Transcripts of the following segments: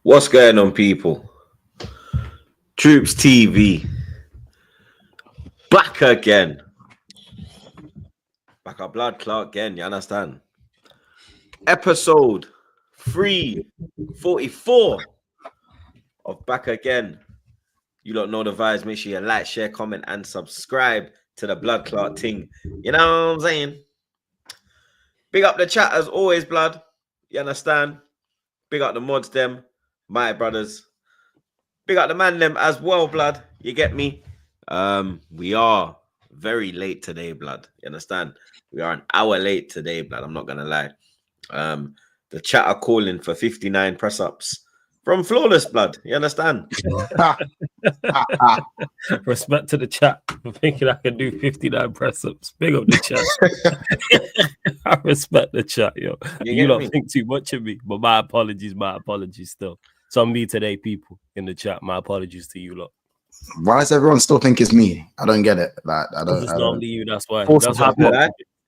What's going on, people? Troops TV back again. Back our blood clot again, you understand? Episode 344 of Back Again. You don't know the vibes. Make sure you like, share, comment, and subscribe to the blood clot thing. You know what I'm saying? Big up the chat as always, blood. You understand? Big up the mods, them, my brothers. Big up the man, them as well, blood. You get me? We are very late today, blood. You understand? We are an hour late today, blood. I'm not gonna lie. The chat are calling for 59 press ups from Flawless, blood. You understand? Respect to the chat for thinking I can do 59 press ups. Big up the chat. I respect the chat, yo. You don't think too much of me, but my apologies still. So me today, people in the chat. My apologies to you lot. Why does everyone still think it's me? I don't get it. Like, It's normally you. That's why.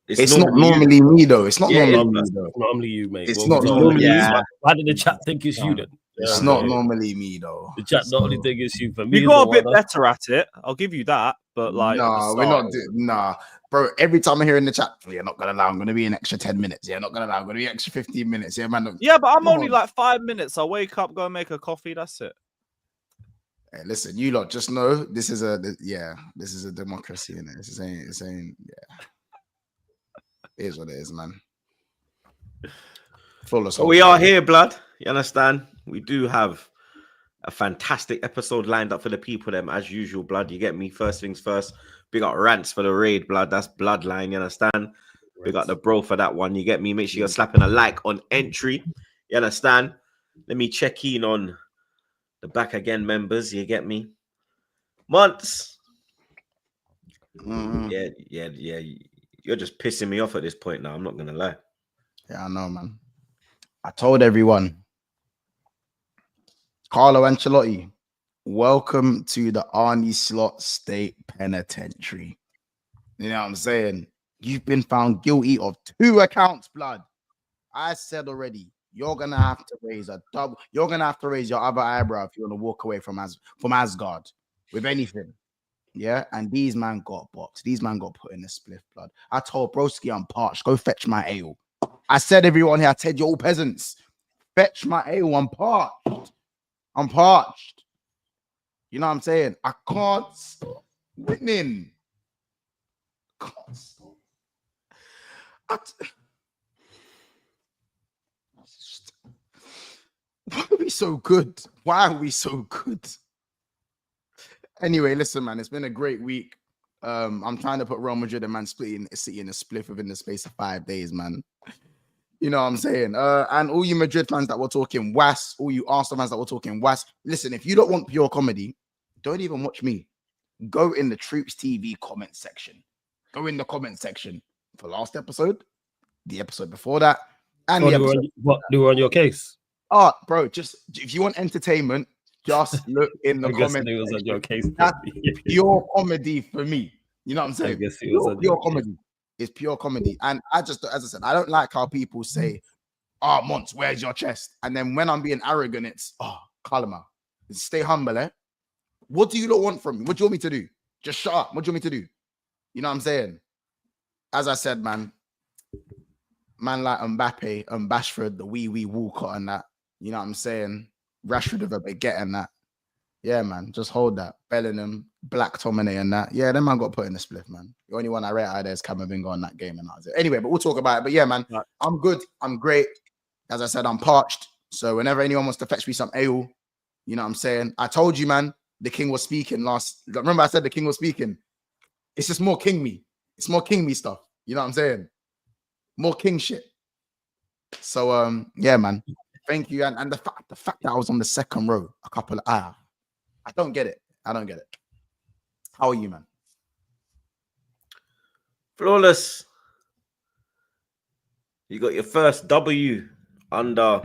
It's not normally me though. It's not normally me though. It's normally you, mate. It's not normally you. Why did the chat think it's you then? It's not normally me though. The chat not only think it's you. For me, you got a bit better at it. I'll give you that. But like, no, we're not. Nah, bro. Every time I hear in the chat, you're not gonna lie. I'm gonna be an extra 10 minutes. Yeah, not gonna lie. I'm gonna be extra 15 minutes. Yeah, man. Yeah, but I'm only like 5 minutes. I'll wake up, go and make a coffee. That's it. Hey, listen, you lot just know this is a democracy, innit? This ain't it is what it is, man. So we are here, blood. You understand? We do have a fantastic episode lined up for the people, them as usual, blood. You get me? First things first. Big up rants for the raid, blood. That's bloodline, you understand? Big up the bro for that one. You get me? Make sure you're slapping a like on entry. You understand? Let me check in on the Back Again members. You get me? Months. Yeah. You're just pissing me off at this point now. I'm not gonna lie. Yeah, I know, man. I told everyone. Carlo Ancelotti, welcome to the Arnie Slot State Penitentiary. You know what I'm saying? You've been found guilty of 2 accounts, blood. I said already, you're gonna have to raise a double. You're gonna have to raise your other eyebrow if you want to walk away from Asgard with anything. Yeah, and these man got boxed. These man got put in the spliff, blood. I told Broski I'm parched. Go fetch my ale. I said everyone here, I said you're all peasants. Fetch my ale. I'm parched. I'm parched. You know what I'm saying? I can't stop winning. Can't stop. Why are we so good? Why are we so good? Anyway, listen, man, it's been a great week. I'm trying to put Real Madrid and Man City in a split within the space of 5 days, man. You know what I'm saying? And all you Madrid fans that were talking was, all you Arsenal fans that were talking was, listen, if you don't want pure comedy, don't even watch me. Go in the Troops TV comment section. Go in the comment section for last episode, the episode before that, and the episode. What do on your case? Oh, bro, just if you want entertainment, just look in the comments. It was on your case. That's pure comedy for me. You know what I'm saying? I guess it was pure comedy. It's pure comedy. And I just, as I said, I don't like how people say, oh, Mons, where's your chest? And then when I'm being arrogant, it's, oh, Kalama, stay humble, eh? What do you lot want from me? What do you want me to do? Just shut up. What do you want me to do? You know what I'm saying? As I said, man like Mbappe and Bashford, the wee Walcott and that. You know what I'm saying? Rashford with a baguette and that. Yeah, man. Just hold that. Bellingham, Black Tomine and that. Yeah, them man got put in the split, man. The only one I rate out there is Camavinga on that game and that was it. Anyway, but we'll talk about it. But yeah, man, I'm good. I'm great. As I said, I'm parched. So whenever anyone wants to fetch me some ale, you know what I'm saying? I told you, man, the king was speaking last. Remember I said the king was speaking? It's just more king me. It's more king me stuff. You know what I'm saying? More king shit. So, yeah, man. Thank you. And the fact that I was on the second row, a couple of I don't get it. I don't get it. How are you, man? Flawless. You got your first W under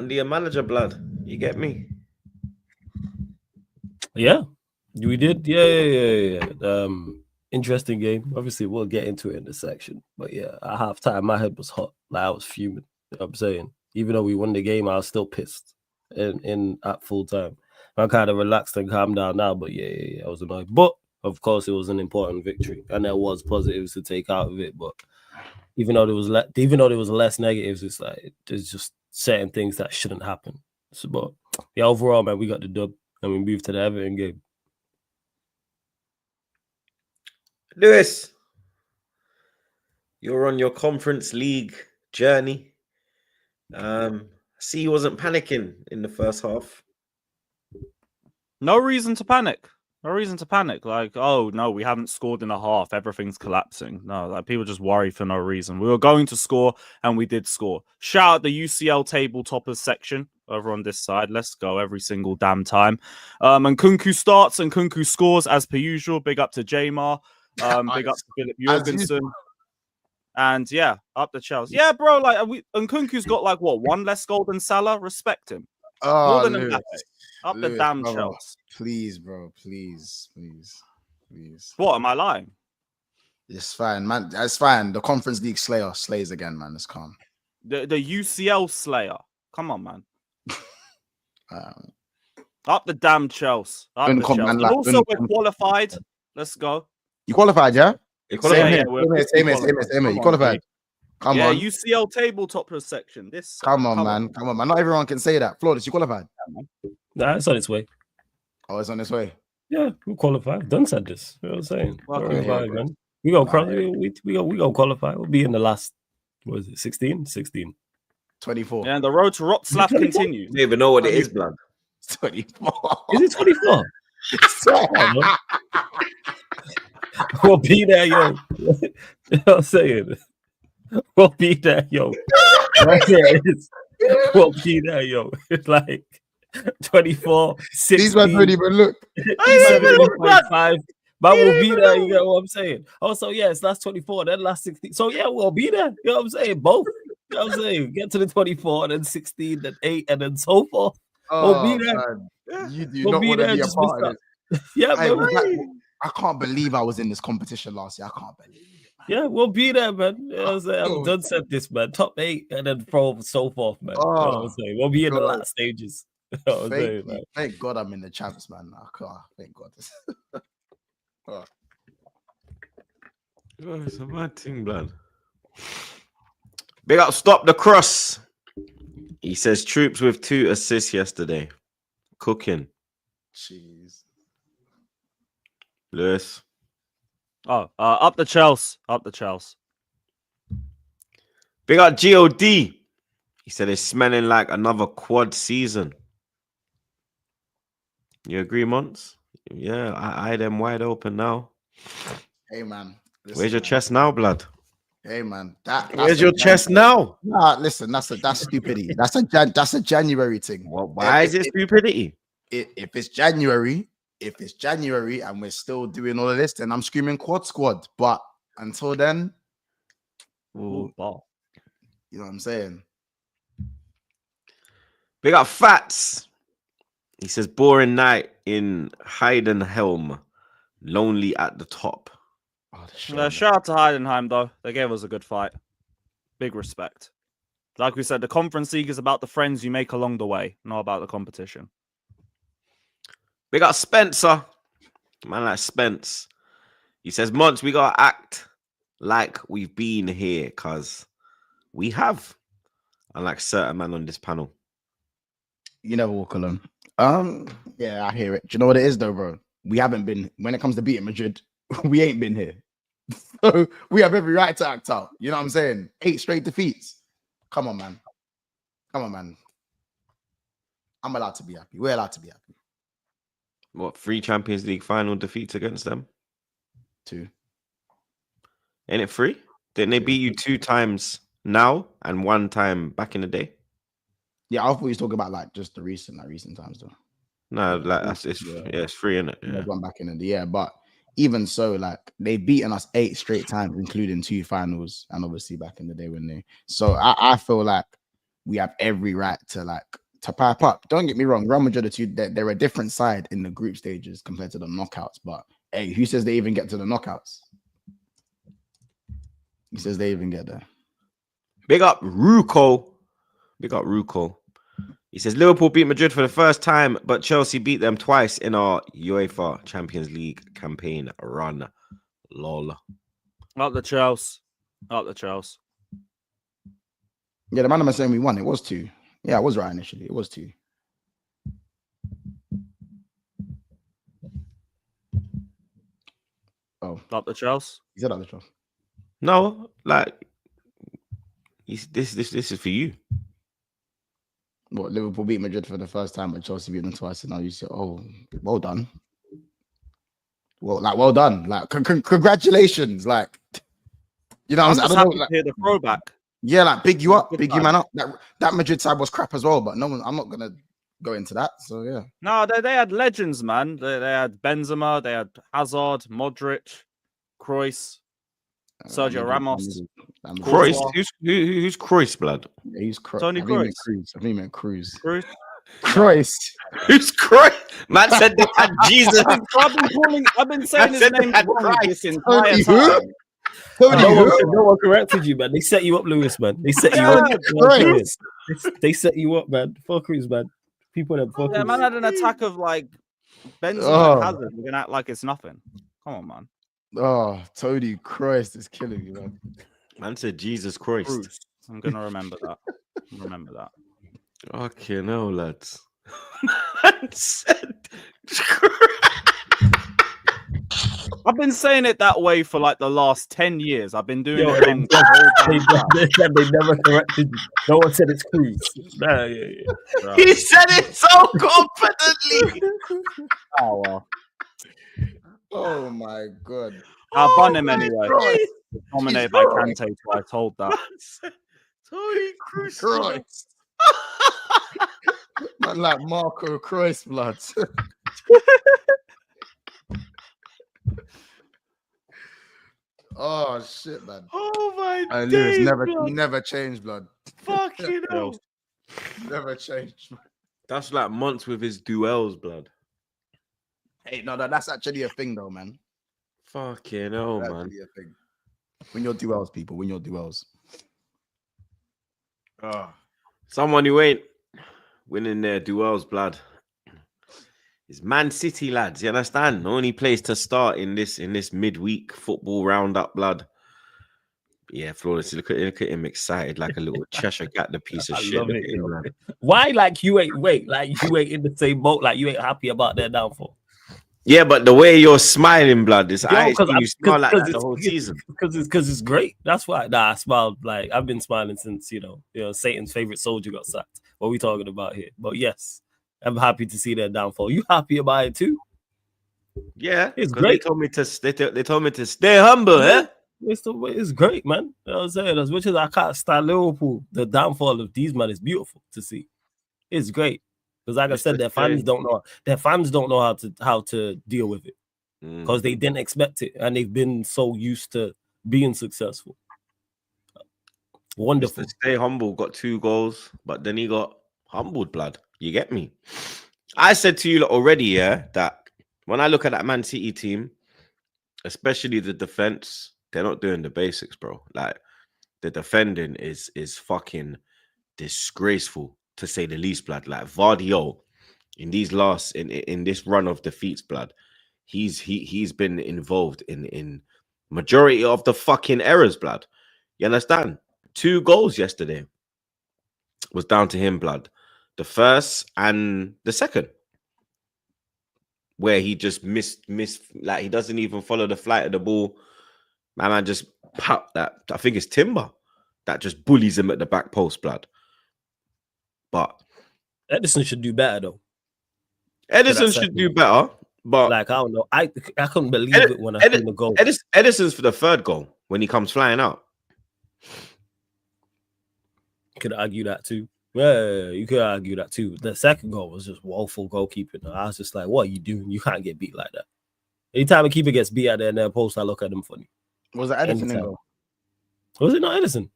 your manager, blood. You get me? Yeah, we did. Yeah. Interesting game. Obviously, we'll get into it in the section. But yeah, at halftime, my head was hot. Like I was fuming. You know what I'm saying? Even though we won the game, I was still pissed. in at full time. I kind of relaxed and calmed down now, but yeah, I was annoyed. But of course, it was an important victory, and there was positives to take out of it. But even though there was less negatives, it's like there's just certain things that shouldn't happen. So, but yeah, overall, man, we got the dub and we moved to the Everton game. Lewis, you're on your Conference League journey. See, you wasn't panicking in the first half. No reason to panic. No reason to panic. Like, oh no, we haven't scored in a half. Everything's collapsing. No, like people just worry for no reason. We were going to score and we did score. Shout out the UCL table toppers section over on this side. Let's go every single damn time. And Kunku starts and Kunku scores as per usual. Big up to Jamar. Big up to Philip Jorgensen. And yeah, up the Chelsea. Yeah, bro. Like, and Kunku's got like what, one less goal than Salah. Respect him. Oh, More than Lewis. Mbappe. Up Lewis, the damn brother. Chelsea. Please, bro. Please. What am I lying? It's fine, man. It's fine. The Conference League slayer slays again, man. It's calm. The UCL slayer. Come on, man. Up the damn Chelsea. Up Don't the come, Chelsea. man, And like, also, don't we're come. qualified. Let's go. You qualified, yeah? You Same qualified? here. we're Same here. Come You on, qualified. G. Come Yeah, on. UCL table toppers section. This. Come on, man. Not everyone can say that. Flawless, you qualified? Nah, it's on its way. Oh, it's on its way. Yeah, we qualified. Done said this. You know what I'm saying? Well, Don't worry okay, about okay. it, man. We gonna Nah, we gonna qualify. We'll be in the last. What is it? 16? 16. 24. And the road to Wroclaw 24? continues. You don't even know what it is, blood. 24. Is it 24? We'll be there, yo. You know what I'm saying? We'll be there, yo. Right there it is. We'll be there, yo. It's like 24, 16, These ones don't even look. 17.5. But we'll be there, you know what I'm saying? Also, yeah, it's last 24, then last 16. So, yeah, we'll be there. You know what I'm saying? Both. You know what I'm saying? Get to the 24, then 16, then 8, and then so forth. We'll be there. Man. You do We'll not be want to there, be a just part miss of this. Yeah, Hey, man. I can't believe I was in this competition last year. I can't believe it. Yeah, we'll be there, man. You know what I'm saying? I'm done said this, man. Top 8 and then so forth, man. You know what I'm saying? We'll be in the God. last stages. You know what I'm saying, man? Thank God I'm in the champs, man. I can't. Thank God. Oh. Oh, it's a mad thing, blood. Big up, stop the cross. He says Troops with 2 assists yesterday. Cooking. Jeez. Lewis. Oh, up the Chelsea. Up the Chelsea. Big up God. He said it's smelling like another quad season. You agree, Mons? Yeah, I eye them wide open now. Hey, man. Listen, Where's your man. chest now, blood? Hey, man. That's Where's your chest now? Nah, listen. That's stupidity. That's a January thing. Well, why is it stupidity? If it's January and we're still doing all of this, then I'm screaming quad squad. But until then, Ooh, ball. you know what I'm saying? Big up Fats. He says boring night in Heidenhelm. Lonely at the top. Oh, the shit, man. Shout out to Heidenheim, though. They gave us a good fight. Big respect. Like we said, the Conference League is about the friends you make along the way, not about the competition. Big up Spencer. Man like Spence. He says, Monts, we gotta act like we've been here, cause we have. Unlike certain man on this panel. You never walk alone. Yeah, I hear it. Do you know what it is, though, bro? We haven't been, when it comes to beating Madrid, we ain't been here. So we have every right to act out. You know what I'm saying? 8 straight defeats. Come on, man. I'm allowed to be happy. We're allowed to be happy. What, 3 Champions League final defeats against them? 2. Ain't it 3? Didn't they beat you 2 times now and 1 time back in the day? Yeah, I thought you was talking about like just the recent times, though. No, like it's it's 3, isn't it? Yeah. One back in the year, but even so, like they've beaten us 8 straight times, including 2 finals, and obviously back in the day when they. So I feel like we have every right to pipe up. Don't get me wrong, Real Madrid they're a different side in the group stages compared to the knockouts. But hey, who says they even get to the knockouts? He says they even get there. Big up Ruko. Big up Ruko. He says Liverpool beat Madrid for the first time, but Chelsea beat them twice in our UEFA Champions League campaign run. Lol. Up the Chelsea. Up the Chelsea. Yeah, the man was saying we won. It was 2. Yeah, I was right initially. It was 2. Oh, Up the Chelsea. he said other Chelsea. No, like this is for you. What, Liverpool beat Madrid for the first time, but Chelsea beat them twice, and now you say, "Oh, well done." Well done. Like, congratulations. Like, you know, I'm I just don't happy know. to Like, hear the throwback. yeah, like big you up, Good big you man. man up. That Madrid side was crap as well, but no one. I'm not gonna go into that. So yeah, No, they had legends, man. They had Benzema, they had Hazard, Modric, Kroos, Sergio Madrid- Ramos. Madrid- Croix, Courtois. who's Croix, blood? Yeah, he's Tony I think he meant Kroos. Cruz. I think he meant Cruz. Kroos. Christ. Who's Croix? Man said they had Jesus. I've been saying his said they name had wrong Christ. this entire Tony time. who? Tony No who? one corrected you, man. They set you up, Lewis, man. They set you up. Christ. They set you up, man. Fuck Cruz, man. People that fuck Yeah, man Cruz. had an attack of like Benzema Oh. and Hazard. We're gonna act like it's nothing. Come on, man. Oh, Tony Christ is killing me, man. Man said Jesus Christ. Kroos. I'm gonna remember that. Remember that. Okay, no, lads. Man said I've been saying it that way for like the last 10 years. I've been doing Yo, it wrong. the whole damn time. they never corrected you. No one said it's Cruz. Nah, yeah. Bro. he said it so confidently. Oh, well. Oh my god. I'll bun him anyway. Christ. Dominated by Kante, so I told that. Man said Tony Cruz. Christ. Man, like Marco Christ blood. Oh shit, man. Oh my And Lewis days, never blood. never changed, blood. Fucking hell. Never changed. That's like months with his duels, blood. Hey, no, that's actually a thing though, man. Fucking hell, That's man. actually a thing. Win your duels, people. Win your duels. Oh. Someone who ain't winning their duels, blood. Is Man City, lads. You understand? The only place to start in this midweek football roundup, blood. Yeah, Flawless. Look at him excited like a little Cheshire cat, the piece of I shit. love Look it, at him, yo. man. Why, like you ain't in the same boat? Like you ain't happy about their downfall? Yeah, but the way you're smiling, blood, is I Yo, see you smile like that the it's- whole season. Because it's great. That's why. Nah, I smiled. Like I've been smiling since you know Satan's favorite soldier got sacked. What are we talking about here? But yes, I'm happy to see their downfall. You happy about it too? Yeah, It's 'cause great. They told me to stay humble, eh? It's great, man. You know what I'm saying? As much as I can't stand Liverpool, the downfall of these men is beautiful to see. It's great. Because like I said, their fans don't know. Their fans don't know how to deal with it. Because they didn't expect it. And they've been so used to being successful. Wonderful. Mr. Stay humble, got 2 goals, but then he got humbled, blood. You get me? I said to you lot already, yeah, that when I look at that Man City team, especially the defense, they're not doing the basics, bro. Like the defending is fucking disgraceful, to say the least, blood. Like Vardy in these last in this run of defeats, blood, he's been involved in majority of the fucking errors, blood. You understand? 2 goals yesterday was down to him, blood. The first and the second, where he just missed, like he doesn't even follow the flight of the ball. My man just pop that. I think it's Timber that just bullies him at the back post, blood. But Edison should do better though. Edison that should second. do better. But Like I don't know. I couldn't believe it when I seen the goal. Edison's for the 3rd goal when he comes flying out. Could argue that too. Yeah, you could argue that too. The second goal was just woeful goalkeeping. I was just like, what are you doing? You can't get beat like that. Anytime a keeper gets beat out there in their post, I look at them funny. Was it Edison in Anytime. goal? Was it not Edison?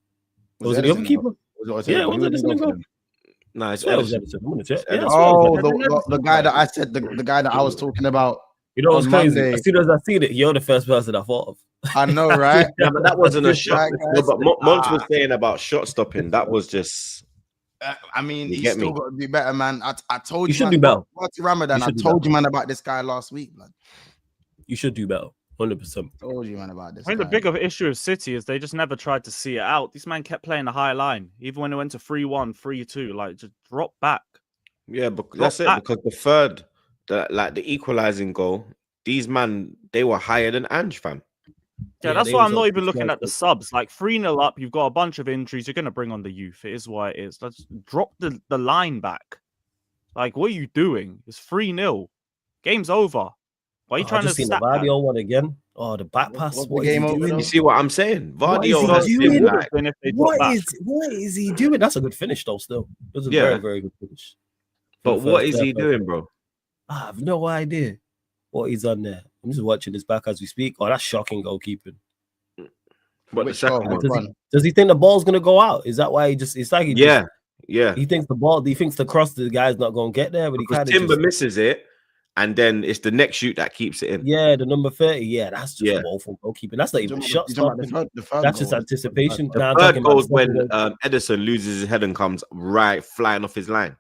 Was it the other Edison in keeper? goal? Was Yeah, it was Edison in goal. No, it's Yeah, it was Edison. Edison. I'm gonna check. It's Yeah, Edison. I swear it was Oh, Edison. the guy that I said, the guy that I was talking about. You know what's on crazy? Monday. As soon as I seen it, you're the first person I thought of. I know, right? Yeah, but that wasn't a shot. That No, guy's- but Monts was saying about shot stopping. That was just I mean, You he's get still me? got to do better, man. I told You you, should man. do better. Marty Ramadan, You I should do told better. you, man, about this guy last week, man. You should do better. 100%. Told you, man, about this I think the guy. bigger issue of City is they just never tried to see it out. This man kept playing a high line, even when it went to 3-1, 3-2. Like, just drop back. Yeah, but Drop that's it. back. Because the third, the equalizing goal, these man, they were higher than Ange, fam. Yeah, Yeah, that's they why was I'm not on even six looking yards at the up. subs. Like 3-0 up, you've got a bunch of injuries. You're going to bring on the youth. It is what it is. Let's drop the line back. Like, what are you doing? It's 3-0. Game's over. Why are you Oh, I trying to just seen the stack that? Vardio one again. Oh, the back pass. What's the What is game he over doing? though? You see what I'm saying? What is Vardio he has doing? been Would have like, been if they dropped back. What is he doing? That's a good finish, though. Still, it was a Yeah. very, very good finish. For but the what first is he half. doing, bro? I have no idea what he's done there. I'm just watching this back as we speak. Oh, that's shocking goalkeeping. But the Which second goal? one, Which one? Does he think the ball's gonna go out? Is that why he just? It's like he yeah, just, yeah. he thinks the ball. He thinks the cross. The guy's not gonna get there, but he Because kind of Timber just. misses it, and then it's the next shoot that keeps it in. Yeah, the number 30. Yeah, that's just Yeah. woeful goalkeeping. That's not even shot You're talking stopping. about the third That's just goal. anticipation. The Now I'm third talking about goal the second when goal. Edison loses his head and comes right flying off his line.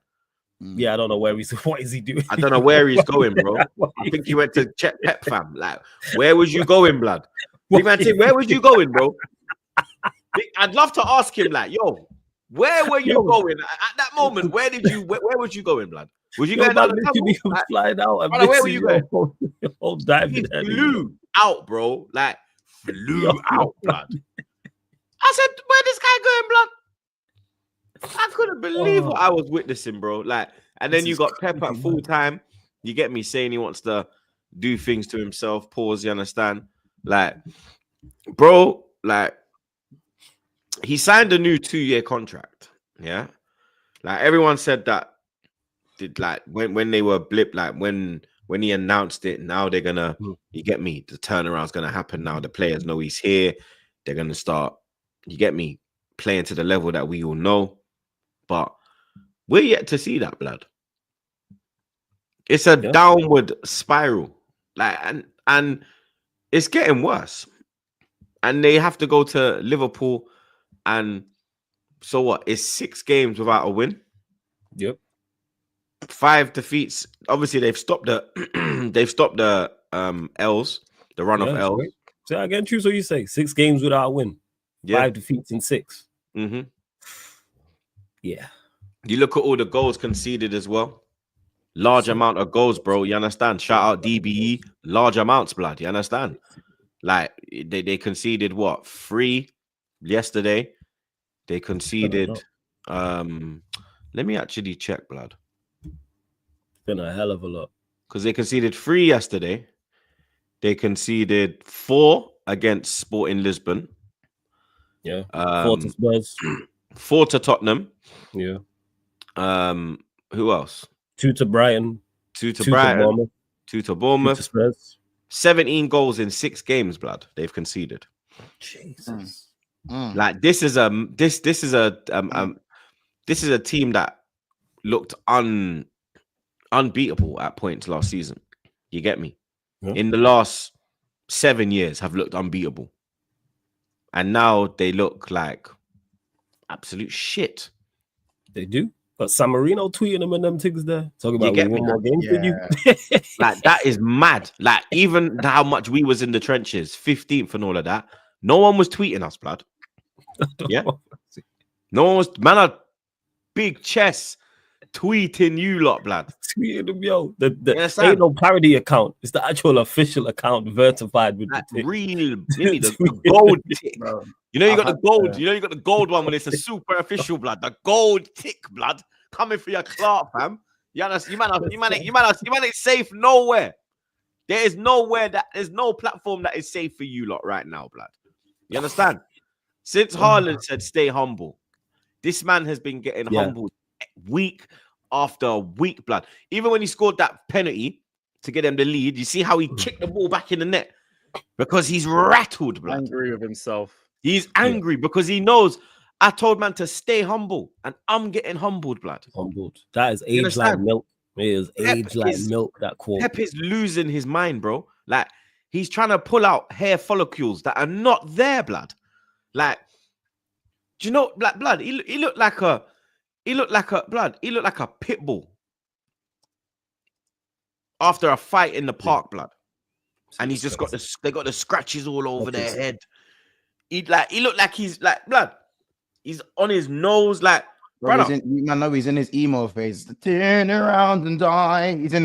Yeah, I don't know where he's. What is he doing? I don't know where he's going, bro. I think he went to check Pep, fam. Like, where was you going, blood? Big man, Tim, where was you going, bro? I'd love to ask him, like, yo, where were you going at that moment? Where was you going, blood? Was you Yo, going man, down the literally tunnel? was Like, flying out. And brother, where were you missing your whole diving he head. flew out, bro. Like, flew Yo, out, blood. I said, where this guy going, blood? I couldn't believe what I was witnessing, bro. Like, and then This you is got Pep at crazy, full man. time. You get me saying he wants to do things to himself. Pause. You understand? Like, bro, like he signed a new 2-year contract. Yeah, like everyone said that. Did like when they were blip, like when he announced it. Now they're gonna. You get me? The turnaround's gonna happen now. The players know he's here. They're gonna start. You get me? Playing to the level that we all know, but we're yet to see that, blood. It's a downward spiral, like, and it's getting worse. And they have to go to Liverpool, and so what? It's 6 games without a win. Yep. 5 defeats. Obviously, they've stopped the L's, the run of L's. Right. So again, choose what you say. 6 games without a win. Yeah. 5 defeats in 6. Mm-hmm. Yeah. You look at all the goals conceded as well. Large amount of goals, bro. You understand? Shout out DBE. Large amounts, blood. You understand? Like they conceded what? 3 yesterday. They conceded. Let me actually check, blood. Been a hell of a lot. Because they conceded 3 yesterday. They conceded 4 against Sporting Lisbon. Yeah. 4 to Spurs. 4 to Tottenham. Yeah. Who else? 2 to Brighton. 2 to Brighton. 2 to Bournemouth. 2 to Spurs. 17 goals in 6 games, blood. They've conceded. Jesus. Like this is a team that looked unbeatable at points last season. You get me? Yeah. In the last 7 years, have looked unbeatable, and now they look like absolute shit. They do. But San Marino tweeting them and them things there. Talking about get one me? more game with you. Like that is mad. Like even how much we was in the trenches, 15th and all of that. No one was tweeting us, blood. Yeah. No one was, man, a big chest tweeting you lot, blood. Tweeting them, yo. The ain't no parody account. It's the actual official account verified with That the tick. real, the gold tick. Bro. You know, you got the gold. You know, you got the gold one when it's a super official, blood. The gold tick, blood, coming for your Clark, fam. You understand? You ain't safe nowhere. There's no platform that is safe for you lot right now, blood. You understand? Since Haaland said stay humble, this man has been getting humbled week after week, blood. Even when he scored that penalty to get them the lead, you see how he kicked the ball back in the net because he's rattled, blood. Angry with himself. He's angry because he knows I told man to stay humble, and I'm getting humbled, blood. Humbled. That is age like milk. It is age like milk. That quote. Pep is losing his mind, bro. Like he's trying to pull out hair follicles that are not there, blood. Like, do you know, like blood? He looked like He looked like a pit bull after a fight in the park, blood. And he's just got they got the scratches all over their head. He looked like he's like blood. He's on his nose, like brother. He's in his emo phase. Turn around and die. He's in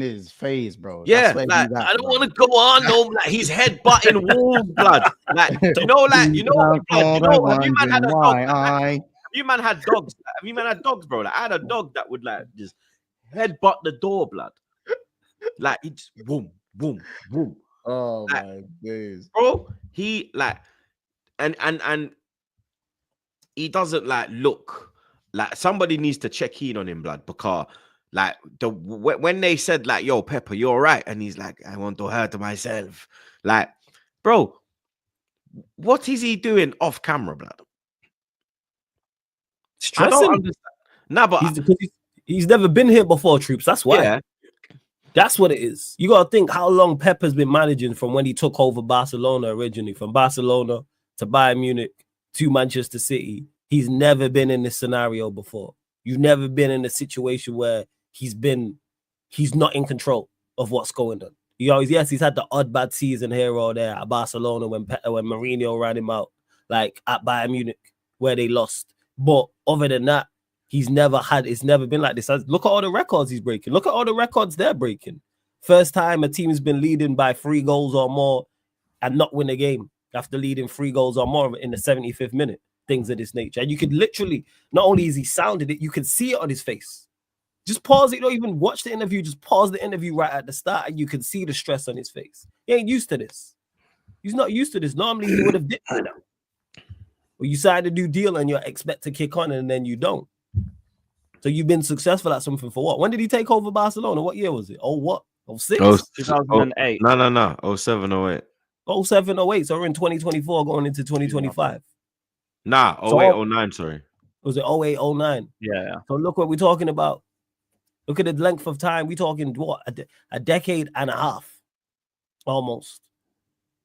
his phase, bro. Yeah, like, I don't want to go on. No, like he's head butting walls, blood. Like have you man had a dog? Have you man had dogs? Have you man had dogs, bro? Like I had a dog that would like just headbutt the door, blood. Like he just boom, boom, boom. Oh like, my days, bro. He like and he doesn't like look like somebody needs to check in on him, blood, because like when they said like, yo, Pepper, you're all right, and he's like, I want to hurt myself. Like, bro, what is he doing off camera, blood? Stressing. I don't understand. Nah, but he's never been here before, troops. That's why. Yeah. That's what it is. You gotta think how long Pepper's been managing from when he took over Barcelona originally, from Barcelona to Bayern Munich to Manchester City. He's never been in this scenario before. You've never been in a situation where he's not in control of what's going on. Yes, he's had the odd bad season here or there at Barcelona when Mourinho ran him out, like at Bayern Munich, where they lost. But other than that, it's never been like this. Look at all the records he's breaking. Look at all the records they're breaking. First time a team's been leading by 3 goals or more and not win a game after leading 3 goals or more in the 75th minute. Things of this nature. And you could literally, not only is he sounded it, you can see it on his face. Just pause it. Don't even watch the interview. Just pause the interview right at the start and you can see the stress on his face. He ain't used to this. He's not used to this. Normally he would have did by now. Well, you sign a new deal and you expect to kick on and then you don't. So you've been successful at something for what? When did he take over Barcelona? What year was it? Oh, what? 06? 2008. No. 07, 08. 07, 08. So we're in 2024 going into 2025. Nah, 08, 09, sorry. Was it 08, 09? Yeah. So look what we're talking about. Look at the length of time. We're talking, what, a decade and a half, almost,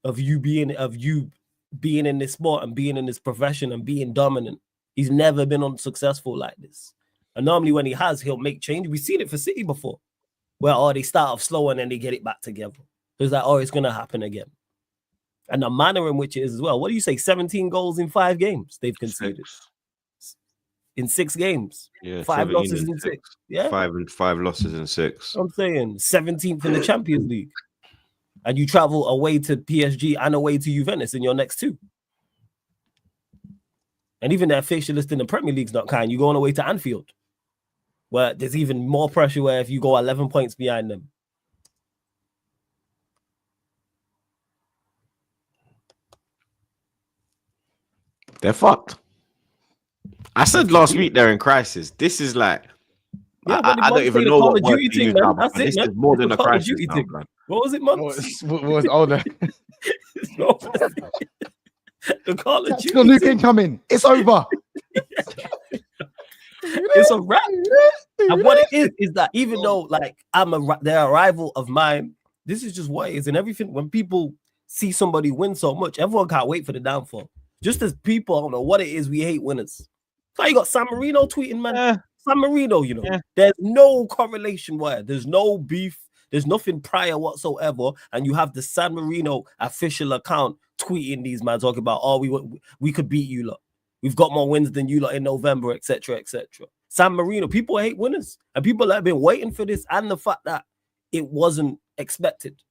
of you being in this sport and being in this profession and being dominant. He's never been unsuccessful like this. And normally when he has, he'll make change. We've seen it for City before, where they start off slow and then they get it back together. So it's like, it's going to happen again. And the manner in which it is as well. What do you say? 17 goals in 5 games they've conceded. 6. In 6 games. Yeah, 5 losses in 6. Yeah. 5 losses in 6. I'm saying 17th in the Champions League. And you travel away to PSG and away to Juventus in your next 2. And even their fixture list in the Premier League's not kind. You're going away to Anfield, where there's even more pressure where if you go 11 points behind them. They're fucked. I said last week they're in crisis. This is like, I don't even know what word to use now. This is more than a crisis now, man. What was it, man? What was older? The Call of Duty. The new thing coming. It's over. It's a wrap. And what it is that even though like they're a rival of mine, this is just what it is. And everything, when people see somebody win so much, everyone can't wait for the downfall. Just as people, I don't know what it is, we hate winners. So you got San Marino tweeting, man. San Marino, there's no correlation where there's no beef, there's nothing prior whatsoever, and you have the San Marino official account tweeting these man talking about, we could beat you lot. We've got more wins than you lot in November, etc., etc. San Marino, people hate winners, and people have been waiting for this, and the fact that it wasn't expected.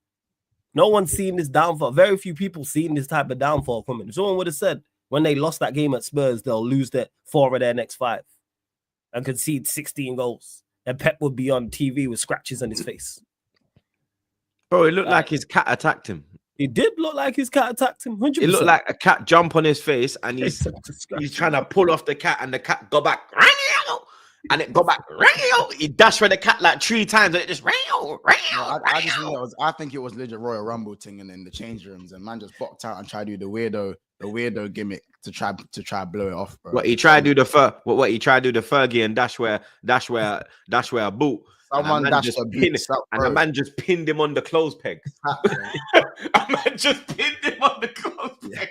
No one's seen this downfall. Very few people seen this type of downfall coming. Someone would have said when they lost that game at Spurs, they'll lose 4 of their next 5 and concede 16 goals. And Pep would be on TV with scratches on his face. Bro, it looked like his cat attacked him. It did look like his cat attacked him. 100%. It looked like a cat jump on his face, and he's trying to pull off the cat, and the cat go back, and it go back. He dashed for the cat like 3 times, and it just. I think it was legit Royal Rumble thing, and in the change rooms, and man just boxed out and tried to do the weirdo gimmick to try blow it off, bro. What he tried to do what he tried to do the Fergie and dash where a boot. Someone dashed a boot, and the man just pinned him on the clothes peg. A man just pinned him on the clothes peg.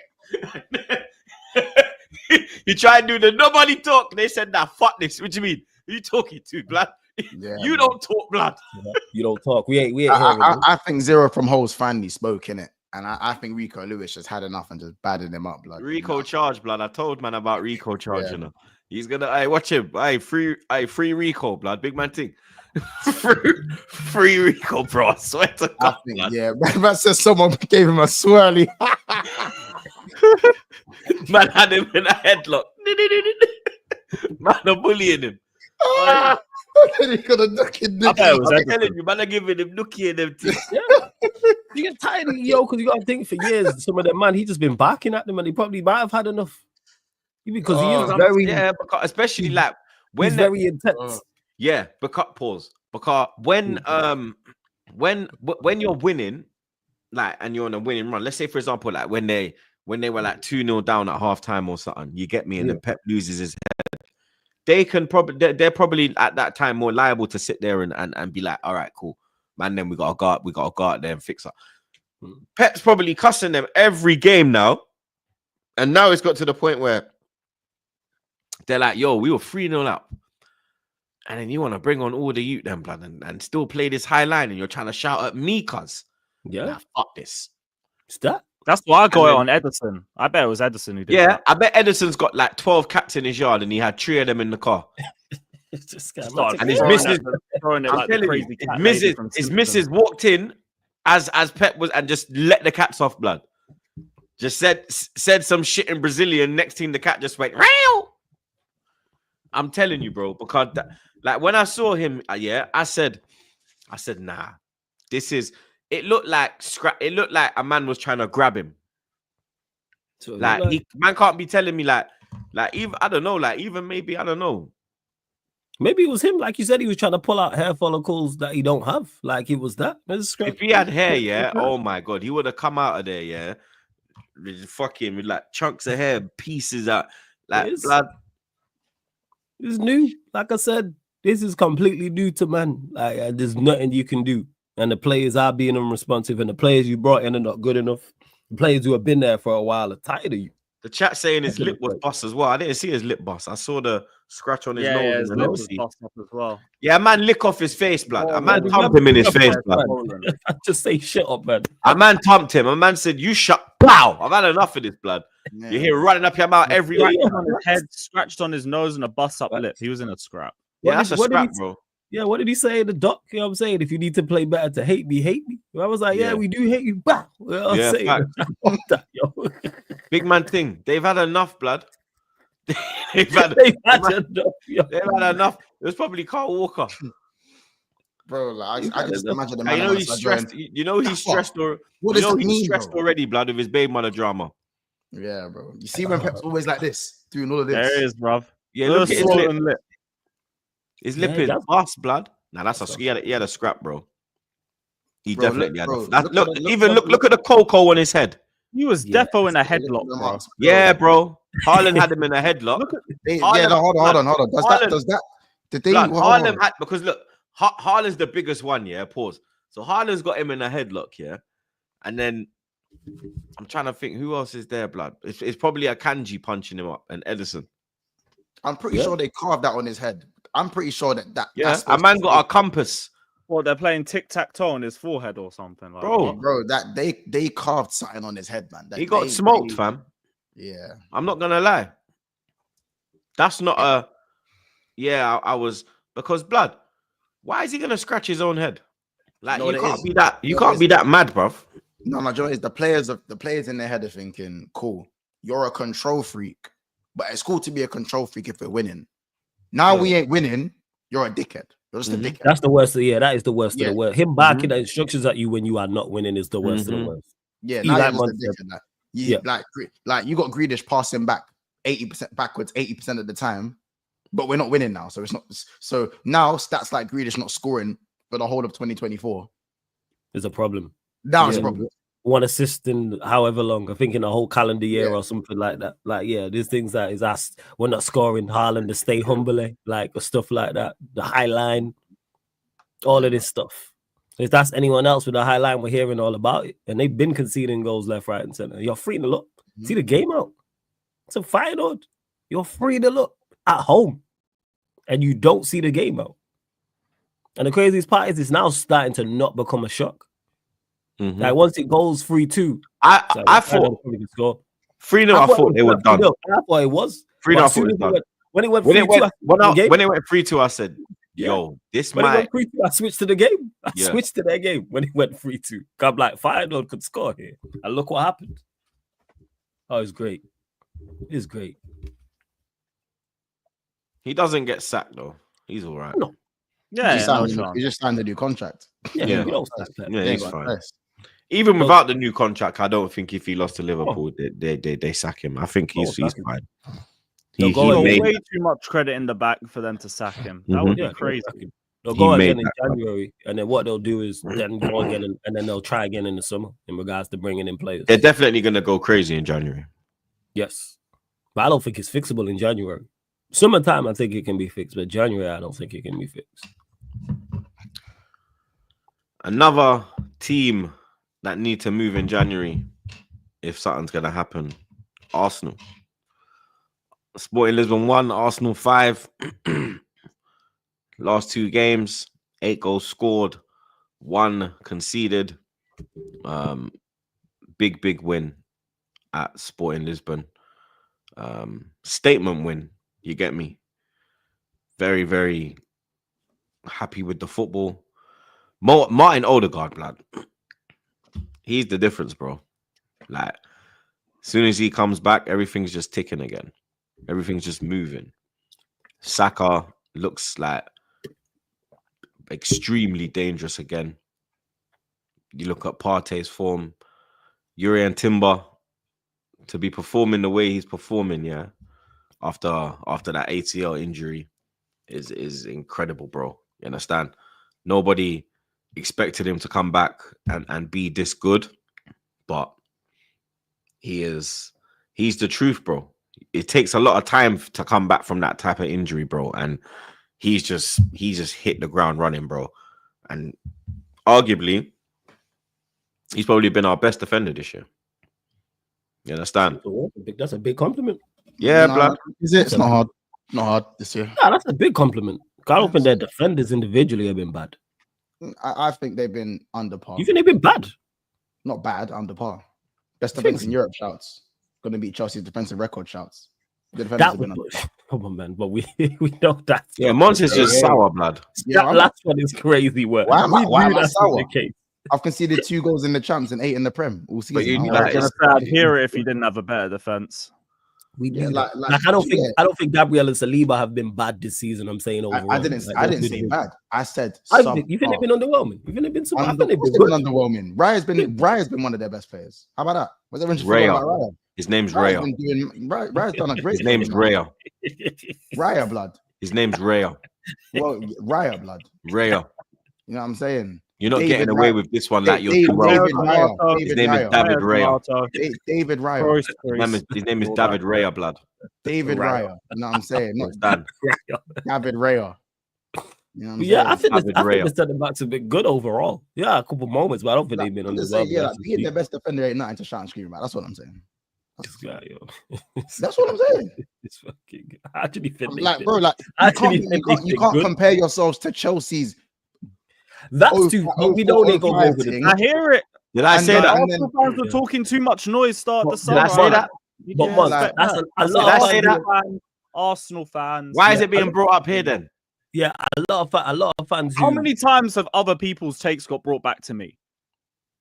You try and do the nobody talk. They said that. Fuck this. What do you mean? Who you talking to, blood? Yeah, You man. don't talk, blood. You don't talk. We ain't hearing it. I think Zero from Hoes finally spoke in it, and I think Rico Lewis just had enough and just batted him up. Blood. Rico charge, blood. I told man about Rico charge. Yeah. You know, he's gonna. Hey, watch him. Hey, free Rico, blood. Big man thing. free Rico, bro. I swear to I God, think, blood. yeah, man says someone gave him a swirly. Man had him in a headlock. Man, are bullying him. He got a duck in I bet it was I'm Edison. telling you, man, are giving him nookie and them things. You get tired of because you got to think for years. Some of them man, he just been barking at them, and he probably might have had enough. Because he is very, Yeah, because especially like when he's very intense. yeah, because pause. Because when you're winning, like, and you're on a winning run, let's say for example, like when they were like 2-0 down at halftime or something, you get me, and then Pep loses his head. They're probably at that time more liable to sit there and be like, all right, cool, man. Then we got to go out there and fix up. Pep's probably cussing them every game now, and now it's got to the point where they're like, yo, we were 3-0 up. And then you want to bring on all the youth then, blood, and still play this high line, and you're trying to shout at me, cuz. Yeah, Nah, fuck this. it's that. That's why I got And it then- on Edison. I bet it was Edison who did Yeah, that. I bet Edison's got like 12 cats in his yard, and he had 3 of them in the car. It's just kind Started And his throwing missus- it- throwing it I'm like the telling crazy you, cat lady from his Simpsons. missus walked in as Pep was and just let the cats off, blood. Just said some shit in Brazilian. Next thing the cat just went. Real. I'm telling you, bro, because like when I saw him, I said, nah, this is. It looked like It looked like a man was trying to grab him. Like man can't be telling me like even I don't know, like even maybe I don't know. maybe it was him, like you said, he was trying to pull out hair follicles that he don't have. Like it was that. If he had hair, yeah, oh my god, he would have come out of there, yeah, with fucking with like chunks of hair, pieces out, like Yes. blood. It's new. Like I said, this is completely new to man. Like there's nothing you can do. And the players are being unresponsive, and the players you brought in are not good enough. The players who have been there for a while are tired of you. The chat saying his That's lip was bust as well. I didn't see his lip bust. I saw the scratch on his Yeah, nose. his and the lip was nose. bust up as well. Yeah, a man lick off his face, blood. A man man, thumped him in his face, blood. I just say shit up, man. A man thumped him. A man said, "You shut." Pow! I've had enough of this, blood. Yeah. You hear running up your mouth every Yeah, right. yeah. On his head, scratched on his nose, and a bust up lip. He was in a scrap. Yeah, that's a What did scrap, he- bro. Yeah, what did he say in the doc? You know what I'm saying? If you need to play better to hate me, hate me. I was like, yeah, Yeah. we do hate you. Bah! You know what I'm Yeah, saying? fact. Fuck that, yo. Big man thing. They've had enough, blood. They've had They've had enough, yo. enough. It was probably Carl Walker. Bro, like, I just imagine the And man. you know on he's the side stressed. going, You know he's "That's what- stressed. Or What you does know that he's mean, stressed bro?" already, blood, with his babe mother drama. Yeah, bro. You see when Pep's always like this, doing all of this. There it is, bruv. Yeah, look at his lip. Swollen lip. His Yeah, lip he is does. bust, blood. Nah, that's That's he had a scrap, bro. He Bro, definitely look, had. bro, That, look look, at the- even look at the cocoa on his head. He was Yeah. defo in a Look at headlock, the bro. marks, Yeah, bro. Haaland had him in a headlock. They, Haaland- yeah, no, hold on. Does that? Did they? Blood, hold on. Haaland had because look, Haaland's the biggest one. Yeah, pause. So Haaland's got him in a headlock. Yeah, and then I'm trying to think who else is there. Blood. It's probably a Kanji punching him up and Edison. I'm pretty Yeah. sure they carved that on his head. I'm pretty sure that. Yeah, that's a man got a compass, Well, they're playing tic tac toe on his forehead or something. Like, Bro. what? bro. That they carved something on his head, man. That he got they- smoked, they- fam. Yeah, I'm not gonna lie. That's not a. Yeah, I was because blood. Why is he gonna scratch his own head? Like know you what it can't is? be that. You You know can't what be it is? that mad, bruv. no, Joe, is the players in their head are thinking, cool, you're a control freak, but it's cool to be a control freak if we're winning. Now we ain't winning. You're a dickhead. You're just a dickhead. That's the worst. Yeah, that is the worst of Yeah. the worst. Him barking the instructions at you when you are not winning is the worst of Mhm. the worst. Yeah, He now like you're just a Monster. dickhead. Yeah. You got Grealish passing back 80% backwards 80% of the time, but we're not winning now. So it's not. So now stats like Grealish not scoring for the whole of 2024. Is a problem. Now it's a Yeah. problem. One assist in however long. I think in a whole calendar year Yeah. or something like that. Like, yeah, there's things that is asked. We're not scoring Haaland to stay humble, like or stuff like that. The high line, all of this stuff. If that's anyone else with a high line, we're hearing all about it. And they've been conceding goals left, right, and center. You're free to look. See the game out. It's a final. You're 3-0 at home, and you don't see the game out. And the craziest part is it's now starting to not become a shock. Mhm. Like once it goes 3-2, I thought thought 3-0. I thought they were done. I thought it was 3-0. I But as thought soon it as was done. when it went When 3-2, it went 3-2, I said, "Yo, this when it might." went 3-2, I switched to the game. I Yeah. switched to their game when it went 3-2. I'm like, Feyenoord could score here, and look what happened. Oh, it's great. It's great. He doesn't get sacked though. He's all right. No. Yeah, He just no signed, chance. he just signed a new contract. Yeah, Yeah. you don't stack that. Yeah, They he's ain't got fine. stress. Even Look- without the new contract, I don't think if he lost to Liverpool, they sack him. I think he's sack him. fine. They'll He go He got ahead. made way too much credit in the back for them to sack him. That Mhm. would be Yeah, crazy. They'll He go made again in that, January, and then what they'll do is then go again, and then they'll try again in the summer in regards to bringing in players. They're definitely gonna go crazy in January. Yes, but I don't think it's fixable in January. Summertime, I think it can be fixed, but January, I don't think it can be fixed. Another team that need to move in January, if something's gonna happen, Arsenal. Sporting Lisbon 1, Arsenal 5. Last 2 games, 8 goals scored, 1 conceded. Big win at Sporting Lisbon. Statement win, you get me? Very, very happy with the football. Martin Odegaard, blood. He's the difference, bro. Like, as soon as he comes back, everything's just ticking again. Everything's just moving. Saka looks like extremely dangerous again. You look at Partey's form, Yuri and Timber to be performing the way he's performing, yeah, after that ACL injury is incredible, bro. You understand? Nobody expected him to come back and be this good, but he's the truth, bro. It takes a lot of time to come back from that type of injury, bro, and he's just hit the ground running, bro. And arguably, he's probably been our best defender this year. You understand? That's a big compliment. Yeah, No, blood. Is it? It's not hard. Not hard this year. Yeah, that's a big compliment. I don't think their defenders individually have been bad. I think they've been under par. You think they've been bad? Not bad, under par. Best Think defense so? in Europe shouts. Going to beat Chelsea's defensive record shouts. The defenders That have been would, under. come on, man. But we know that. Yeah, Mons is just Yeah. sour, blood. Yeah, That I'm- last one is crazy work. Why am I- We why knew am I that's not sour? the case. I've conceded 2 goals in the champs and 8 in the Prem all season. you- I'm like, like, it's- I'd hear it if he didn't have a better defense. We Yeah, knew like- that. like- Like, I yeah. don't think Gabriel and Saliba have been bad this season. I'm saying overall. I didn't Like, say they've it been- bad. I said I sub. think, you think they've been underwhelming? You think they've been super? I think they've They've been been good. underwhelming. Raya's been one of their best players. How about that? Was everyone just forgetting Raya. about Raya? His name's Raya's Raya. been doing. Raya's done a great. His name's job, man. Raya. Raya blood. His name's Raya. Well, Raya blood. Raya. You know what I'm saying? You're not David getting away Raya. with this one like you're David too well. Raya. His David name is Raya. David Raya. David Raya. Kroos, His name is All David that. Raya, blood. David Raya. Raya. You know what I'm saying? Not Understand? David Raya. You know what I'm Yeah, I saying? think David the Raya. centre backs have been good overall. Yeah, a couple moments, but I don't think they've been I'm just saying, underwhelming. yeah, That's like, the being key. their best defender ain't nothing to shout and scream about. That's what I'm saying. This guy, yo. That's what I'm saying. It's fucking. I actually think they Like, did. bro, like I you actually can't, think you they're can't good. compare yourselves to Chelsea's. That's too. But we know they go 04, over the 05 top. I hear it. Did I And say like- that? and then- Arsenal fans were Yeah. talking too much noise start the But- summer. Did I say that? But Yeah, Mons, like- that's a Did lot I of say fans. that? Arsenal fans. Why is Yeah, it being brought up here then? Yeah, a lot of fans. How who- many times have other people's takes got brought back to me?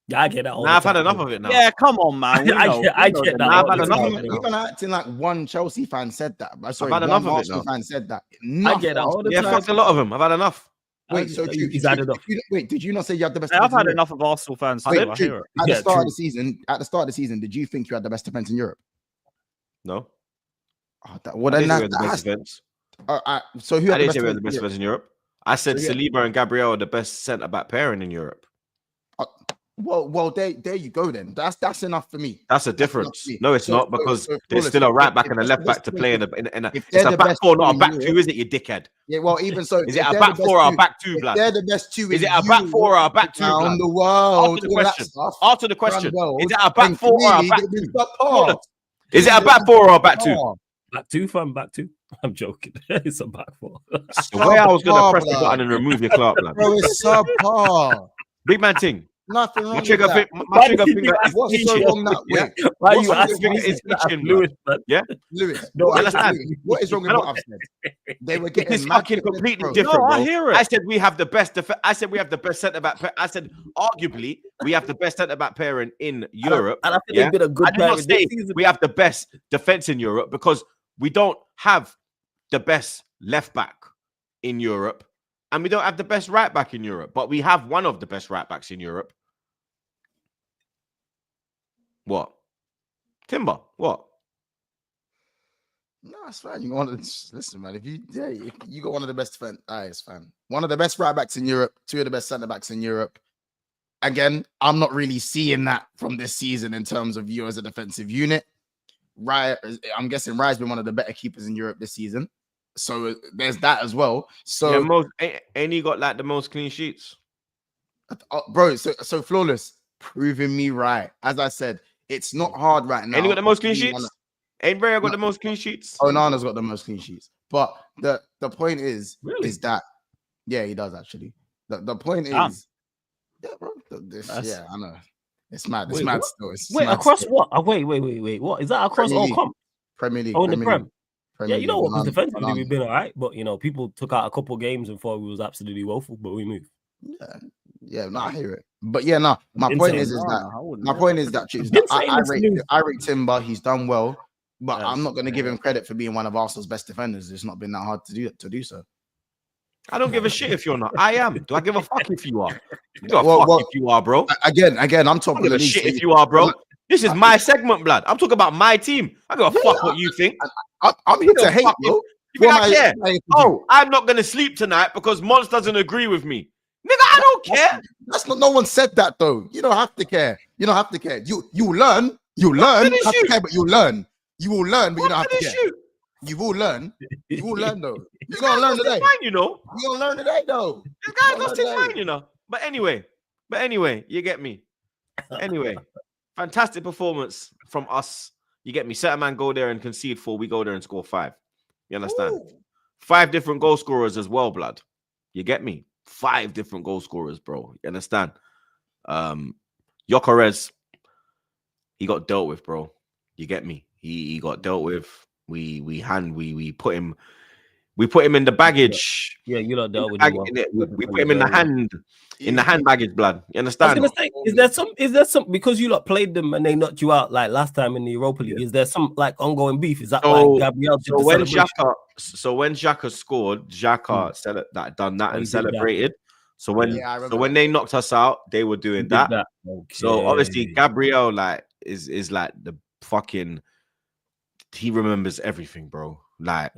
Yeah, I get that. all Nah, the I've had time. enough of it now. Yeah, come on, man. We I know- get- I we know get the that. I've all had the enough time. of it Even acting like one Chelsea fan said that. Sorry, had one enough of it Arsenal now. fan said that. I get that all the Yeah, time. fuck a lot of them. I've had enough. Wait, so Drew, he's had enough. Wait, did you not say you had the best? I've defense in had Europe? enough of Arsenal fans too. Wait, I Drew, hear it. at Yeah, the start true. of the season, did you think you had the best defense in Europe? No. Oh, well, I then didn't say we had that, the best has, defense. so who I had the didn't best say we had the defense best in Europe? defense in Europe. I said So, yeah. Saliba and Gabriel are the best centre back pairing in Europe. Well, there you go. Then that's enough for me. That's a difference. me. No, it's So- not because so there's flawless. still a right back If and a that's left the back best to team- play in a. if It's they're a the back best four, not a team back in two, Europe- is it, you dickhead? Yeah, well, even so, Is if it a they're back the best four or a two- back two, if blood? they're the best two. Is in it a back four or a back two, around blood? the world? Answer the all that question. stuff, Answer the question. done well, Is it a back then four or a clearly back they've been two? subpar. Is it a back four or a back two? Subpar. Back two, fam. Back two. I'm joking. It's a back four. The way I was gonna press the blood. button and remove your Clark, blood. Bro, it's subpar. Big man thing. Nothing wrong My with trigger, that. my trigger finger is What's so itching. wrong that way? Yeah. Why are What's you wrong with asking what me? I It's said? itching, Lewis, man. Yeah. Lewis, No, what, I understand. what is wrong with I what I've said? They were getting It's mad fucking defense, completely bro. different, No, bro. I hear it. I said we have the best. I said we have the best centre back. I said arguably we have the best centre back pairing in Europe. And I think yeah? they've been a good I did not player this say season. we have the best defense in Europe because we don't have the best left back in Europe, and we don't have the best right back in Europe. But we have one of the best right backs in Europe. What? Timber? What? No, it's fine. You want to listen, man. If you got one of the best defense, it's fine. One of the best right backs in Europe, two of the best centre backs in Europe. Again, I'm not really seeing that from this season in terms of you as a defensive unit. Right, I'm guessing Rye's been one of the better keepers in Europe this season, so there's that as well. So, ain't he got like the most clean sheets? bro, so flawless, proving me right. As I said, it's not hard right now. Ain't he got the most clean sheets? Ain't Ray got the most clean sheets? Onana's got the most clean sheets. But the point is that he does actually. The point is, bro. I know. It's mad. It's mad still. Wait, across what? Wait. What is that across all comp? Premier League. Oh, in the Prem. Premier Yeah, you know what? League. Because defensively we've been all right, but people took out a couple games and thought we was absolutely woeful, but we moved. Yeah. No, I hear it. But yeah, no. My point is that Chiefs, I rate Timber. He's done well, but I'm not going to give him credit for being one of Arsenal's best defenders. It's not been that hard to do so. I don't give a shit if you're not. I am. Do I give a fuck if you are? You give a fuck if you are, bro. Again, I'm top I of give the a league. shit if you are, bro. This is my segment, blood. I'm talking about my team. I give a fuck what you think. I'm here to hate, bro. You think I care? Oh, I'm not gonna sleep tonight because Mons doesn't agree with me. Nigga, I don't care. That's not. No one said that though. You don't have to care. You don't have to care. You learn. You learn. You have to care, but you learn. You will learn, but you don't have to care. You will learn. You will learn though. You're gonna learn today. Fine, you know. You're gonna learn today though. This guy lost his mind, you know. But anyway, you get me. Anyway, fantastic performance from us. You get me. Certain man go there and concede 4. We go there and score 5. You understand? Ooh. 5 different goal scorers as well, blood. You get me? 5 different goal scorers, bro. You understand? Gyökeres, he got dealt with, bro. You get me? He got dealt with. We put him in the baggage. Yeah, you lot dealt with him. We put him in the hand baggage, blood. You understand? I was gonna say, is there some because you lot played them and they knocked you out like last time in the Europa League? Is there some like ongoing beef? Is that like Gabriel? So when Xhaka scored, done that and celebrated. So when they knocked us out, they were doing that. Okay. So obviously Gabriel is like the fucking. He remembers everything, bro. Like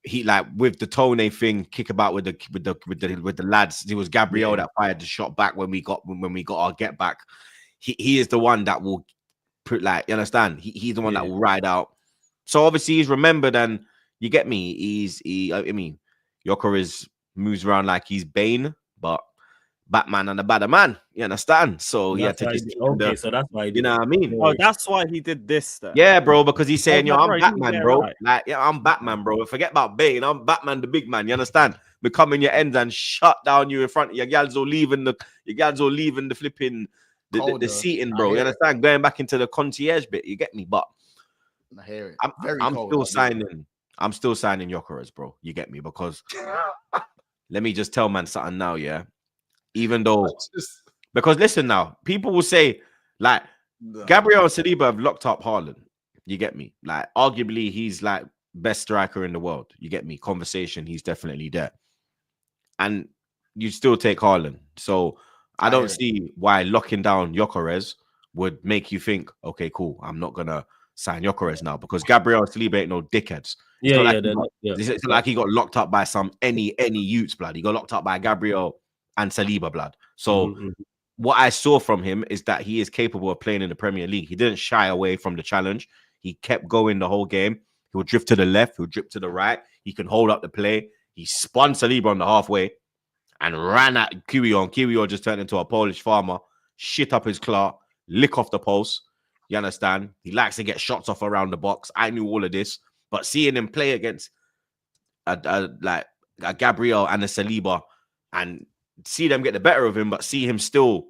he with the Tone thing, kick about with the lads. It was Gabriel that fired the shot back when we got our get back. He is the one that will put you understand. He's the one that will ride out. So obviously he's remembered, and you get me. I mean, Gyökeres moves around like he's Bane, but Batman and the badder man, you understand? So he had to so that's why you know what I mean? Oh, that's why he did this then. Yeah, bro, because he's saying, I'm Batman, bro. Right. I'm Batman, bro. Forget about Bane. I'm Batman, the big man. You understand? We come in your ends and shut down you in front of your gals all leaving the flipping the seating, bro. You understand? Going back into the concierge bit, you get me? But I hear it. I'm still signing Gyökeres, bro. You get me? Because let me just tell man something now, yeah. Even though, because listen now, people will say Gabriel and Saliba have locked up Haaland. You get me? Like arguably he's like best striker in the world. You get me? Conversation, he's definitely there. And you still take Haaland. So I don't see why locking down Gyökeres would make you think, okay, cool, I'm not gonna sign Gyökeres now because Gabriel and Saliba ain't no dickheads. It's not like he got locked up by some any youths blood. He got locked up by Gabriel and Saliba blood. So what I saw from him is that he is capable of playing in the Premier League. He didn't shy away from the challenge. He kept going the whole game. He would drift to the left. He would drip to the right. He can hold up the play. He spun Saliba on the halfway and ran at Kiwior. Kiwior just turned into a Polish farmer, shit up his claw, lick off the post. You understand? He likes to get shots off around the box. I knew all of this. But seeing him play against like a Gabriel and a Saliba, and see them get the better of him, but see him still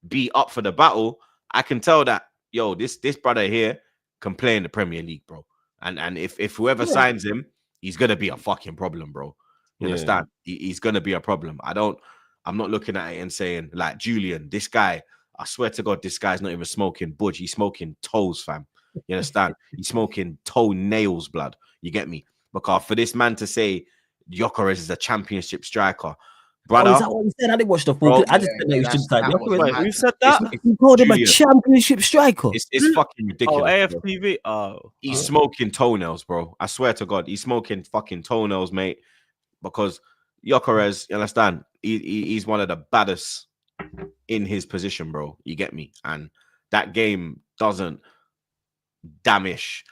be up for the battle, I can tell that this brother here can play in the Premier League, bro. And if whoever signs him, he's gonna be a fucking problem, bro. You understand? He's gonna be a problem. I'm not looking at it and saying like Julian, this guy. I swear to God, this guy's not even smoking budge. He's smoking toes, fam. You understand? He's smoking toenails, blood. You get me? Because for this man to say Gyökeres is a championship striker, brother. Is that what he said? I didn't watch the full clip. I just said that he should sign. Wait, who said that? He called him a championship striker. It's fucking ridiculous. Oh, AFTV. Oh, he's smoking toenails, bro. I swear to God, he's smoking fucking toenails, mate. Because Gyökeres, you understand? He's one of the baddest in his position, bro. You get me? And that game doesn't damage.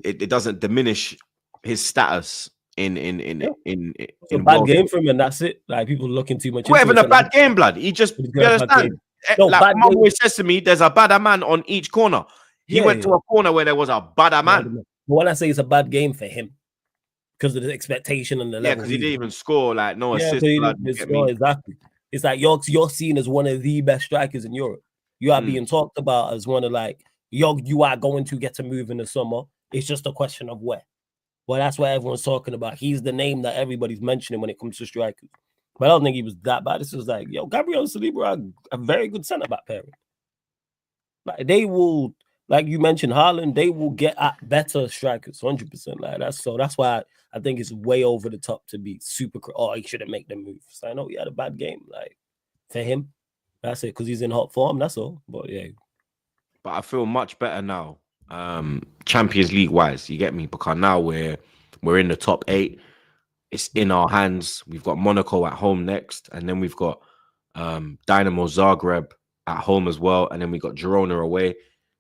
It doesn't diminish his status in a bad game for him, and that's it. Like people looking too much. We're having a bad game, blood. He just you understand. Like my always says to me, there's a bad man on each corner. He went to a corner where there was a bad man. But when I say it's a bad game for him, because of the expectation and the level. Yeah, because he didn't even score, like no assist. Exactly. It's like you're seen as one of the best strikers in Europe. You are being talked about as one of like you are going to get a move in the summer. It's just a question of where. Well, that's what everyone's talking about. He's the name that everybody's mentioning when it comes to strikers. But I don't think he was that bad. This was like, Gabriel and Saliba are a very good centre back pairing. Like they will, like you mentioned, Haaland, they will get at better strikers, 100%. Like that's why I think it's way over the top to be super. He shouldn't make the move. So I know he had a bad game. Like for him, that's it, because he's in hot form. That's all. But yeah. But I feel much better now. Champions League wise, you get me? Because now we're in the top 8. It's in our hands. We've got Monaco at home next, and then we've got Dynamo Zagreb at home as well, and then we got Girona away.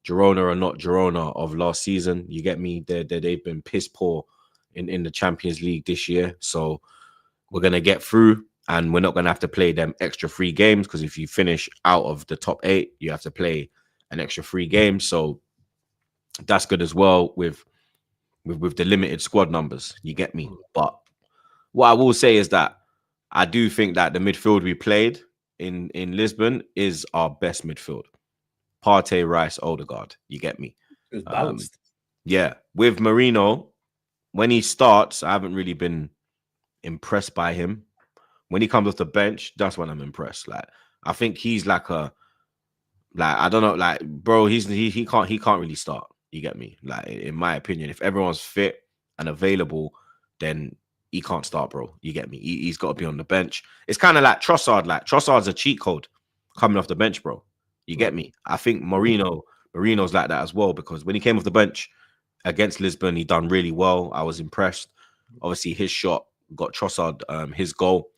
Girona are not Girona of last season. You get me? They've been piss poor in the Champions League this year, so we're gonna get through, and we're not gonna have to play them extra 3 games, because if you finish out of the top 8, you have to play an extra 3 games. So that's good as well with the limited squad numbers. You get me? But what I will say is that I do think that the midfield we played in Lisbon is our best midfield. Partey, Rice, Odegaard. You get me? It was balanced. Yeah. With Marino, when he starts, I haven't really been impressed by him. When he comes off the bench, that's when I'm impressed. Like I think he's like I don't know, like bro, he can't really start. You get me? Like in my opinion, if everyone's fit and available, then he can't start, bro. You get me? He's got to be on the bench. It's kind of like Trossard. Like Trossard's a cheat code coming off the bench, bro. You get me? I think Marino's like that as well, because when he came off the bench against Lisbon, he done really well. I was impressed. Obviously, his shot got Trossard his goal.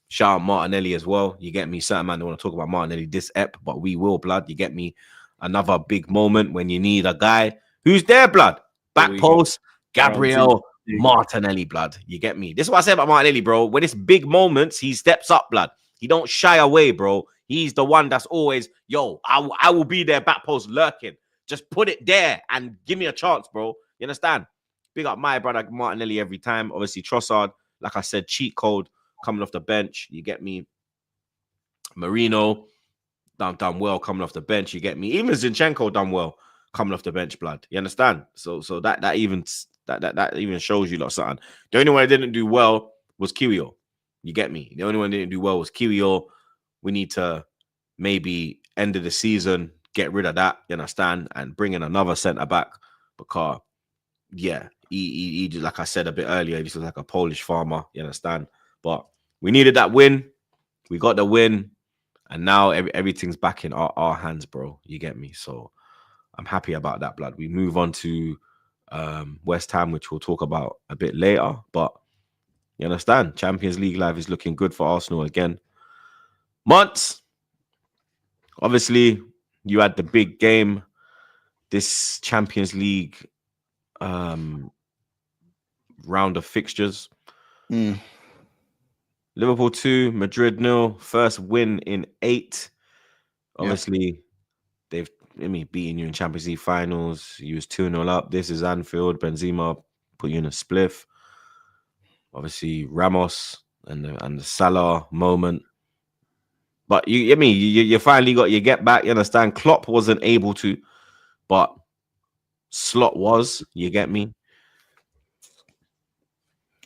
Shout out Martinelli as well. You get me? Certain man don't want to talk about Martinelli this ep, but we will, blood. You get me? Another big moment when you need a guy who's there, blood. Back post, Gabriel Martinelli, blood. You get me? This is what I say about Martinelli, bro. When it's big moments, he steps up, blood. He don't shy away, bro. He's the one that's always, I will be there, back post lurking. Just put it there and give me a chance, bro. You understand? Big up my brother Martinelli every time. Obviously, Trossard, like I said, cheat code coming off the bench. You get me? Marino done well coming off the bench. You get me? Even Zinchenko done well coming off the bench, blood. You understand? So that even shows you lot something. The only one that didn't do well was Kiwior. You get me? The only one that didn't do well was Kiwior. We need to maybe end of the season get rid of that. You understand? And bring in another centre back, because he just, like I said a bit earlier, he just looks like a Polish farmer. You understand? But we needed that win. We got the win, and now everything's back in our hands, bro. You get me? So I'm happy about that, blood. We move on to West Ham, which we'll talk about a bit later. But you understand? Champions League life is looking good for Arsenal again. Months, obviously, you had the big game, this Champions League round of fixtures. Liverpool 2, Madrid 0. First win in 8. Obviously, they've beaten you in Champions League finals. You was 2-0 up. This is Anfield. Benzema put you in a spliff. Obviously, Ramos and the Salah moment. But you finally got your get back. You understand? Klopp wasn't able to, but Slot was. You get me?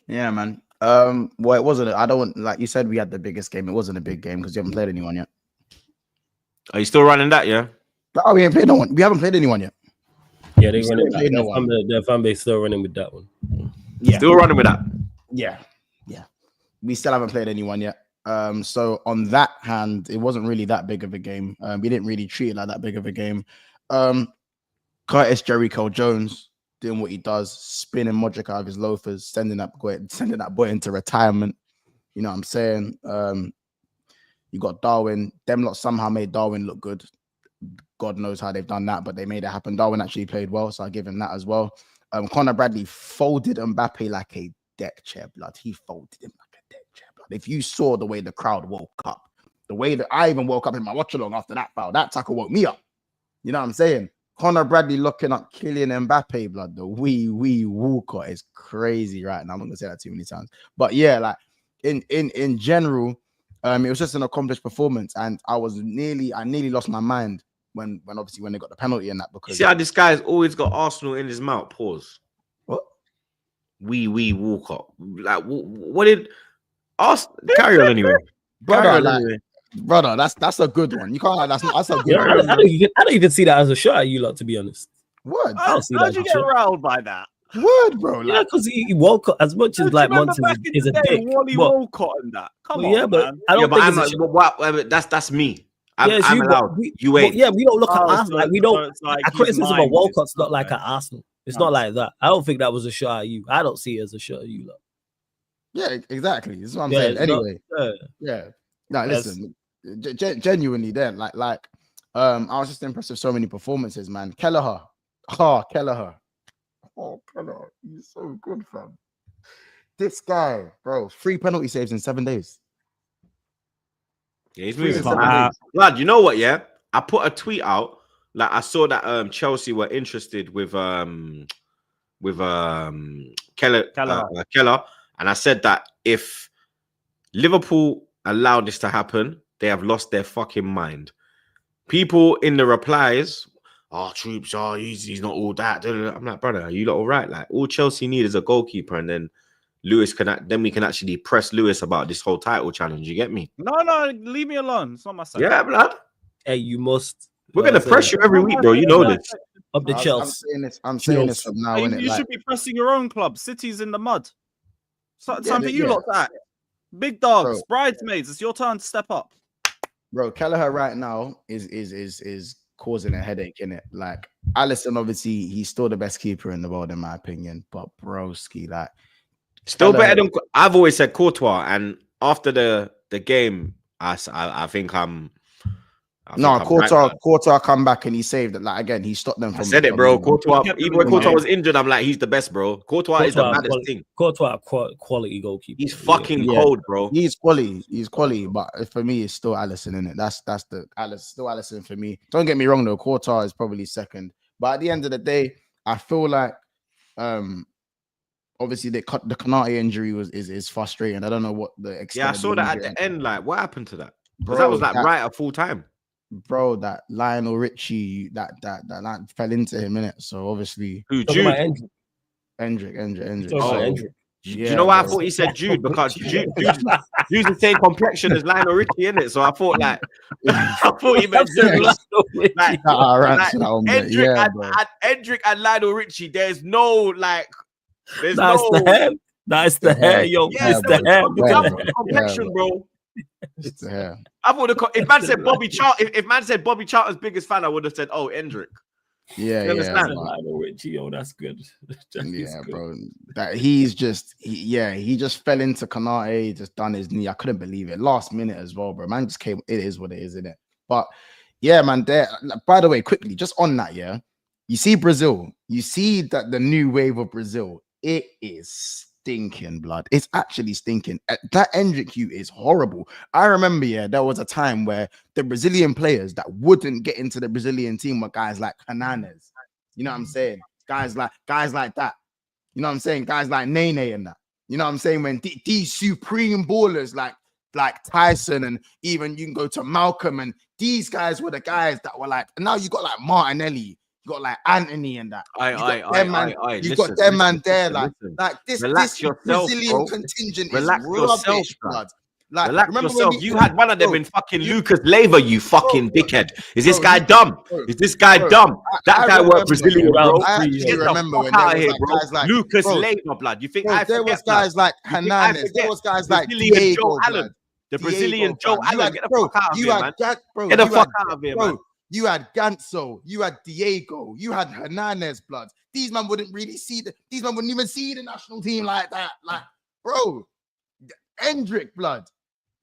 Yeah, man. Well, it wasn't. I don't like you said we had the biggest game. It wasn't a big game because you haven't played anyone yet. Are you still running that? Yeah. Oh, we ain't played no one. We haven't played anyone yet. Yeah, they running that. Their fan base still running with that one. Yeah, still running with that. Yeah. We still haven't played anyone yet. So on that hand, it wasn't really that big of a game. We didn't really treat it like that big of a game. Curtis Jericho Jones doing what he does, spinning Modric out of his loafers, sending that boy into retirement. You know what I'm saying? You got Darwin. Them lot somehow made Darwin look good. God knows how they've done that, but they made it happen. Darwin actually played well, so I give him that as well. Conor Bradley folded Mbappe like a deck chair, blood. He folded him like a deck chair, blood. If you saw the way the crowd woke up, the way that I even woke up in my watch along after that foul, that tackle woke me up. You know what I'm saying? Conor Bradley looking up Kylian Mbappe, blood. The wee Walcott is crazy right now. I'm not gonna say that too many times, but yeah, like in general, it was just an accomplished performance, and I nearly lost my mind when obviously when they got the penalty and that, because see how this guy's always got Arsenal in his mouth. Pause. What? Wee Walcott. Like what did Arsenal carry on anyway? Brother, that's a good one. You can't. That's a good Yeah, one. I don't even see that as a shot at you lot, to be honest. Word. I don't see that. How'd as you a get shot. riled by that? Word, bro. Like, Yeah, because he woke up as much as like Monson is a dick. Wally But, Walcott and that. Come well, on, yeah, but man. I don't think I'm it's a shot. that's me. I'm Yeah, it's I'm you, allowed. but You ain't. yeah, we don't look at Oh, Arsenal. Like, we so don't. it's like Our his criticism of mind Walcott's is- not like okay. at Arsenal. It's No. not like that. I don't think that was a shot at you. I don't see it as a shot at you lot. yeah, exactly. This is what I'm Yeah, saying. it's not- Anyway, yeah. yeah. No, Yes. listen. Genuinely, then, like, I was just impressed with so many performances, man. Kelleher. Oh, Kelleher, he's so good, fam. This guy, bro, 3 penalty saves in 7 days. Yeah, he's Three moving. to 7 days. Lad, you know what? Yeah, I put a tweet out. Like I saw that Chelsea were interested with Keller, Keller, and I said that if Liverpool allow this to happen, they have lost their fucking mind. People in the replies, Troops, he's not all that. I'm like, brother, are you lot all right? Like, all Chelsea need is a goalkeeper, and then we can actually press Lewis about this whole title challenge. You get me? No, leave me alone. It's not my side. Yeah, blood. Hey, you must. We're gonna press you every week, bro. You know this. Up the I'm Chelsea. saying this from now, You innit? should be pressing your own club. City's in the mud. So, Yeah, time for you yeah. lot that. Big dogs, Bro. bridesmaids. It's your turn to step up. Bro, Kelleher right now is causing a headache, innit? Like, Alisson, obviously, he's still the best keeper in the world, in my opinion. But broski, like, Still Kelleher- better than I've always said Courtois, and after the game, I think I'm. Courtois come back and he saved it. Like, again, he stopped them from. I said it, bro. from- Courtois, kept even him when in the Courtois game. was injured, I'm like, he's the best, bro. Courtois is the maddest thing. Courtois, quality goalkeeper. He's fucking Yeah. cold, bro. He's quality, but for me, it's still Alisson, innit? That's the still Alisson for me. Don't get me wrong though, Courtois is probably second. But at the end of the day, I feel like obviously the Konate injury is frustrating. I don't know what the extent. Yeah, I of saw the that at injury the end. Like, what happened to that? Because Bro, that was like right at full time. Bro, that Lionel Richie that fell into him, innit? So obviously Who, Talking about Jude? Hendrick. Hendrick. Talking about Oh. Hendrick. Do Yeah, you know why I bro. thought he said Jude? Because Jude's the same complexion as Lionel Richie, innit? So I thought like I thought he meant Jude. Like, Hendrick and Lionel Richie, there's no like there's That's no the hair. That's the hair, yo. Yeah, It's the hair. complexion, bro. It's the hair. I thought if man said Bobby Charlton, if man said Bobby Charlton's biggest fan, I would have said, oh, Hendrick. Yeah, You understand? but- Lionel Richie, yo, that's good. That is yeah, good. bro. That he just fell into Konate, just done his knee. I couldn't believe it. Last minute as well, bro. Man just came. It is what it is, isn't it? But yeah, man. There. By the way, quickly, just on that, yeah. You see Brazil. You see that the new wave of Brazil. It is stinking, blood. It's actually stinking. That Hendrick is horrible. I remember, yeah, there was a time where the Brazilian players that wouldn't get into the Brazilian team were guys like Hernandez. You know what I'm saying? Guys like that. You know what I'm saying? Guys like Nene and that. You know what I'm saying? When these supreme ballers like Tyson, and even you can go to Malcolm, and these guys were the guys that were like, and now you got like Martinelli, you got like Anthony and that. You got them man there, like this Brazilian contingent is rubbish, blood. Like, relax yourself. You had one of them in fucking Lucas Leiva, you fucking dickhead. Is this guy dumb? Is this guy dumb? That guy worked Brazilian, bro. I actually remember when there was guys like Lucas Leiva, blood. You think I forget? There was guys like Hernandez. There was guys like Diego, Allen. The Brazilian Joe Allen. Get the fuck out of here, man. Get the fuck out of here, man. You had Ganso, you had Diego, you had Hernandez, blood. These men wouldn't really see these men wouldn't even see the national team like that. Like, bro, Hendrick, blood.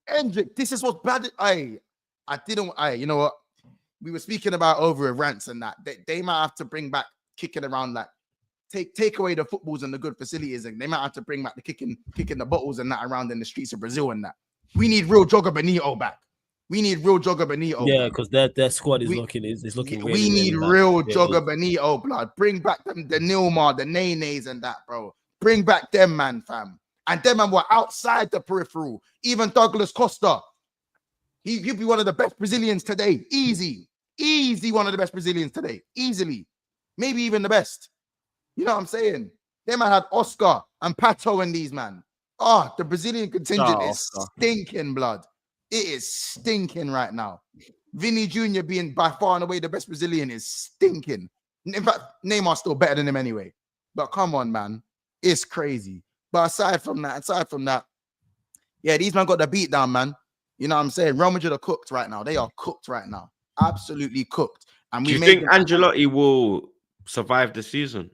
Hendrick, this is what's bad. You know what? We were speaking about over rants and that. They might have to bring back kicking around, like take away the footballs and the good facilities, and they might have to bring back the kicking the bottles and that around in the streets of Brazil and that. We need real Joga Benito back. We need real Joga Benito. Yeah, because their squad is looking really, we need real Joga Benito, blood. Bring back the Nilmar, the Nenes and that, bro. Bring back them, man, fam. And them man were outside the peripheral. Even Douglas Costa. He'd be one of the best Brazilians today. Easy one of the best Brazilians today. Easily. Maybe even the best. You know what I'm saying? Them man had Oscar and Pato and these, man. Oh, the Brazilian contingent is stinking, blood. It is stinking right now. Vinny Jr. being by far and away the best Brazilian is stinking. In fact, Neymar's still better than him anyway. But come on, man. It's crazy. But aside from that, yeah, these men got the beat down, man. You know what I'm saying? Real Madrid are cooked right now. They are cooked right now. Absolutely cooked. And do you think Ancelotti will survive the season?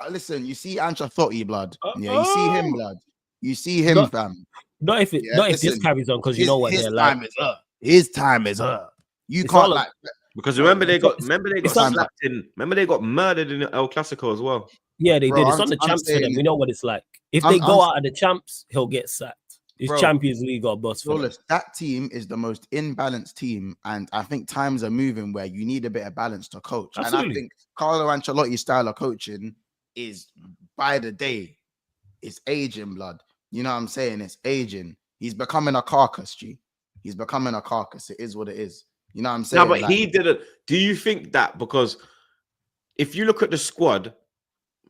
Listen, you see Ancelotti, blood. Yeah, you see him, blood. You see him, fam. Not if this carries on, because you know what they're like. His time is up. You can't because remember they got slapped in. Remember they got murdered in El Clasico as well. Yeah, they did. It's on the champs for them. We know what it's like. If they go out of the champs, he'll get sacked. It's Champions League or bust. That team is the most imbalanced team, and I think times are moving where you need a bit of balance to coach. Absolutely. And I think Carlo Ancelotti's style of coaching is by the day. It's aging, blood. You know what I'm saying? It's aging. He's becoming a carcass, G. He's becoming a carcass. It is what it is. You know what I'm saying? No, but he didn't. Do you think that? Because if you look at the squad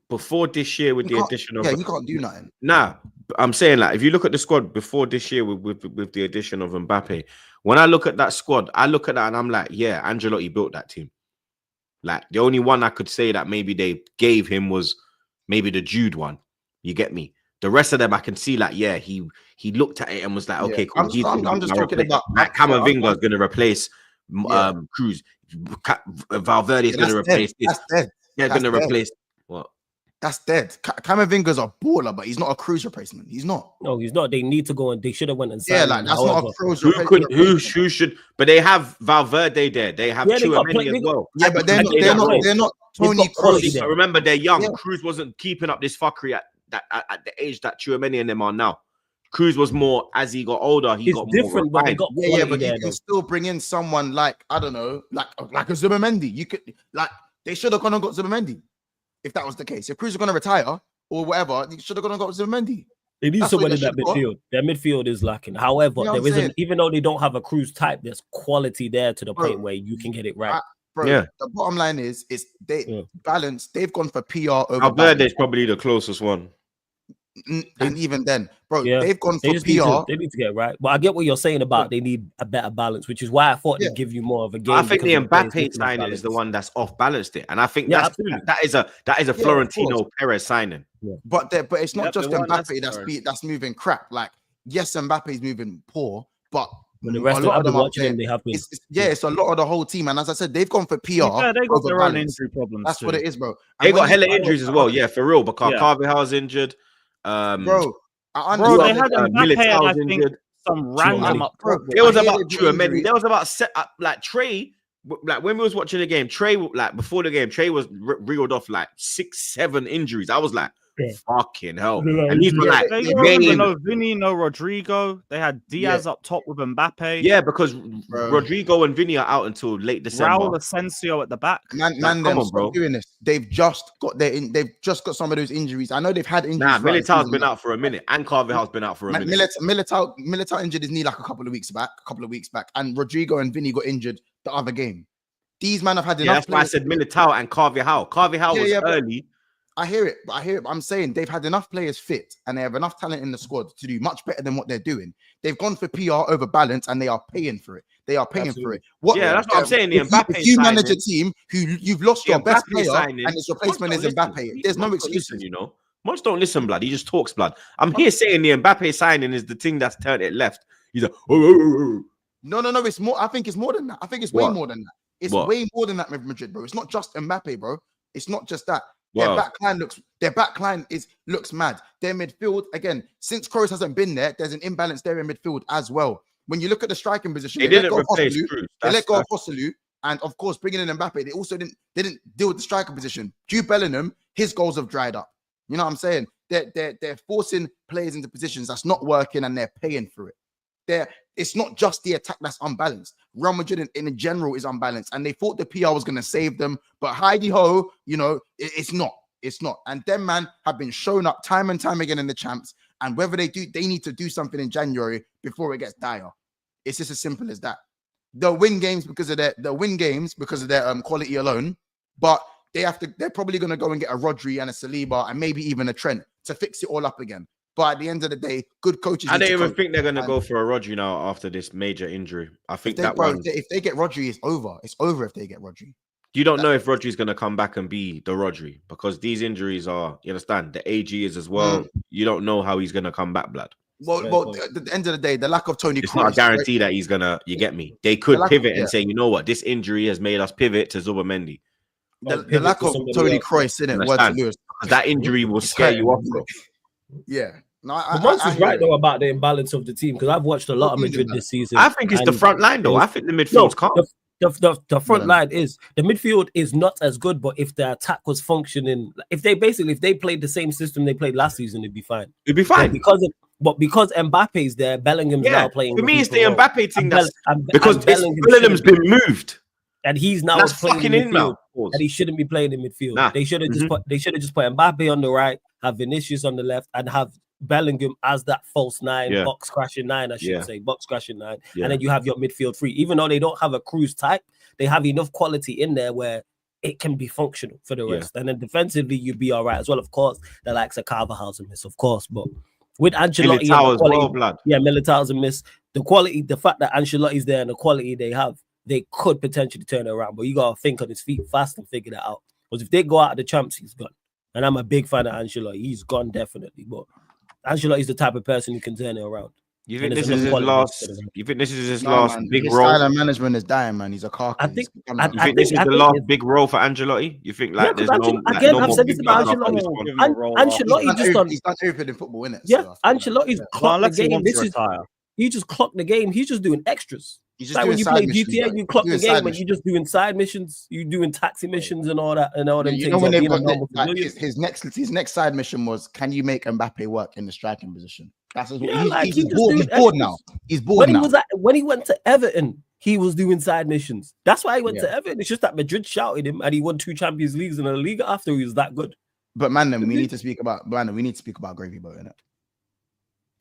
before this year with the addition of... Yeah, you can't do nothing. Nah, I'm saying like, if you look at the squad before this year with the addition of Mbappe, when I look at that squad, I look at that and I'm like, yeah, Ancelotti built that team. Like, the only one I could say that maybe they gave him was maybe the Jude one. You get me? The rest of them, I can see like, yeah, he looked at it and was like, okay, cool. I'm just talking about like Camavinga is going to replace Cruz. Valverde is going to replace this. That's dead. They're going to replace what? That's dead. Camavinga's a baller, but he's not a Cruz replacement. He's not. No, he's not. They need to go and they should have went and signed. Yeah, like that's not a Cruz replacement. Who should? But they have Valverde there. They have Tchouaméni as well. Yeah, but they're not Toni Kroos. But remember, they're young. Cruz wasn't keeping up this fuckery at the age that Tchouaméni and them are now. Cruz was more as he got older. He got different, more. But they got but you can still bring in someone like I don't know, like a Zubimendi. You could they should have gone and got Zubimendi if that was the case. If Cruz was going to retire or whatever, they should have gone and got Zubimendi. They need someone in that midfield. Their midfield is lacking. However, there isn't, even though they don't have a Cruz type, there's quality there to the point where you can get it right. The bottom line is they balance. They've gone for PR over. Valverde's probably the closest one. And even then, they've gone for PR. They need to get it right. But I get what you're saying about they need a better balance, which is why I thought they'd give you more of a game. I think the Mbappe signing is the one that's off balanced it, and I think that is a Florentino Perez signing. Yeah. But it's not just Mbappe that's moving crap. Like, yes, Mbappe's moving poor, but when the rest of them watching they have been. It's a lot of the whole team, and as I said, they've gone for PR. Yeah, they got their own injury problems. That's what it is, bro. They got hella injuries as well. Yeah, for real. Because Carvajal's injured. They had Mbappe and I think some random up. It was about Tchouaméni. There was about like Trey. Like when we was watching the game, Trey like before the game, Trey was reeled off like 6-7 injuries. I was like, fucking hell. Yeah, And these were like They Yeah, go with main. no Vinny, no Rodrigo. They had Diaz up top with Mbappe. Yeah, because Bro. Rodrigo and Vinny are out until late December. Raul Asensio at the back. Man, come them on, stop bro. doing this. They've just got they've just got some of those injuries. I know they've had injuries. Nah, throughout the Militao's season, been but out for a minute, and Carvajal's been out for a minute. Militao injured his knee like a couple of weeks back, and Rodrigo and Vinny got injured the other game. These men have had Yeah, enough. that's why I said Militao and Carvajal. Carvajal was but early. I hear it. I'm saying they've had enough players fit and they have enough talent in the squad to do much better than what they're doing. They've gone for PR over balance and they are paying for it. They are paying for it. That's what I'm saying. The Mbappe if you manage signing- a team who you've lost your best player signing- and its replacement is Mbappe, there's no excuses. Listen, you know, Monts don't listen, blood. He just talks, blood. I'm here saying the Mbappe signing is the thing that's turned it left. He's like, No. It's more. I think it's more than that. I think it's way What? more than that. It's What? way more than that with Madrid, bro. It's not just Mbappe, bro. It's not just that. Wow. Their backline looks mad. Their midfield, again, since Kroos hasn't been there, there's an imbalance there in midfield as well. When you look at the striking position, they didn't replace Cruz. They let go of Joselu, and of course, bringing in Mbappe, they also didn't deal with the striker position. Jude Bellingham, his goals have dried up. You know what I'm saying? They're forcing players into positions that's not working, and they're paying for it. It's not just the attack that's unbalanced. Real Madrid in general is unbalanced, and they thought the PR was going to save them, but Heidi Ho, you know, it's not. It's not. And them man have been shown up time and time again in the champs, and whether they need to do something in January before it gets dire. It's just as simple as that. They'll win games because of their quality alone, but they're probably going to go and get a Rodri and a Saliba and maybe even a Trent to fix it all up again. But at the end of the day, good coaches. I don't even think they're going to go for a Rodri now after this major injury. I think if they get Rodri, it's over. It's over if they get Rodri. You don't know if Rodri's going to come back and be the Rodri because these injuries are, you understand, the AG is as well. You don't know how he's going to come back, blood. Well, at the end of the day, the lack of Toni It's Kroos, not a guarantee that he's going to, you get me? They could pivot and say, you know what, this injury has made us pivot to Zubimendi. The lack of Toni Kroos in it, because that injury will scare you off, bro. Yeah. No, Monts is right though about the imbalance of the team because I've watched a lot of Madrid this season. I think it's the front line though. I think the midfield's calm. The front line is the midfield is not as good, but if the attack was functioning, if they played the same system they played last season, it'd be fine. It'd be fine because Mbappe's there, Bellingham's now playing. For me, it's the Mbappe thing because Bellingham's been moved. And he's now playing in midfield, and he shouldn't be playing in midfield. They should have just put Mbappe on the right, have Vinicius on the left, and have Bellingham as that false nine, box crashing nine, I should say, box crashing nine. And then you have your midfield three. Even though they don't have a Cruz type, they have enough quality in there where it can be functional for the rest. And then defensively, you'd be all right as well. Of course, the likes of Carvajal's a miss, of course, but with Ancelotti, Militao's a miss. The quality, the fact that Ancelotti's there and the quality they have, they could potentially turn it around. But you gotta think on his feet fast and figure that out. Because if they go out of the champs, he's gone. And I'm a big fan of Ancelotti. He's gone definitely, but Ancelotti's the type of person who can turn it around. You think this is his last? You think this is his last big role? Style of management is dying, man. He's a carcass. I think. You think this is the last big role for Ancelotti? You think like there's no? Again, I've said this about Ancelotti. Ancelotti just done. He's done everything in football, innit? Yeah, Ancelotti's clocked the game. He just clocked the game. He's just doing extras. Like when you play GTA, you clock the game and you're just doing side missions, you doing taxi missions and all that and all them you things. Know when his next side mission was, can you make Mbappe work in the striking position? That's he's bored now. He's bored now. When he went to Everton, he was doing side missions. That's why he went to Everton. It's just that Madrid shouted him and he won 2 Champions Leagues in a league after he was that good. But man, then we need to speak about Gravy Boat, innit?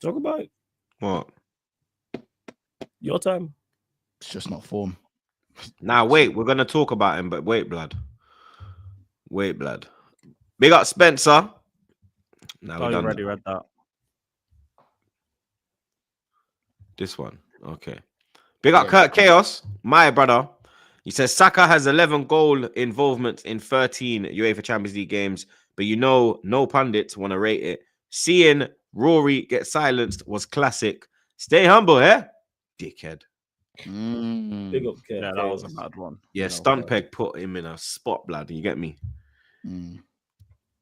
Talk about it. What? Your time. It's just not form. Now wait, we're gonna talk about him, but wait, blood. Big up Spencer. Now I already read that. This one, okay. Big up Kurt Chaos, my brother. He says Saka has 11 goal involvements in 13 UEFA Champions League games, but you know, no pundits want to rate it. Seeing Rory get silenced was classic. Stay humble, dickhead. Big up, Kurt. Yeah, that was a bad one. Yeah, Stuntpeg put him in a spot, blood. You get me?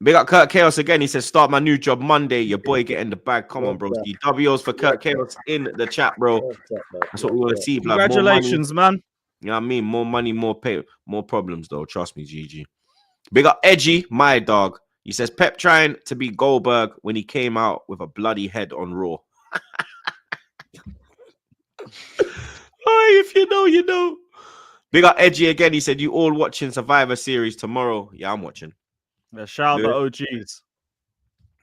Big up Kurt Chaos again. He says, start my new job Monday. Your boy getting the bag. Come on, bro. W's for Kurt Chaos in the chat, bro. That's what we want to see, blood. Congratulations, man. You know what I mean? More money, more pay, more problems, though. Trust me, GG. Big up Edgy, my dog. He says Pep trying to be Goldberg when he came out with a bloody head on Raw. Oh, if you know, you know. Big up Edgy again. He said, you all watching Survivor Series tomorrow? Yeah, I'm watching. Yeah, shout out the OGs.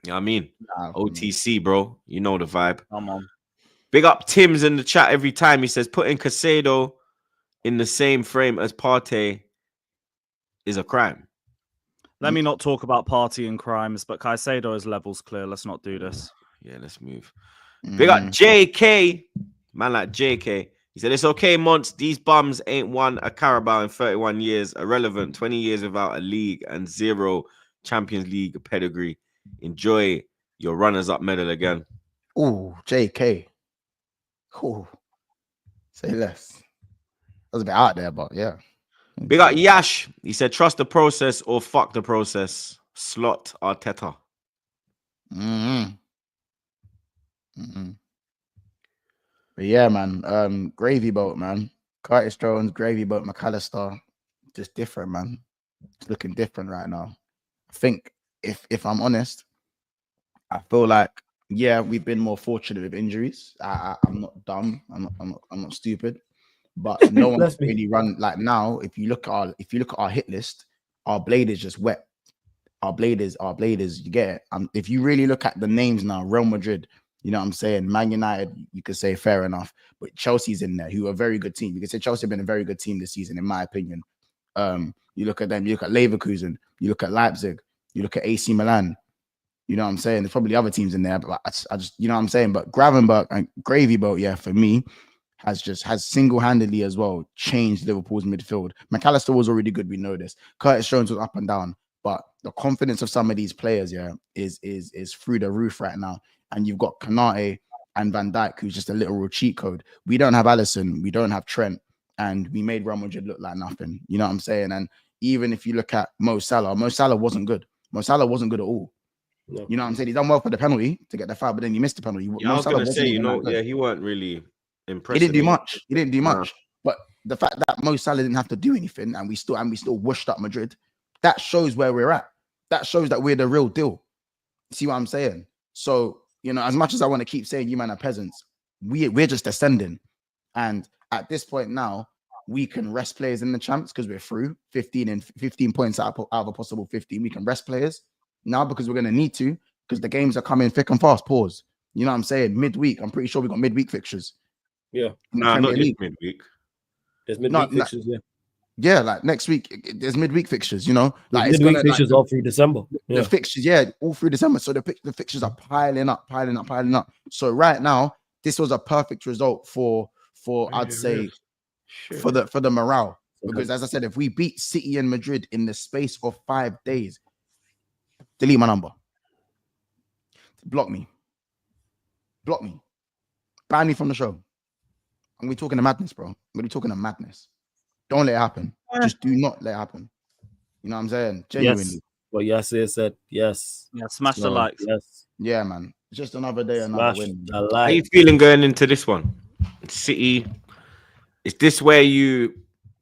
You know what I mean? OTC, bro. You know the vibe. Come on. Big up Tim's in the chat every time. He says, putting Casado in the same frame as Partey is a crime. Let me not talk about partying crimes, but Caicedo is levels clear. Let's not do this. Yeah, let's move. Big up JK. Man like JK. He said, it's okay, Monts. These bums ain't won a Carabao in 31 years. Irrelevant. 20 years without a league and 0 Champions League pedigree. Enjoy your runners-up medal again. Oh, JK. Cool. Say less. That was a bit out there, but yeah. Big up Yash. He said, trust the process or fuck the process. Slot Arteta. But yeah, man. Gravy boat, man. Curtis Jones, gravy boat, McAllister. Just different, man. It's looking different right now. I think if I'm honest, I feel like, yeah, we've been more fortunate with injuries. I'm not dumb. I'm not stupid. But no one can really run like now. If you look at our hit list, our blade is just wet. Our blade is, you get it. If you really look at the names now, Real Madrid, you know what I'm saying? Man United, you could say fair enough. But Chelsea's in there, who are a very good team. You could say Chelsea have been a very good team this season, in my opinion. You look at them, you look at Leverkusen, you look at Leipzig, you look at AC Milan. You know what I'm saying? There's probably other teams in there, but I just, you know what I'm saying? But Gravenberch and Gravy Boat, yeah, for me, has single-handedly as well changed Liverpool's midfield. McAllister was already good, we know this. Curtis Jones was up and down, but the confidence of some of these players, yeah, is through the roof right now. And you've got Kanate and Van Dijk, who's just a literal cheat code. We don't have Alisson, we don't have Trent, and we made Real Madrid look like nothing. You know what I'm saying? And even if you look at Mo Salah wasn't good. Mo Salah wasn't good at all. No. You know what I'm saying? He done well for the penalty to get the foul, but then he missed the penalty. Yeah, I was going to say, he weren't really impressive. He didn't do much. But the fact that Mo Salah didn't have to do anything and we still washed up Madrid, that shows where we're at. That shows that we're the real deal. See what I'm saying? So, you know, as much as I want to keep saying you man are peasants, we're just ascending. And at this point now, we can rest players in the champs because we're through 15 points out of a possible 15. We can rest players now because we're going to need to, because the games are coming thick and fast. Pause. You know what I'm saying? Midweek. I'm pretty sure we got midweek fixtures. Yeah. No, not this midweek. There's midweek fixtures, yeah. Yeah, like next week, there's midweek fixtures, you know? Like midweek fixtures all through December. The fixtures, yeah, all through December. So the fixtures are piling up. So right now, this was a perfect result for I'd say, for the morale. Because as I said, if we beat City and Madrid in the space of 5 days, delete my number. Block me. Ban me from the show. I'm going to be talking to madness, bro. I'm going to be talking to madness. Don't let it happen. Just do not let it happen. You know what I'm saying? Genuinely. Yes. Well, Yasir said yes. Yeah, smash the likes. Yes. Yeah, man. It's just another day, another win. How are you feeling going into this one? City. Is this where you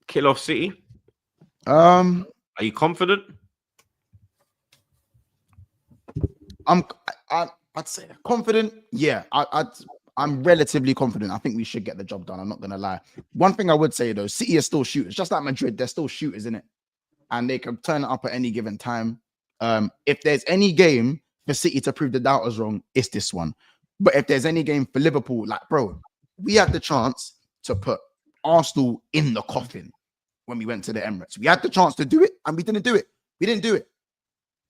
kill off City? Are you confident? I'd say confident. Yeah, I'm relatively confident. I think we should get the job done. I'm not gonna lie. One thing I would say though, City are still shooters, just like Madrid. They're still shooters, in it, and they can turn it up at any given time. If there's any game for City to prove the doubters wrong, it's this one. But if there's any game for Liverpool, like bro, we had the chance to put Arsenal in the coffin when we went to the Emirates. We had the chance to do it, and we didn't do it. We didn't do it.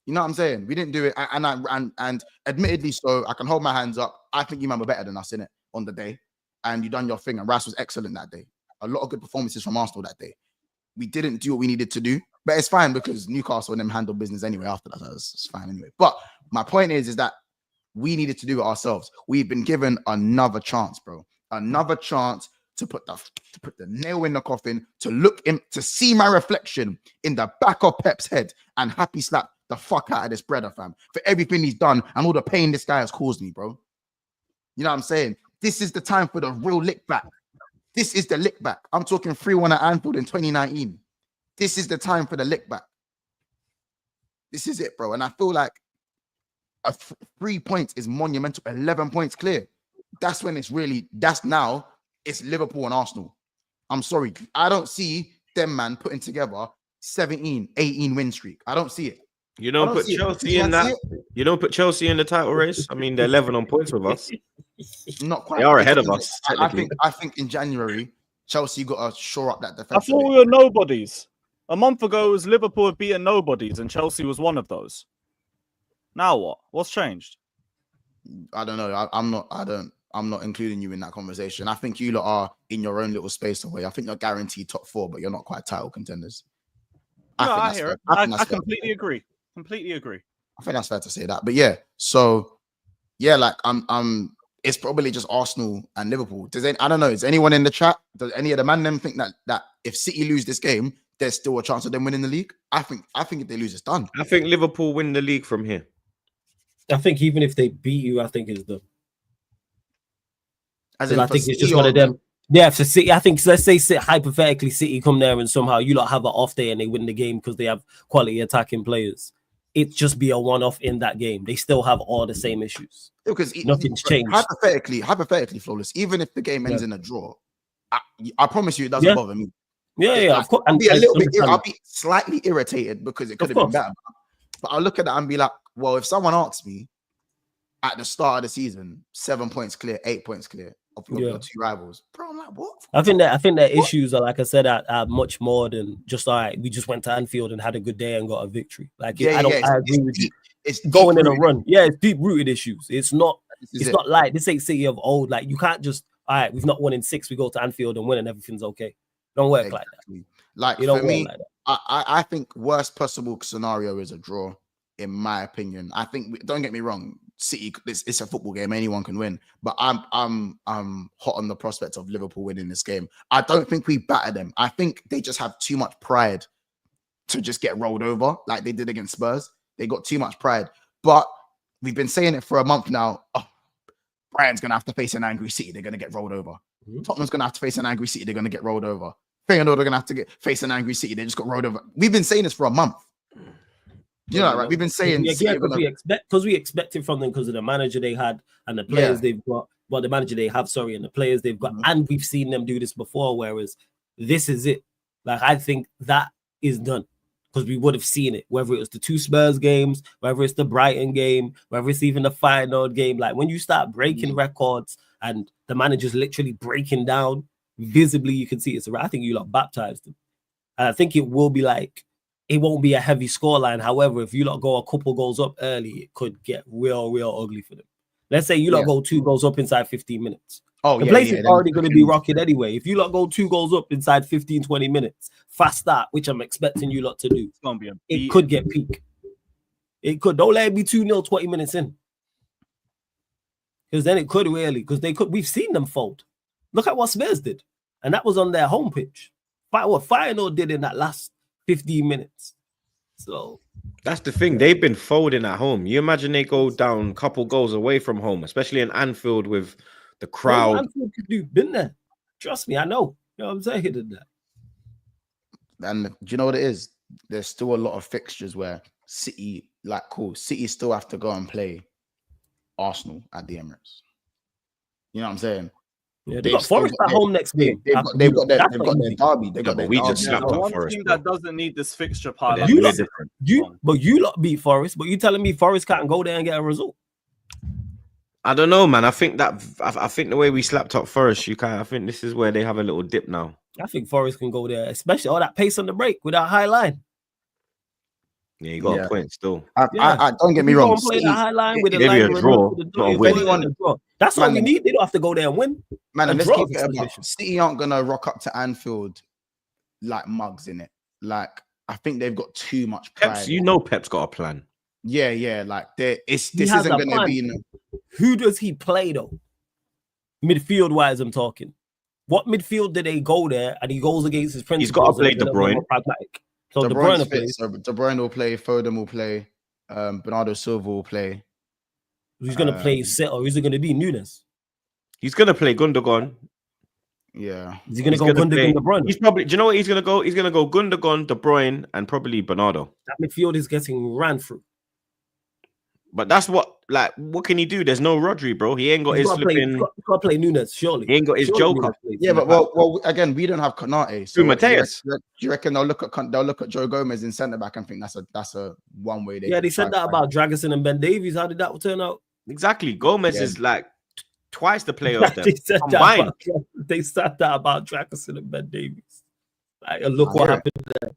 You know what I'm saying? We didn't do it, and admittedly, so I can hold my hands up. I think you man were better than us in it on the day, and you done your thing. And Rice was excellent that day. A lot of good performances from Arsenal that day. We didn't do what we needed to do, but it's fine because Newcastle and them handled business anyway after that. So it's fine anyway. But my point is that we needed to do it ourselves. We've been given another chance, bro. Another chance to put the nail in the coffin, to see my reflection in the back of Pep's head and happy slap the fuck out of this brother, fam, for everything he's done and all the pain this guy has caused me, bro. You know what I'm saying? This is the time for the real lick back. This is the lick back. I'm talking 3-1 at Anfield in 2019. This is the time for the lick back. This is it, bro. And I feel like 3 points is monumental. 11 points clear. That's when it's Liverpool and Arsenal. I'm sorry. I don't see them, man, putting together 17, 18 win streak. I don't see it. You don't put Chelsea in that. You don't put Chelsea in the title race. I mean, they're 11 on points with us. Not quite. They are ahead of us. I think in January, Chelsea got to shore up that defense. I thought we were nobodies. A month ago, it was Liverpool had beaten nobodies, and Chelsea was one of those. Now what? What's changed? I don't know. I'm not including you in that conversation. I think you lot are in your own little space away. I think you're guaranteed top 4, but you're not quite title contenders. I hear it. I completely agree. Completely agree. I think that's fair to say that. But yeah, so yeah, like it's probably just Arsenal and Liverpool. I don't know. Is anyone in the chat? Does any of the man them think that if City lose this game, there's still a chance of them winning the league? I think if they lose, it's done. I think Liverpool win the league from here. I think even if they beat you, I think it's done. As in, I think it's just one of them. Yeah, for City, I think, let's say hypothetically City come there and somehow you lot have an off day and they win the game because they have quality attacking players. It just be a one-off in that game. They still have all the same issues. Because nothing's changed. Hypothetically, Flawless, even if the game ends in a draw, I promise you it doesn't bother me. Yeah, of course. I'll be slightly irritated because it could have been better. But I'll look at that and be like, well, if someone asks me at the start of the season, 7 points clear, 8 points clear of your two rivals, bro, I'm like, what? I think that issues are, like I said, are much more than just, all right, we just went to Anfield and had a good day and got a victory. Like, I agree with you. It's going in a run. Yeah, it's deep-rooted issues. It's not like this ain't City of old. Like, you can't just, all right, we've not won in 6, we go to Anfield and win and everything's okay. Don't work like that. Like, for me, I think worst possible scenario is a draw, in my opinion. I think, don't get me wrong, City, it's a football game, anyone can win. But I'm hot on the prospect of Liverpool winning this game. I don't think we batter them. I think they just have too much pride to just get rolled over like they did against Spurs. They got too much pride. But we've been saying it for a month now. Oh, Brian's gonna have to face an angry City. They're gonna get rolled over. Tottenham's gonna have to face an angry City. They're gonna get rolled over. Feyenoord are gonna have to face an angry City. They just got rolled over. We've been saying this for a month. You know, right? We've been saying because we expect it from them because of the manager they had and the players they've got. Well, the manager they have, and the players they've got, and we've seen them do this before. Whereas this is it. Like, I think that is done because we would have seen it, whether it was the 2 Spurs games, whether it's the Brighton game, whether it's even the Feyenoord game. Like, when you start breaking records and the manager's literally breaking down visibly, you can see it's. I think you lot baptized them, and I think it will be like. It won't be a heavy scoreline. However, if you lot go a couple goals up early, it could get real ugly for them. Let's say you lot go 2 goals up inside 15 minutes. The place is already going to be rocking anyway. If you lot go 2 goals up inside 15, 20 minutes, fast start, which I'm expecting you lot to do, it's gonna be it could get peak. It could. Don't let it be 2-0 20 minutes in. Because then it could really, we've seen them fold. Look at what Spurs did. And that was on their home pitch. What Feyenoord did in that last 15 minutes. So that's the thing. They've been folding at home. You imagine they go down a couple goals away from home, especially in Anfield with the crowd. Anfield could do, been there. Trust me, I know. You know what I'm saying? He did that. And do you know what it is? There's still a lot of fixtures where City still have to go and play Arsenal at the Emirates. You know what I'm saying? Yeah, they got Forest at home next game. They've got their derby. We just slapped up one Forest. team that doesn't need this fixture pile. But you lot beat Forest. But you telling me Forest can't go there and get a result? I don't know, man. I think the way we slapped up Forest, I think this is where they have a little dip now. I think Forest can go there, especially all that pace on the break with that high line. Yeah, you got a point still. I don't get me wrong. Play the high line with a draw, not a win. That's all we need. They don't have to go there and win. Man, and let's keep it about. City aren't gonna rock up to Anfield like mugs in it. Like, I think they've got too much pride. Pep's got a plan. Yeah. Like, this isn't gonna be. Who does he play though? Midfield wise, I'm talking. What midfield did they go there and he goes against his principles? He's got to play De Bruyne. So De Bruyne plays. So De Bruyne will play. Foden will play. Bernardo Silva will play. Who's going to play Set or is it going to be Nunes? He's going to play Gundogan. Yeah. Is he going to He's go gonna play- Gundogan, De Bruyne? He's probably. Do you know what he's gonna go? He's gonna go Gundogan, De Bruyne, and probably Bernardo. That midfield is getting ran through. But that's what can he do? There's no Rodri, bro. He ain't got He's his got to play, flipping. he's got to play Nunes, surely. He ain't got his Surely joker. Nunes plays. Yeah, but well, again, we don't have Konate. So Who, Mateus? Do you reckon they'll look at Joe Gomez in centre back and think that's a one way? They said that about Dragusin and Ben Davies. How did that turn out? Exactly. Gomez is like twice the player of them. They said combined. that about Dragusin and Ben Davies. Like, look what happened there.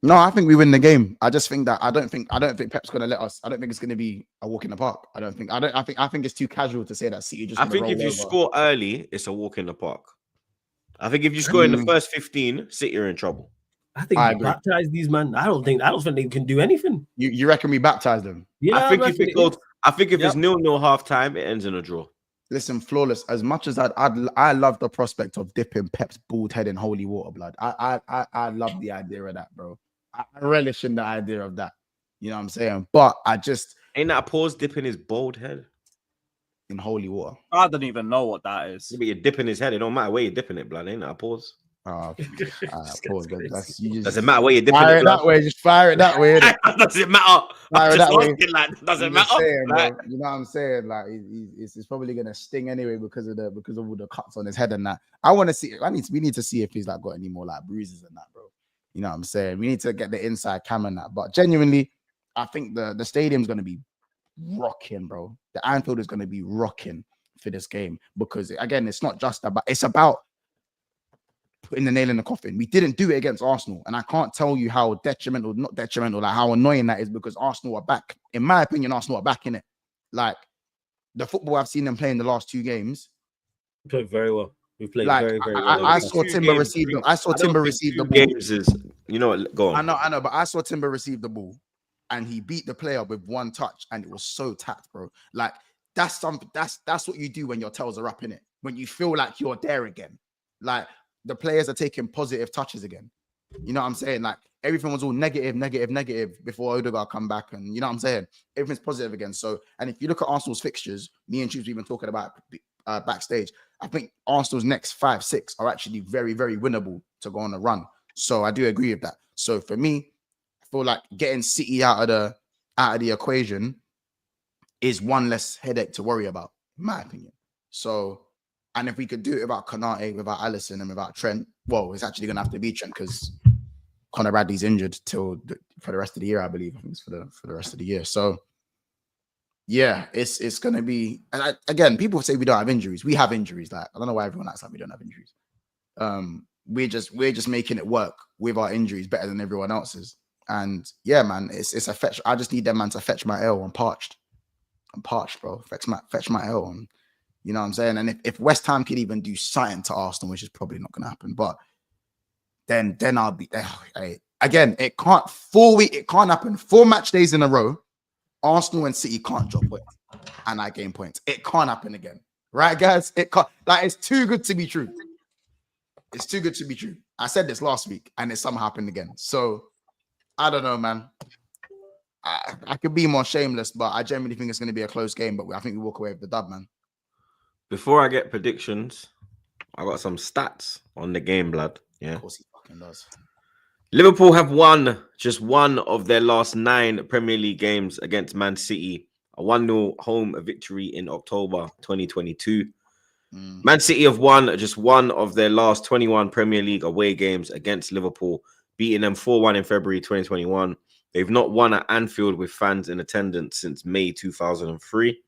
No, I think we win the game. I just think that I don't think Pep's gonna let us. I don't think it's gonna be a walk in the park. I think it's too casual to say that City just. I think if you score early, it's a walk in the park. I think if you score in the first 15, City are in trouble. I think we baptize these men. I don't think they can do anything. You reckon we baptize them? Yeah, I think if it's 0-0 half time, it ends in a draw. Listen, Flawless. As much as I love the prospect of dipping Pep's bald head in holy water, blood. I love the idea of that, bro. I relish in the idea of that. You know what I'm saying? But I just ain't that a pause dipping his bald head in holy water. I don't even know what that is. Yeah, but you're dipping his head. It don't matter where you're dipping it, blood. Ain't that a pause? Pause. Doesn't matter where you're dipping fire it. That way. Just fire it that way. Doesn't matter. Fire it that way. Doesn't matter. Saying, you know what I'm saying? Like it's probably gonna sting anyway because of all the cuts on his head and that. I want to see. We need to see if he's like got any more like bruises and that, bro. You know what I'm saying? We need to get the inside cam and that. But genuinely, I think the stadium's going to be rocking, bro. The Anfield is going to be rocking for this game because, again, it's not just about... It's about putting the nail in the coffin. We didn't do it against Arsenal. And I can't tell you how not detrimental, like how annoying that is because Arsenal are back. In my opinion, Arsenal are back in it. Like, the football I've seen them play in the last two games... Played very well. We played like, very well. I saw Timber receive them. I saw Timber receive the ball. Games is, you know what? Go on. I know, but I saw Timber receive the ball, and he beat the player with one touch, and it was so tapped, bro. Like that's something. That's what you do when your toes are up in it. When you feel like you're there again, like the players are taking positive touches again. You know what I'm saying? Like everything was all negative before Odegaard come back, and you know what I'm saying? Everything's positive again. So, and if you look at Arsenal's fixtures, me and Tubes we've been talking about backstage. I think Arsenal's next 5-6 are actually very, very winnable to go on a run. So I do agree with that. So for me, I feel like getting City out of the equation is one less headache to worry about, in my opinion. So, and if we could do it without Konate, without Alisson, and without Trent, well, it's actually going to have to be Trent because Conor Bradley's injured for the rest of the year, I believe. I think it's for the rest of the year. So, yeah, it's gonna be. And again, people say we don't have injuries. We have injuries. Like I don't know why everyone acts like we don't have injuries. We're just making it work with our injuries better than everyone else's. And yeah, man, it's a fetch. I just need them man to fetch my L. I'm parched, bro. Fetch my L. And you know what I'm saying. And if West Ham could even do something to Arsenal, which is probably not gonna happen, but then I'll be there. Again, it can't happen 4 match days in a row. Arsenal and City can't drop points and I gain points. It can't happen again. Right, guys? It can't. Like, it's too good to be true. It's too good to be true. I said this last week and it somehow happened again. So, I don't know, man. I could be more shameless, but I genuinely think it's going to be a close game, but I think we walk away with the dub, man. Before I get predictions, I got some stats on the game, blood. Yeah. Of course he fucking does. Liverpool have won just one of their last 9 Premier League games against Man City. A 1-0 home victory in October 2022. Man City have won just one of their last 21 Premier League away games against Liverpool, beating them 4-1 in February 2021. They've not won at Anfield with fans in attendance since May 2003.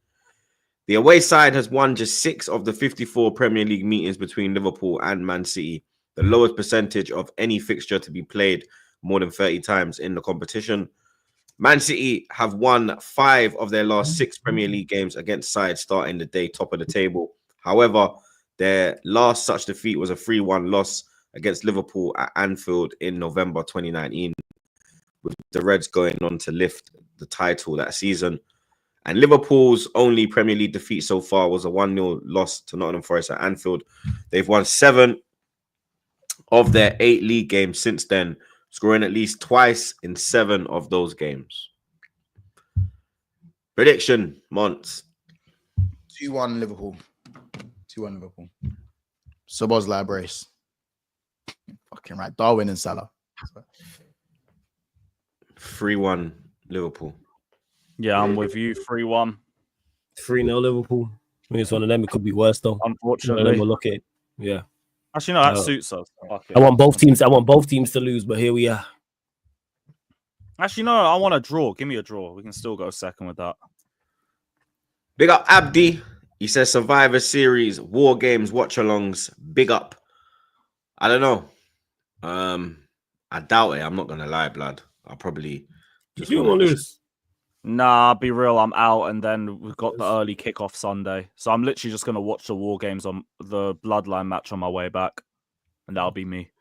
The away side has won just 6 of the 54 Premier League meetings between Liverpool and Man City, the lowest percentage of any fixture to be played more than 30 times in the competition. Man City have won 5 of their last 6 Premier League games against sides starting the day top of the table. However, their last such defeat was a 3-1 loss against Liverpool at Anfield in November 2019, with the Reds going on to lift the title that season. And Liverpool's only Premier League defeat so far was a 1-0 loss to Nottingham Forest at Anfield. They've won 7 of their 8 league games since then, scoring at least twice in 7 of those games. Prediction, Monts. 2-1 Liverpool. 2-1 Liverpool. Szoboszlai brace. Fucking right. Darwin and Salah. 3-1 Liverpool. Yeah, I'm with you. 3-1. 3-0 Liverpool. I mean, it's one of them. It could be worse though. Unfortunately, we'll look at it. Yeah. Actually, no, that suits us. Fuck it. I want both teams to lose, but here we are. Actually, no, I want a draw. Give me a draw. We can still go second with that. Big up Abdi. He says Survivor Series, War Games, watch-alongs. Big up. I don't know. I doubt it. I'm not gonna lie, blood. I'll probably just You want to lose? Nah, be real. I'm out, and then we've got the early kickoff Sunday, so I'm literally just gonna watch the War Games on the Bloodline match on my way back, and that'll be me.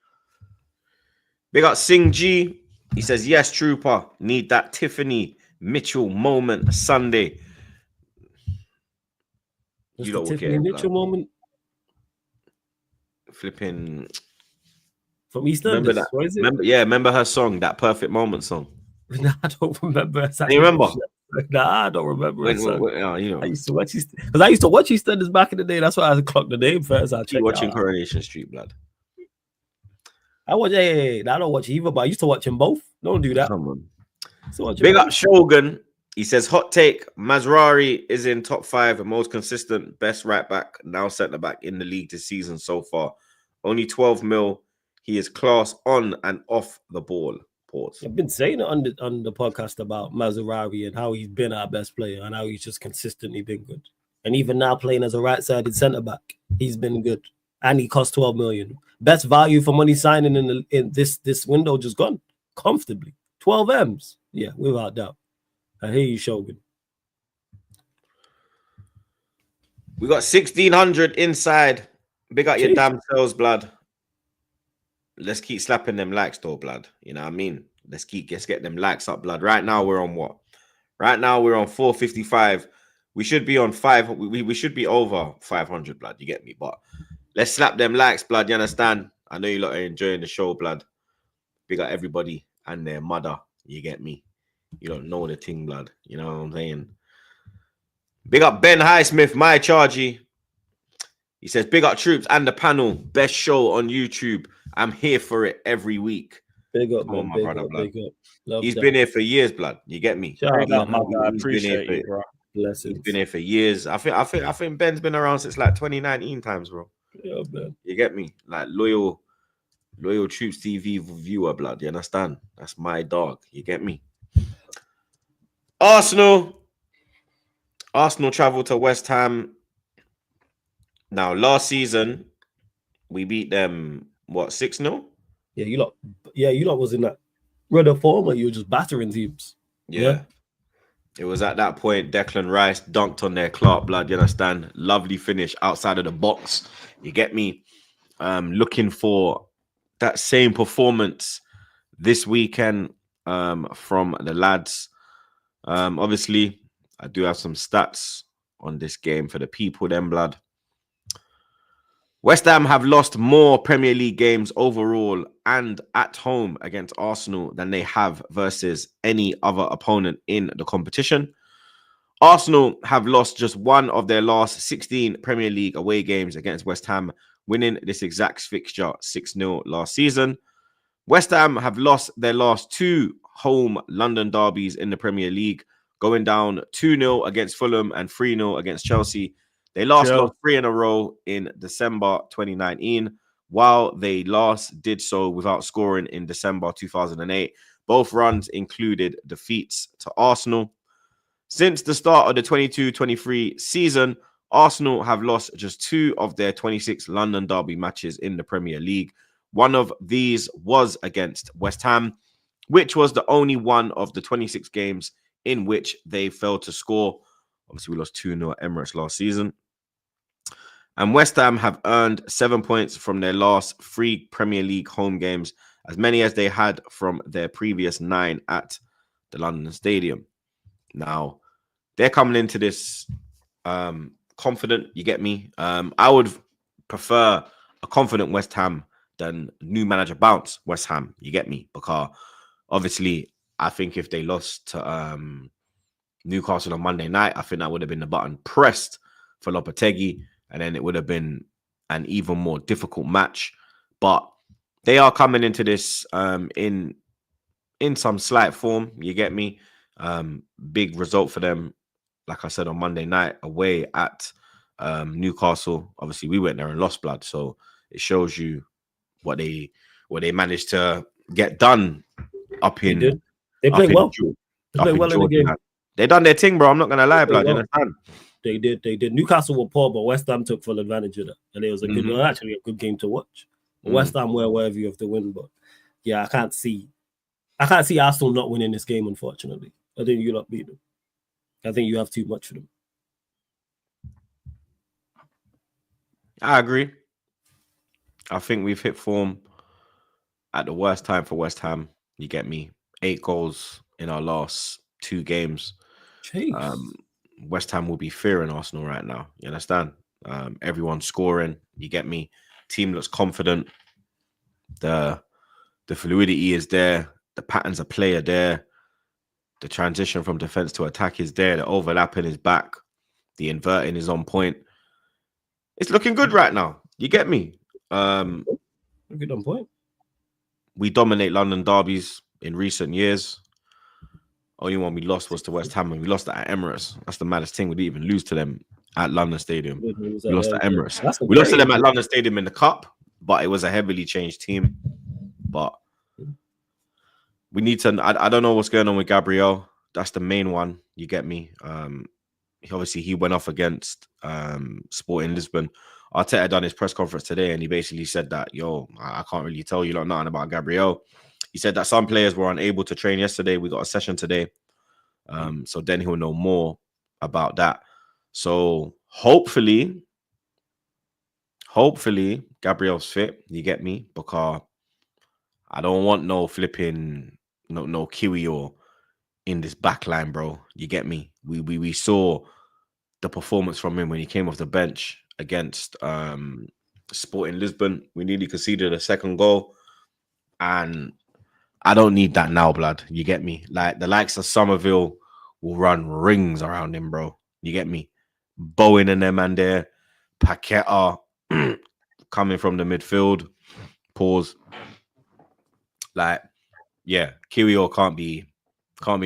Big up Sing G. He says, yes, Trooper. Need that Tiffany Mitchell moment Sunday. Just You the don't Tiffany care, Mitchell blood. moment Flipping. from EastEnders. Remember that? What is it? Remember her song, that Perfect Moment song. Nah, I don't remember. Do you remember? Nah, I don't remember. You know, I used to watch because I used to watch EastEnders back in the day. That's why I clocked the name first. I keep checked watching out. Coronation Street, blood. I watch. Hey, I don't watch either, but I used to watch them both. Don't do that. Come on. So watch Big them up Shogun. He says, hot take. Mazraoui is in top 5 and most consistent, best right back, now centre back in the league this season so far. Only 12 mil. He is class on and off the ball. Pause. I've been saying it on the podcast about Mazraoui and how he's been our best player and how he's just consistently been good. And even now playing as a right-sided centre back, he's been good. And he cost 12 million. Best value for money signing in this window just gone comfortably. 12 M's. Yeah, without doubt. I hear you, Shogun. We got 1,600 inside. Big up your damn selves, blood. Let's keep slapping them likes, though, blood. You know what I mean? Let's get them likes up, blood. Right now, we're on what? Right now, we're on 455. We should be on 5. We should be over 500, blood. You get me? But let's slap them likes, blood. You understand? I know you lot are enjoying the show, blood. Big up everybody and their mother. You get me? You don't know the thing, blood. You know what I'm saying? Big up Ben Highsmith, my chargy. He says, big up troops and the panel. Best show on YouTube. I'm here for it every week. Big up, Come on, man. my Big brother, up, blood. big up. Love He's that. been here for years, blood. You get me? Shout out, Big up, man. my guy. I He's been here appreciate you, bro. Blessings. He's been here for years. I think Ben's been around since like 2019 times, bro. Yeah, man. You get me? Like loyal Troops TV viewer, blood. You understand? That's my dog. You get me? Arsenal travel to West Ham. Now, last season, we beat them, what, 6-0? Yeah, you lot was in that run of form, or you were just battering teams. Yeah. It was at that point Declan Rice dunked on their Clark, blood. You understand? Lovely finish outside of the box. You get me? Looking for that same performance this weekend from the lads. Obviously, I do have some stats on this game for the people, then, blood. West Ham have lost more Premier League games overall and at home against Arsenal than they have versus any other opponent in the competition. Arsenal have lost just one of their last 16 Premier League away games against West Ham, winning this exact fixture 6-0 last season. West Ham have lost their last 2 home London derbies in the Premier League, going down 2-0 against Fulham and 3-0 against Chelsea. They lost 3 in a row in December 2019, while they last did so without scoring in December 2008. Both runs included defeats to Arsenal. Since the start of the 22-23 season, Arsenal have lost just 2 of their 26 London derby matches in the Premier League. One of these was against West Ham, which was the only one of the 26 games in which they failed to score. Obviously, we lost 2-0 at Emirates last season. And West Ham have earned 7 points from their last 3 Premier League home games, as many as they had from their previous 9 at the London Stadium. Now, they're coming into this confident, you get me? I would prefer a confident West Ham than new manager bounce West Ham, you get me? Because obviously, I think if they lost to Newcastle on Monday night, I think that would have been the button pressed for Lopetegui, and then it would have been an even more difficult match. But they are coming into this in some slight form. You get me? Big result for them, like I said, on Monday night away at Newcastle. Obviously, we went there and lost, blood. So it shows you what they managed to get done up in. They played well. They played well in the game. They done their thing, bro. I'm not gonna lie, blood. You understand? They did. Newcastle were poor, but West Ham took full advantage of that, and it was a good, actually a good game to watch. West Ham were worthy of the win, but yeah, I can't see Arsenal not winning this game. Unfortunately, I think you lot beat them. I think you have too much for them. I agree. I think we've hit form at the worst time for West Ham. You get me? 8 goals in our last 2 games. West Ham will be fearing Arsenal right now. You understand? Everyone's scoring. You get me? Team looks confident. The fluidity is there. The patterns of play are there. The transition from defense to attack is there. The overlapping is back. The inverting is on point. It's looking good right now. You get me? Good on point. We dominate London derbies in recent years. Only one we lost was to West Ham, and we lost at Emirates. That's the maddest thing. We didn't even lose to them at London Stadium. We lost at Emirates. We lost to them at London Stadium in the Cup, but it was a heavily changed team. But we need to. I don't know what's going on with Gabriel. That's the main one. You get me? Obviously, he went off against Sporting Lisbon. Arteta done his press conference today, and he basically said that, I can't really tell you nothing about Gabriel. He said that some players were unable to train yesterday. We got a session today. So then he'll know more about that. So hopefully Gabriel's fit. You get me? Because I don't want no flipping, no Kiwi or in this back line, bro. You get me? We saw the performance from him when he came off the bench against Sporting Lisbon. We nearly conceded a second goal. And I don't need that now, blood. You get me? Like the likes of Somerville will run rings around him, bro. You get me? Bowen and them and there. Paqueta coming from the midfield. Pause. Like, yeah, Kiwior can't be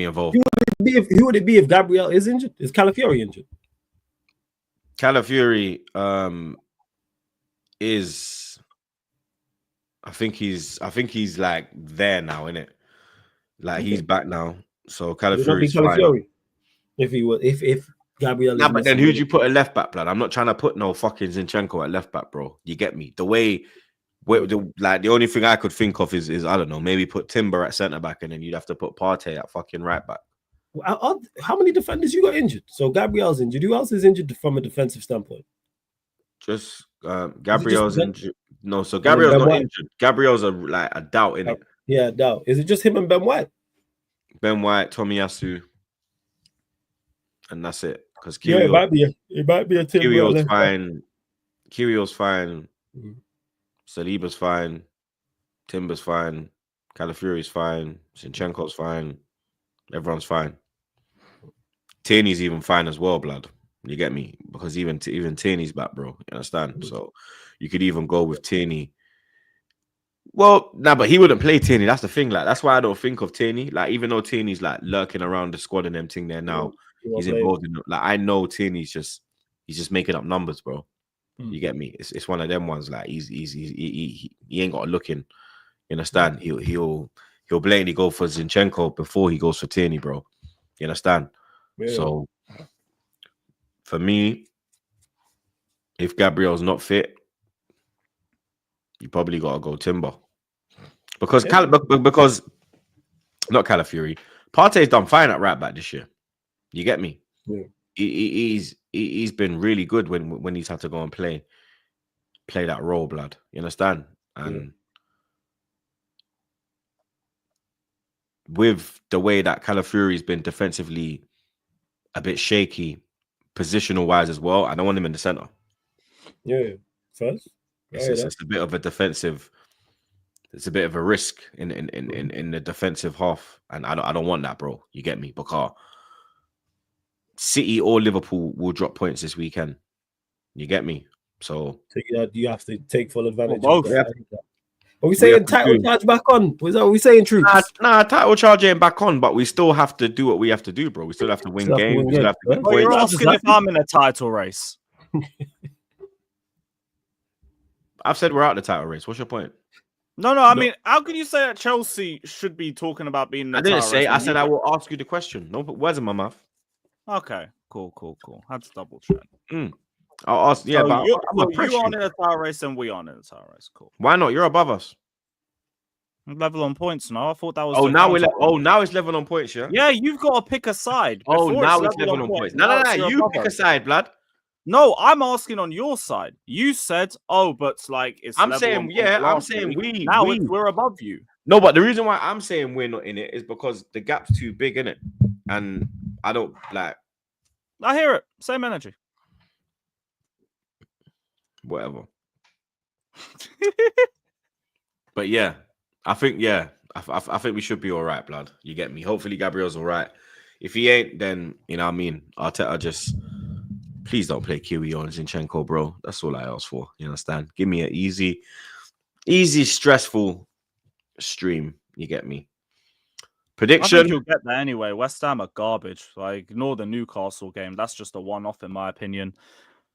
involved. Who would it be if Gabriel is injured? Is Calafiori injured? Calafiori is. I think he's like there now, innit? Like he's back now. So Calafiori's fine. If Gabriel. Nah, but then who'd you put a left back, blood? I'm not trying to put no fucking Zinchenko at left back, bro. You get me? The only thing I could think of is I don't know, maybe put Timber at centre back, and then you'd have to put Partey at fucking right back. How many defenders you got injured? So Gabriel's injured. Who else is injured from a defensive standpoint? Just Gabriel's injured. No, so Gabriel's not injured. Gabriel's a doubt in it. Yeah, doubt. Is it just him and Ben White? Ben White, Tomiyasu, and that's it. Because it might be a team. Kyrgios fine. Kyrgios fine. Saliba's fine. Timber's fine. Calafiori's fine. Zinchenko's fine. Everyone's fine. Tierney's even fine as well, blood. You get me? Because even Tierney's back, bro. You understand? So you could even go with Tierney. Well, but he wouldn't play Tierney. That's the thing. Like, that's why I don't think of Tierney. Like, even though Tierney's like lurking around the squad and them thing there now, he's involved in. Like, I know Tierney's just making up numbers, bro. You get me? It's one of them ones. Like, he ain't got a look in. You understand? He'll blatantly go for Zinchenko before he goes for Tierney, bro. You understand? Yeah. So for me, if Gabriel's not fit, you probably got to go Timber. Because not Calafiori, Partey's done fine at right back this year. You get me? Yeah. He's been really good when he's had to go and play that role, blood. You understand? And with the way that Calafiori's been defensively a bit shaky, positional wise as well, I don't want him in the center. Yeah, first. It's a bit of a defensive. It's a bit of a risk in the defensive half, and I don't want that, bro. You get me? Because City or Liverpool will drop points this weekend. You get me? So you have to take full advantage Well, of both. that. Are we We saying have to title do- charge back on? Was that what we saying, troops? Nah, title charge ain't back on, but we still have to do what we have to do, bro. We still have to win Still have to games. win We still games, have to get right? Well, you're points. just asking if happy. I'm in a title race. I've said we're out of the title race. What's your point? No, I mean, how can you say that Chelsea should be talking about being in the I didn't title say. race I when said you- I will ask you the question. No, but words in my mouth. Okay, cool. Had to double check. I'll ask. Yeah, So but you I'm gonna press aren't you. in a title race and we aren't in a title race. Cool. Why not? You're above us. Level on points now. I thought that was. Oh, the now counter. now it's level on points, yeah. Yeah, you've got to pick a side. Oh, Before now it's level on points. No, Now it's you're you above pick a us. side, blood. No, I'm asking on your side. You said, "Oh, but like it's." I'm level saying, on yeah, points I'm last saying week. Now we. we're above you. No, but the reason why I'm saying we're not in it is because the gap's too big, innit? And I don't like I hear it. Same energy. whatever. But yeah, I think I think we should be all right, blood. You get me? Hopefully Gabriel's all right. If he ain't, then you know what I mean. Arteta just please don't play Kiwi on Zinchenko, bro. That's all I ask for. You understand? Give me an easy, stressful stream. You get me? I Prediction. think you'll get there anyway. West Ham are garbage. Like, ignore the Newcastle game. That's just a one-off, in my opinion.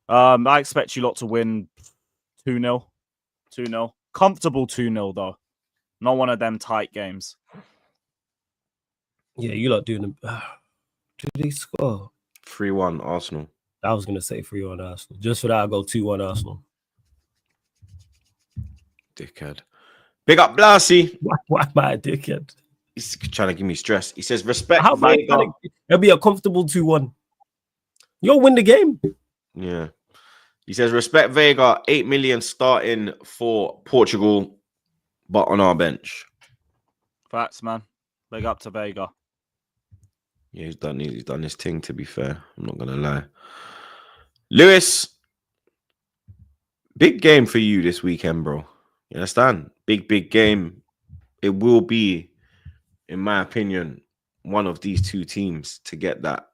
I expect you lot to win 2-0. 2-0. Comfortable 2-0, though. Not one of them tight games. Yeah, you lot doing them. Did they score? 3-1 Arsenal. I was gonna say 3-1 Arsenal. Just for that, I'll go 2-1 Arsenal. Dickhead. Big up Blasey. Why am I a dickhead? He's trying to give me stress. He says respect. How about Vega. it'll be a comfortable 2-1. You'll win the game. Yeah. He says respect Vega, 8 million starting for Portugal, but on our bench. Facts, man. Big up to Vega. Yeah, he's done his thing, to be fair. I'm not gonna lie. Lewis, big game for you this weekend, bro. You understand? Big game. It will be, in my opinion, one of these two teams to get that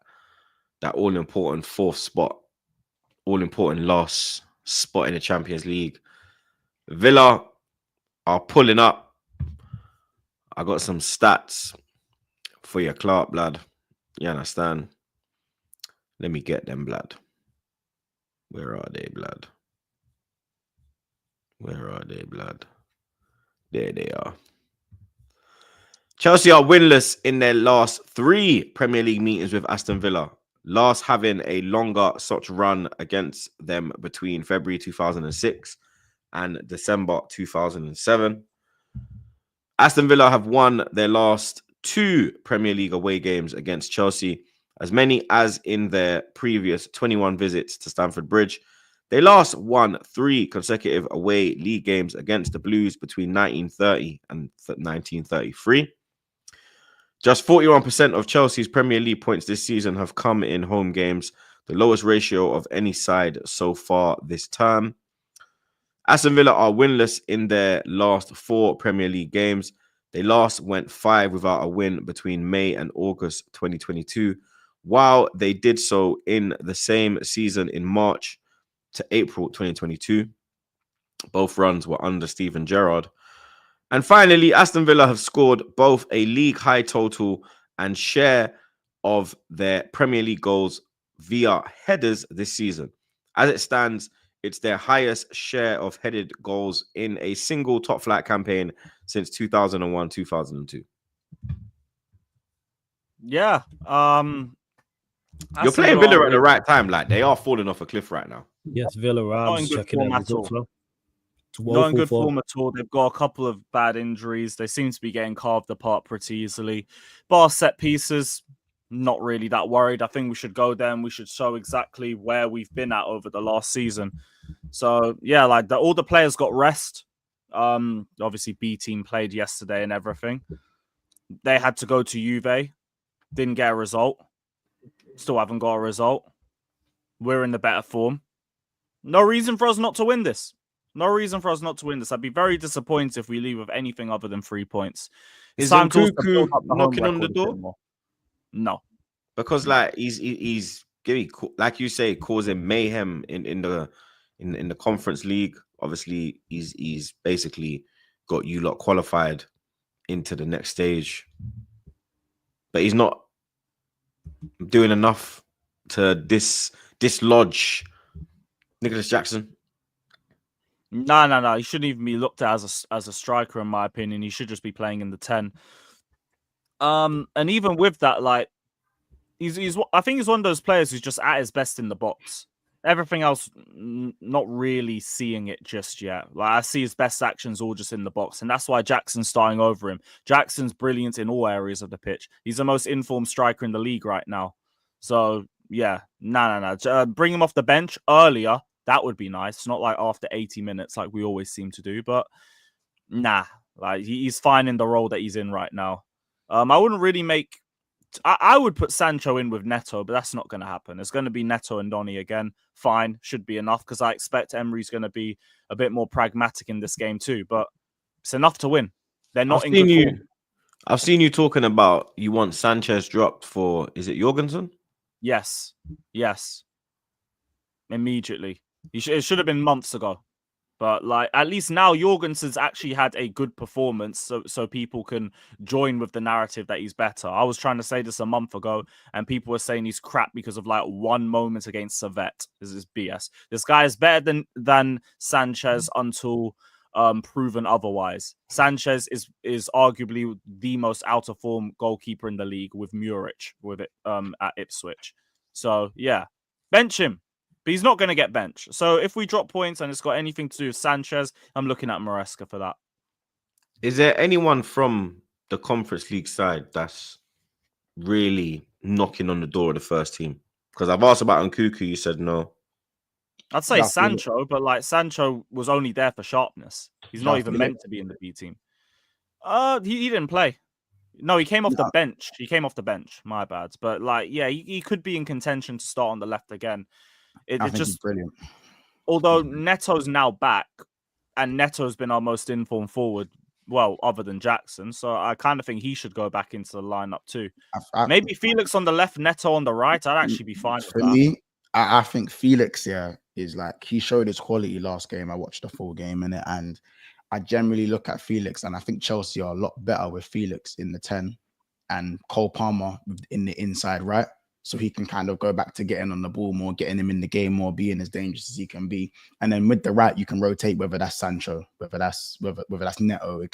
all-important fourth spot, all-important last spot in the Champions League. Villa are pulling up. I got some stats for your Clark, blood. You understand? Let me get them, blood. Where are they, blood? Where are they, blood? There they are. Chelsea are winless in their last 3 Premier League meetings with Aston Villa, last having a longer such run against them between February 2006 and December 2007. Aston Villa have won their last 2 Premier League away games against Chelsea, as many as in their previous 21 visits to Stamford Bridge. They last won 3 consecutive away league games against the Blues between 1930 and 1933. Just 41% of Chelsea's Premier League points this season have come in home games, the lowest ratio of any side so far this term. Aston Villa are winless in their last 4 Premier League games. They last went 5 without a win between May and August 2022, while they did so in the same season in March to April 2022. Both runs were under Steven Gerrard. And finally, Aston Villa have scored both a league high total and share of their Premier League goals via headers this season. As it stands, it's their highest share of headed goals in a single top flight campaign since 2001-2002. Yeah. You're playing Villa at the right time. Like, they are falling off a cliff right now. Yes, Villa. Not I'm in good checking form their at results all. now. It's Not in good woeful form at all. They've got a couple of bad injuries. They seem to be getting carved apart pretty easily. Bar set pieces, not really that worried. I think we should go there and we should show exactly where we've been at over the last season. So, yeah, like all the players got rest. Obviously, B team played yesterday and everything. They had to go to Juve. Didn't get a result. Still haven't got a result. We're in the better form. No reason for us not to win this. No reason for us not to win this. I'd be very disappointed if we leave with anything other than 3 points. Is time to also Nkunku build up the home knocking on the record a bit door? more. No. Because like he's giving, like you say, causing mayhem in in the Conference League. Obviously, he's basically got you lot qualified into the next stage, but he's not doing enough to dislodge Nicholas Jackson. No. He shouldn't even be looked at as a striker, in my opinion. He should just be playing in the 10. And even with that, like he's I think he's one of those players who's just at his best in the box. Everything else, not really seeing it just yet. Like I see his best actions all just in the box, and that's why Jackson's starting over him. Jackson's brilliant in all areas of the pitch. He's the most informed striker in the league right now. So yeah, no. Bring him off the bench earlier. That would be nice. Not like after 80 minutes, like we always seem to do. But nah, like he's fine in the role that he's in right now. I wouldn't really make. I would put Sancho in with Neto, but that's not going to happen. It's going to be Neto and Donny again. Fine, should be enough because I expect Emery's going to be a bit more pragmatic in this game too. But it's enough to win. They're not in good form. I've seen you talking about you want Sanchez dropped for, is it Jorgensen? Yes. Immediately. It should have been months ago. But like at least now Jorgensen's actually had a good performance, so people can join with the narrative that he's better. I was trying to say this a month ago, and people were saying he's crap because of like one moment against Servette. This is BS. This guy is better than Sanchez until proven otherwise. Sanchez is arguably the most out of form goalkeeper in the league with Muric with it at Ipswich. So yeah, bench him. But he's not going to get benched. So if we drop points and it's got anything to do with Sanchez, I'm looking at Maresca for that. Is there anyone from the Conference League side that's really knocking on the door of the first team? Because I've asked about Nkuku, you said no. I'd say Sancho, but like Sancho was only there for sharpness. He's not even meant to be in the B team. He didn't play. No, he came off the bench. He came off the bench. My bad. But like, yeah, he could be in contention to start on the left again. I think he's brilliant. Although Neto's now back, and Neto's been our most informed forward, well, other than Jackson, so I kind of think he should go back into the lineup too. Maybe Felix on the left, Neto on the right. I'd actually be fine for me. I think Felix, is like he showed his quality last game. I watched the full game in it, and I generally look at Felix, and I think Chelsea are a lot better with Felix in the 10 and Cole Palmer in the inside right. So he can kind of go back to getting on the ball more, getting him in the game more, being as dangerous as he can be. And then with the right, you can rotate whether that's Sancho, whether that's Neto.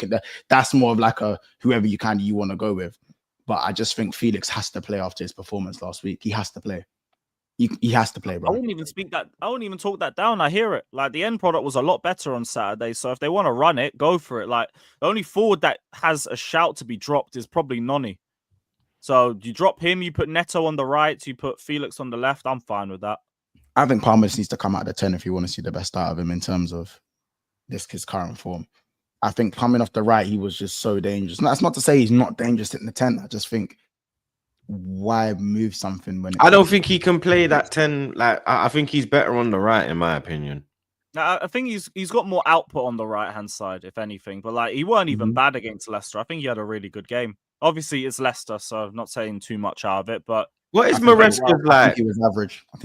That's more of like a whoever you want to go with. But I just think Felix has to play after his performance last week. He has to play. He has to play, bro. I wouldn't even talk that down. I hear it. Like the end product was a lot better on Saturday. So if they want to run it, go for it. Like the only forward that has a shout to be dropped is probably Noni. So you drop him, you put Neto on the right, you put Felix on the left. I'm fine with that. I think Palmer needs to come out of the 10 if you want to see the best out of him in terms of his current form. I think coming off the right, he was just so dangerous. That's not to say he's not dangerous in the 10. I just think why move something when I don't think he can play that 10. Like I think he's better on the right, in my opinion. I think he's got more output on the right hand side, if anything. But like he weren't even bad against Leicester. I think he had a really good game. Obviously, it's Leicester, so I'm not saying too much out of it. But what is Maresca like? I think he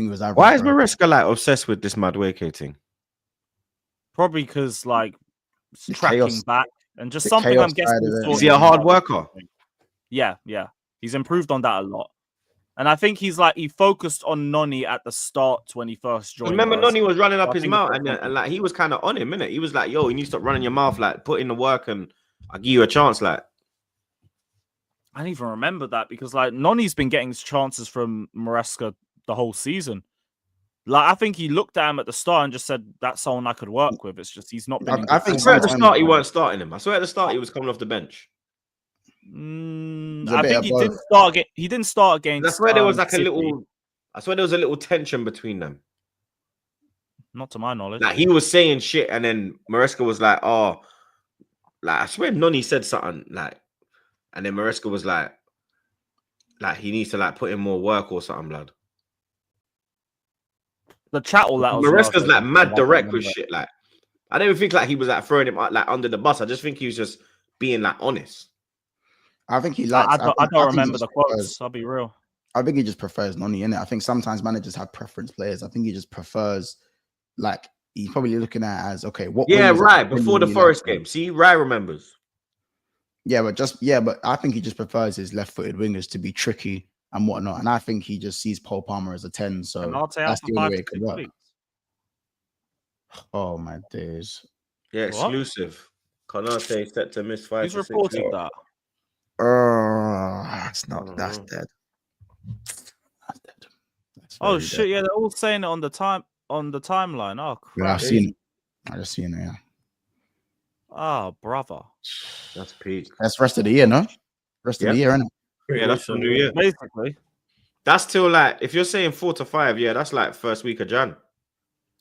was average. Why is Maresca like obsessed with this Madueke thing? Probably because like tracking back and just something I'm guessing. Is he a hard worker? Yeah. He's improved on that a lot. And I think he focused on Noni at the start when he first joined. Remember, Noni was running up his mouth and like he was kind of on him, innit? He was like, yo, you need to stop running your mouth, like put in the work and I'll give you a chance, like. I don't even remember that because like Noni's been getting chances from Maresca the whole season. Like I think he looked at him at the start and just said, that's someone I could work with. It's just he's not been. I think at the start he weren't starting him. I swear at the start he was coming off the bench. I think he didn't start against. That's where there was like City. I swear there was a little tension between them. Not to my knowledge. Like he was saying shit, and then Maresca was like, "Oh, like I swear Noni said something like." And then Maresca was like he needs to like put in more work or something, blood. The chat all that. Maresca's like mad direct with shit. Like I don't even think like he was like throwing him like under the bus. I just think he was just being like honest. I think he likes. I don't remember the quotes. I'll be real. I think he just prefers Noni, innit? I think sometimes managers have preference players. I think he just prefers like he's probably looking at it as okay. What? Yeah, wingers right. can Before the we Forest like- game. See, Rye remembers. Yeah, but I think he just prefers his left-footed wingers to be tricky and whatnot. And I think he just sees Paul Palmer as a 10. So Canate out that's for the only 5 way to it could 6 work. weeks. Oh my days. Yeah, What? exclusive. Konate set to miss 5 Who's to 6 reported weeks. that? That's I not. don't That's know. dead. That's dead. That's Oh very shit! dead. Yeah, they're all saying it on the timeline. Oh Yeah, crap! I've seen it. I just seen it. Yeah, Oh brother. That's peak. that's rest of the year, no? Rest of the year, innit? Yeah, that's from New Year. Basically, That's till like, if you're saying 4 to 5, yeah, that's like first week of Jan.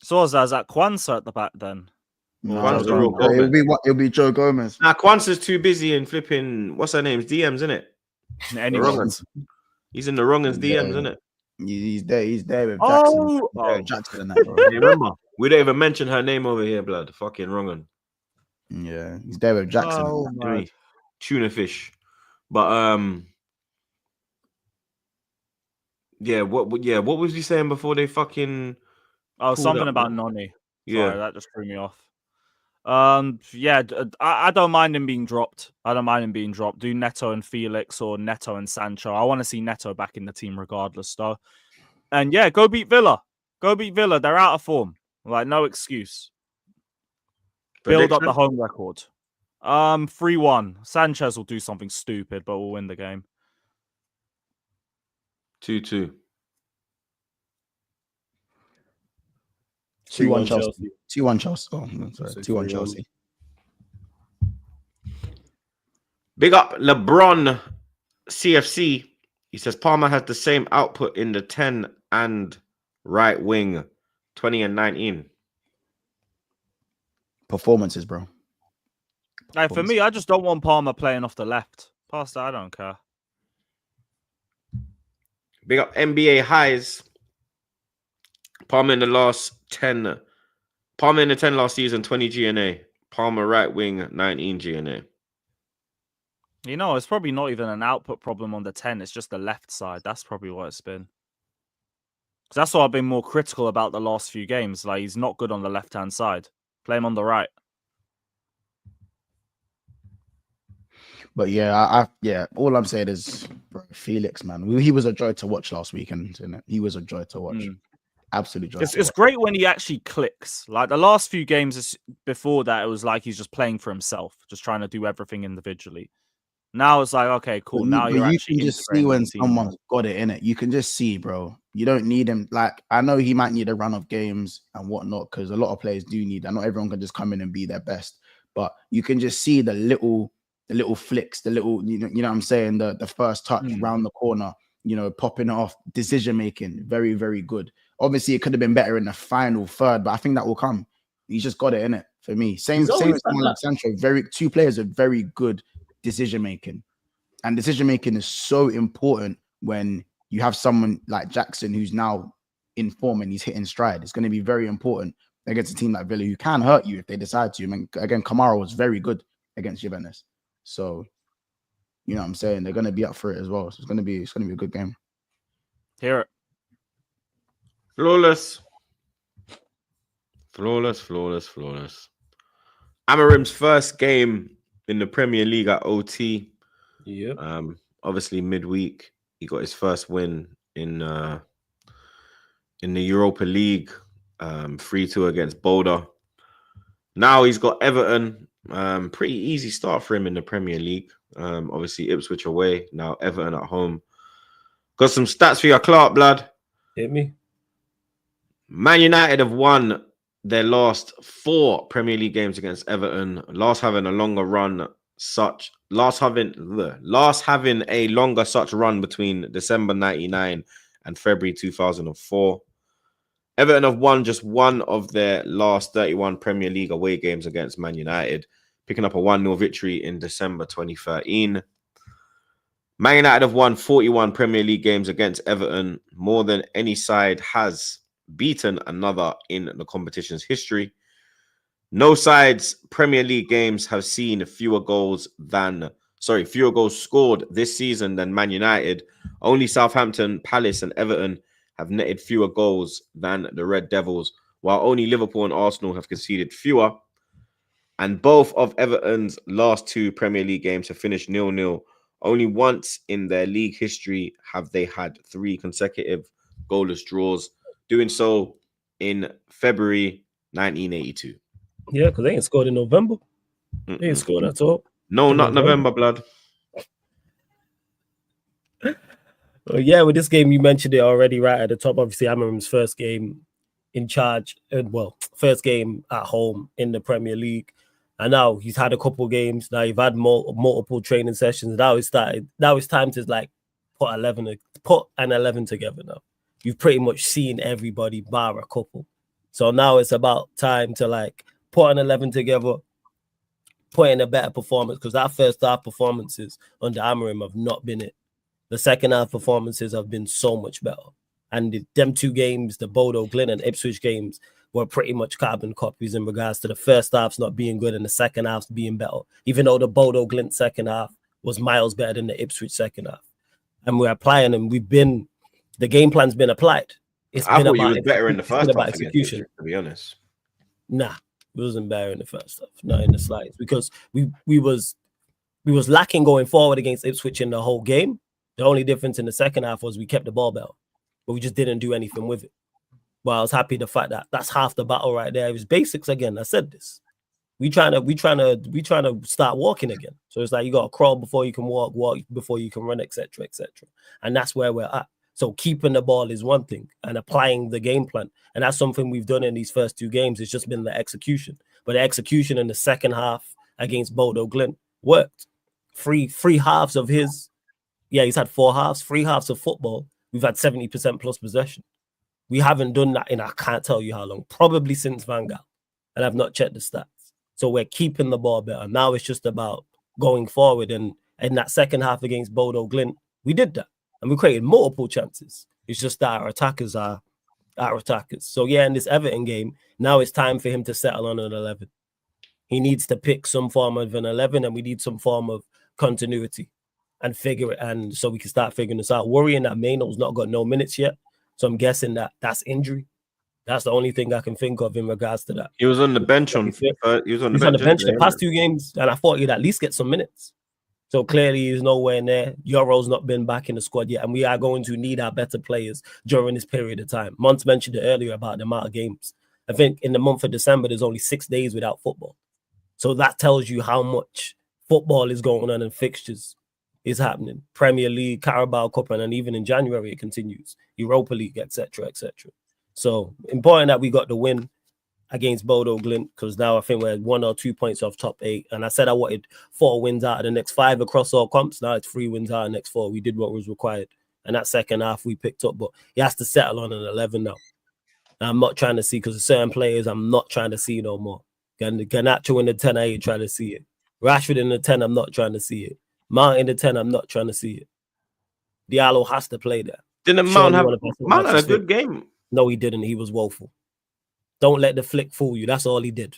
so was that Kwanzaa at the back then? No, Kwanzaa it'll, Real be, it'll Gomez. be what? It'll be Joe Gomez. Nah, Kwanzaa's too busy in flipping, what's her name's DMs, innit? Anyways. He's in the wrong as Yeah. DMs, innit? He's there. He's there with Jackson. Oh, He's there with oh. Jackson and that, bro. Yeah, remember? We don't even mention her name over here, blood. Fucking wrong un. Yeah, he's there with Jackson. Oh, and man. Tuna fish. But yeah, what was he saying before they fucking Oh, Pulled something up, about man. Noni. yeah. Sorry, that just threw me off. I don't mind him being dropped. Do Neto and Felix or Neto and Sancho. I want to see Neto back in the team regardless, though. And yeah, go beat Villa. They're out of form. Like, no excuse. Build up Prediction? the home record. 3-1. Sanchez will do something stupid, but we'll win the game. 2-2. 2-1 Chelsea. 2-1 Chelsea. Oh, no, sorry. So 2-1 3-1. Chelsea. Big up LeBron CFC. He says Palmer has the same output in the 10 and right wing, 20 and 19. Performances, bro. Like, for me, I just don't want Palmer playing off the left. Past that, I don't care. Big up NBA highs. Palmer in the 10 last season, 20 GNA. Palmer right wing, 19 GNA. You know, it's probably not even an output problem on the 10. It's just the left side. That's probably what it's been. 'Cause that's what I've been more critical about the last few games. Like, he's not good on the left-hand side. Play him on the right. But yeah, all I'm saying is, bro, Felix, man, he was a joy to watch last weekend. Innit? He was a joy to watch. Absolute joy. It's great when he actually clicks. Like, the last few games before that, it was like he's just playing for himself, just trying to do everything individually. Now it's like, okay, cool. Now you you're actually can just see integrating when the team. someone's got it in it. You can just see, bro. You don't need him. Like, I know he might need a run of games and whatnot, because a lot of players do need that. Not everyone can just come in and be their best, but you can just see the little flicks, the little, you know what I'm saying, the first touch round the corner, popping it off, decision making, very, very good. Obviously, it could have been better in the final third, but I think that will come. He's just got it in it for me. Same with someone like Sancho. Two players are very good decision making, and decision making is so important when you have someone like Jackson who's now in form and he's hitting stride. It's going to be very important against a team like Villa who can hurt you if they decide to. I mean, again, Kamara was very good against Juventus, so you know what I'm saying, they're going to be up for it as well. So it's going to be a good game. Hear it. Flawless. Amarim's first game in the Premier League at OT. Yeah. Obviously midweek, he got his first win in the Europa League, 3-2 against Boulder. Now he's got Everton. Pretty easy start for him in the Premier League. Obviously Ipswich away, now Everton at home. Got some stats for your Clark, blood. Hit me. Man United have won their last 4 Premier League games against Everton. Last having a longer run between December 99 and February 2004. Everton have won just one of their last 31 Premier League away games against Man United, picking up a 1-0 victory in December 2013. Man United have won 41 Premier League games against Everton, more than any side has beaten another in the competition's history. No side's Premier League games have seen fewer goals scored this season than Man United. Only Southampton, Palace, and Everton have netted fewer goals than the Red Devils, while only Liverpool and Arsenal have conceded fewer. And both of Everton's last 2 Premier League games have finished 0-0. Only once in their league history have they had 3 consecutive goalless draws, doing so in February 1982. Yeah, because they ain't scored in November. They ain't scored at all. No, not November, blood. Well, yeah, with this game, you mentioned it already right at the top. Obviously, Amarim's first game in charge, first game at home in the Premier League. And now he's had a couple games. Now you've had multiple training sessions. Now it's time to like put an 11 together now. You've pretty much seen everybody bar a couple. So now it's about time to like put an 11 together, put in a better performance, because that first half performances under Amarim have not been it. The second half performances have been so much better. And them 2 games, the Bodo Glint and Ipswich games, were pretty much carbon copies in regards to the first half's not being good and the second half's being better. Even though the Bodo Glint second half was miles better than the Ipswich second half. And we're applying them. The game plan's been applied. I thought you was better in the first half execution. Ipswich, to be honest. Nah, it wasn't better in the first half, not in the slides, because we was lacking going forward against Ipswich in the whole game. The only difference in the second half was we kept the ball better, but we just didn't do anything with it. But I was happy the fact that that's half the battle right there. It was basics again. I said this. We trying to start walking again. So it's like you got to crawl before you can walk before you can run, etc., etc. And that's where we're at. So keeping the ball is one thing, and applying the game plan, and that's something we've done in these first 2 games. It's just been the execution. But the execution in the second half against Bodo Glint worked. Free halves of his. Yeah, he's had 4 halves, 3 halves of football. We've had 70% plus possession. We haven't done that in I can't tell you how long, probably since Van Gaal, and I've not checked the stats. So we're keeping the ball better. Now it's just about going forward, and in that second half against Bodo Glint, we did that, and we created multiple chances. It's just that our attackers are our attackers. So yeah, in this Everton game, now it's time for him to settle on an 11. He needs to pick some form of an 11, and we need some form of continuity and figure it, and so we can start figuring this out. Worrying that Maino's not got no minutes yet. So I'm guessing that's injury. That's the only thing I can think of in regards to that. He was on the bench on the bench the past 2 games, and I thought he'd at least get some minutes. So clearly he's nowhere near. Euro's not been back in the squad yet, and we are going to need our better players during this period of time. Mons mentioned it earlier about the amount of games. I think in the month of December, there's only 6 days without football. So that tells you how much football is going on and fixtures is happening. Premier League, Carabao Cup, and then even in January it continues. Europa League, etc., etc. So important that we got the win against Bodo Glint, because now I think we're 1 or 2 points off top 8. And I said I wanted 4 wins out of the next 5 across all comps. Now it's 3 wins out of the next 4. We did what was required. And that second half we picked up, but he has to settle on an 11 now. And I'm not trying to see, because certain players I'm not trying to see no more. Garnacho in the 10, I ain't trying to see it. Rashford in the 10, I'm not trying to see it. Mount in the 10, I'm not trying to see it. Diallo has to play there. Didn't Mount have a good game? No, he didn't. He was woeful. Don't let the flick fool you. That's all he did.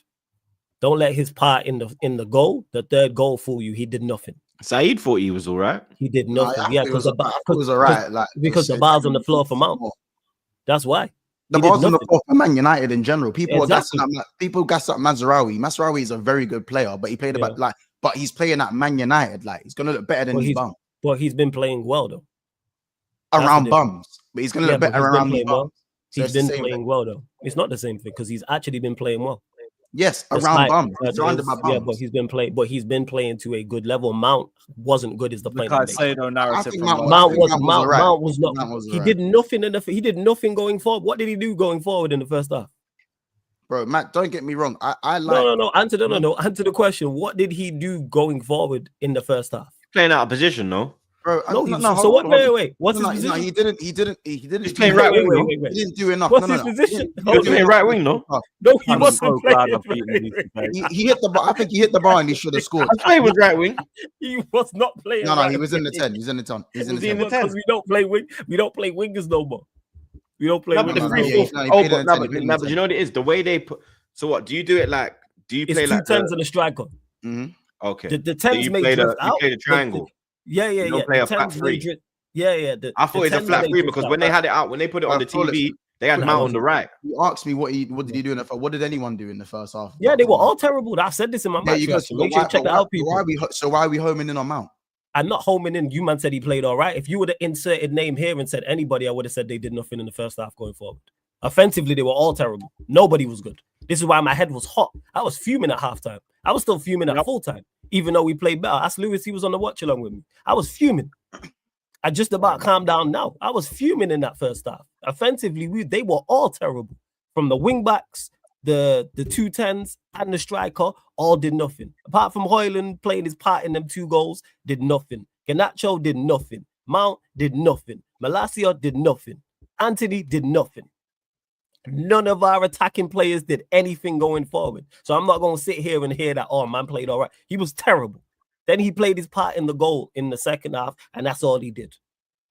Don't let his part in the goal, the third goal, fool you. He did nothing. Saeed thought he was all right. He did nothing. Yeah, because it was all right. Because the ball's on the floor for Mount. That's why. The ball's on the floor for Man United in general. People gas up Mazraoui. Mazraoui is a very good player, but he played but he's playing at Man United. Like, he's gonna look better than his bum. But he's been playing well though. Around bums, but he's gonna look better around me. He's been playing well though. It's not the same thing, because he's actually been playing well. Yes, around bums. Surrounded by bums. Yeah, but he's been playing to a good level. Mount wasn't good, is the point. Mount was not. He did nothing he did nothing going forward. What did he do going forward in the first half? Bro, Matt, don't get me wrong. I like no. Answer the question. What did he do going forward in the first half? Playing out of position, no. Bro, so what? Wait. What's his position? No, he didn't. He's playing right wing. He didn't do enough. What's his position? He was playing right wing, no. No, he wasn't playing. He hit the bar. I think he hit the bar and he should have scored. I thought he was right wing. He was not playing. No, he was in the 10. He's in the 10. He's in the 10. Because we don't play wing. We don't play wingers no more. We don't play wingers. But you know what it is? The way they put. So what? Do you do it like? Do you play like 2 10s and a striker? Okay. The 10s make drift out. You play the triangle. Yeah. You don't play a flat 3. Yeah. I thought it's a flat 3 because when they had it out, when they put it on the TV, They had Mount on the right. You asked me what did he do in the first? What did anyone do in the first half? Yeah, they were all terrible. I said this in my match reaction. Make sure you check that out, people. So why are we homing in on Mount? I'm not homing in. You man said he played all right. If you would have inserted name here and said anybody, I would have said they did nothing in the first half going forward. Offensively, they were all terrible. Nobody was good. This is why my head was hot. I was fuming at halftime. I was still fuming at full time, even though we played better. Ask Lewis, he was on the watch along with me. I was fuming. I just about calmed down now. I was fuming in that first half. Offensively, they were all terrible. From the wing backs, the 210s, and the striker, all did nothing. Apart from Højlund playing his part in them 2 goals, did nothing. Garnacho did nothing. Mount did nothing. Malacia did nothing. Anthony did nothing. None of our attacking players did anything going forward. So I'm not going to sit here and hear that, oh, man played all right. He was terrible. Then he played his part in the goal in the second half, and that's all he did.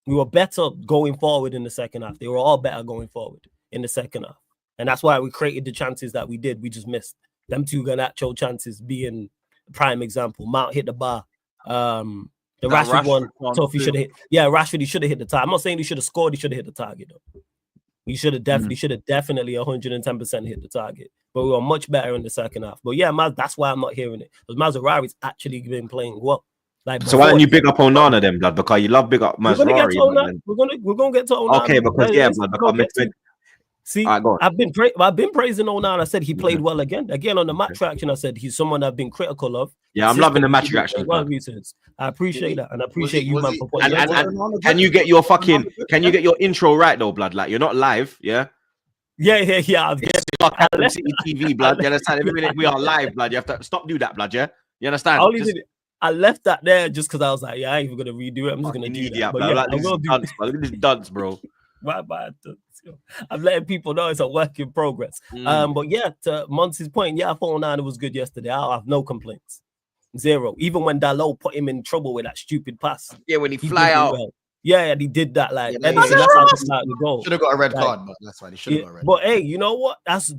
We were better going forward in the second half. They were all better going forward in the second half. And that's why we created the chances that we did. We just missed. Them 2 Garnacho chances being a prime example. Mount hit the bar. The Rashford one, Toffee should have hit. Yeah, Rashford, he should have hit the target. I'm not saying he should have scored. He should have hit the target, though. He should have definitely 110% hit the target. But we were much better in the second half. But yeah, that's why I'm not hearing it. Because Mazraoui's actually been playing well. Like, so why don't you big up Onana then, blood? Because you love big up Mazraoui. We're gonna get to Onana. Okay, because blood. See, I've been praising Onana. I said he played well again. Again on the match reaction, I said he's someone I've been critical of. Yeah, I'm loving the match reaction. I appreciate that, and I appreciate you, man. Can you get your intro right though, blood? Like you're not live, yeah. Yeah. I left City TV, blood. You understand? Every minute we are live, blood. You have to stop do that, blood. Yeah, you understand? I left that there just because I was like, I ain't even gonna redo it. I'm just gonna do that. Look at this dunce, bro. I'm letting people know it's a work in progress. But yeah, to Monty's point, I thought Onana was good yesterday. I have no complaints. 0. Even when Dalot put him in trouble with that stupid pass. Yeah, when he fly out. Well. Yeah, and he did that. Like, that's how he started the goal. Should have got a red card, but that's fine. He should have got a red. But hey, you know what? That's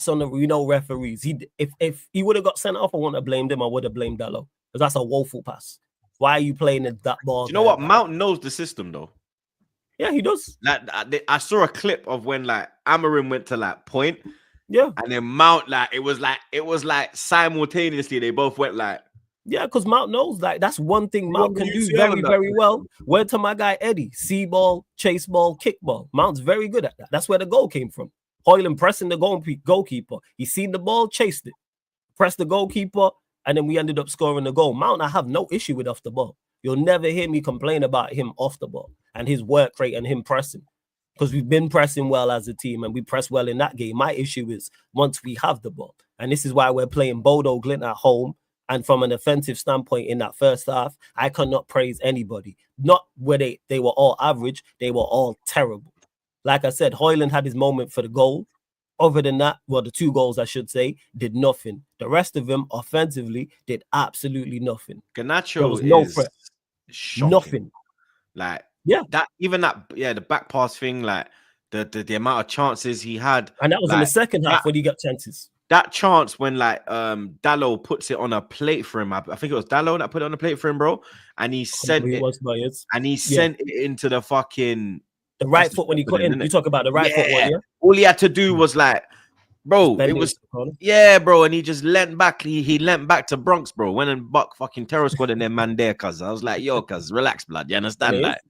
on the referees. If he would have got sent off, I wouldn't have blamed him. I would have blamed Dalot because that's a woeful pass. Why are you playing that ball? Do you know what? Mount knows the system though. Yeah, he does. Like I saw a clip of when like Amarim went to like point, and then Mount it was like simultaneously they both went like, because Mount knows like that's one thing Mount can do very well. Where to my guy Eddie, see ball, chase ball, kick ball. Mount's very good at that. That's where the goal came from. Højlund pressing the goalkeeper. He seen the ball, chased it, pressed the goalkeeper, and then we ended up scoring the goal. Mount, I have no issue with off the ball. You'll never hear me complain about him off the ball and his work rate and him pressing because we've been pressing well as a team and we press well in that game. My issue is once we have the ball, and this is why we're playing Bodo Glimt at home. And from an offensive standpoint in that first half, I cannot praise anybody. Not where they were all average, they were all terrible. Like I said, Højlund had his moment for the goal. Other than that, well, the 2 goals, I should say, did nothing. The rest of them, offensively, did absolutely nothing. Garnacho was no threat. Shocking. Nothing. Like, the back pass thing, like, the amount of chances he had. And that was in the second half when he got chances. That chance when, like, Dalot puts it on a plate for him. I think it was Dalot that put it on a plate for him, bro. And he sent it. And he sent it into the fucking... The right foot when he cut in. You talk about the right foot one, yeah? All he had to do was like, bro, it was, bro. And he just leant back. He leant back to Bronx, bro. Went and buck fucking terror squad and their man there, cuz. I was like, yo, cuz, relax, blood. You understand that?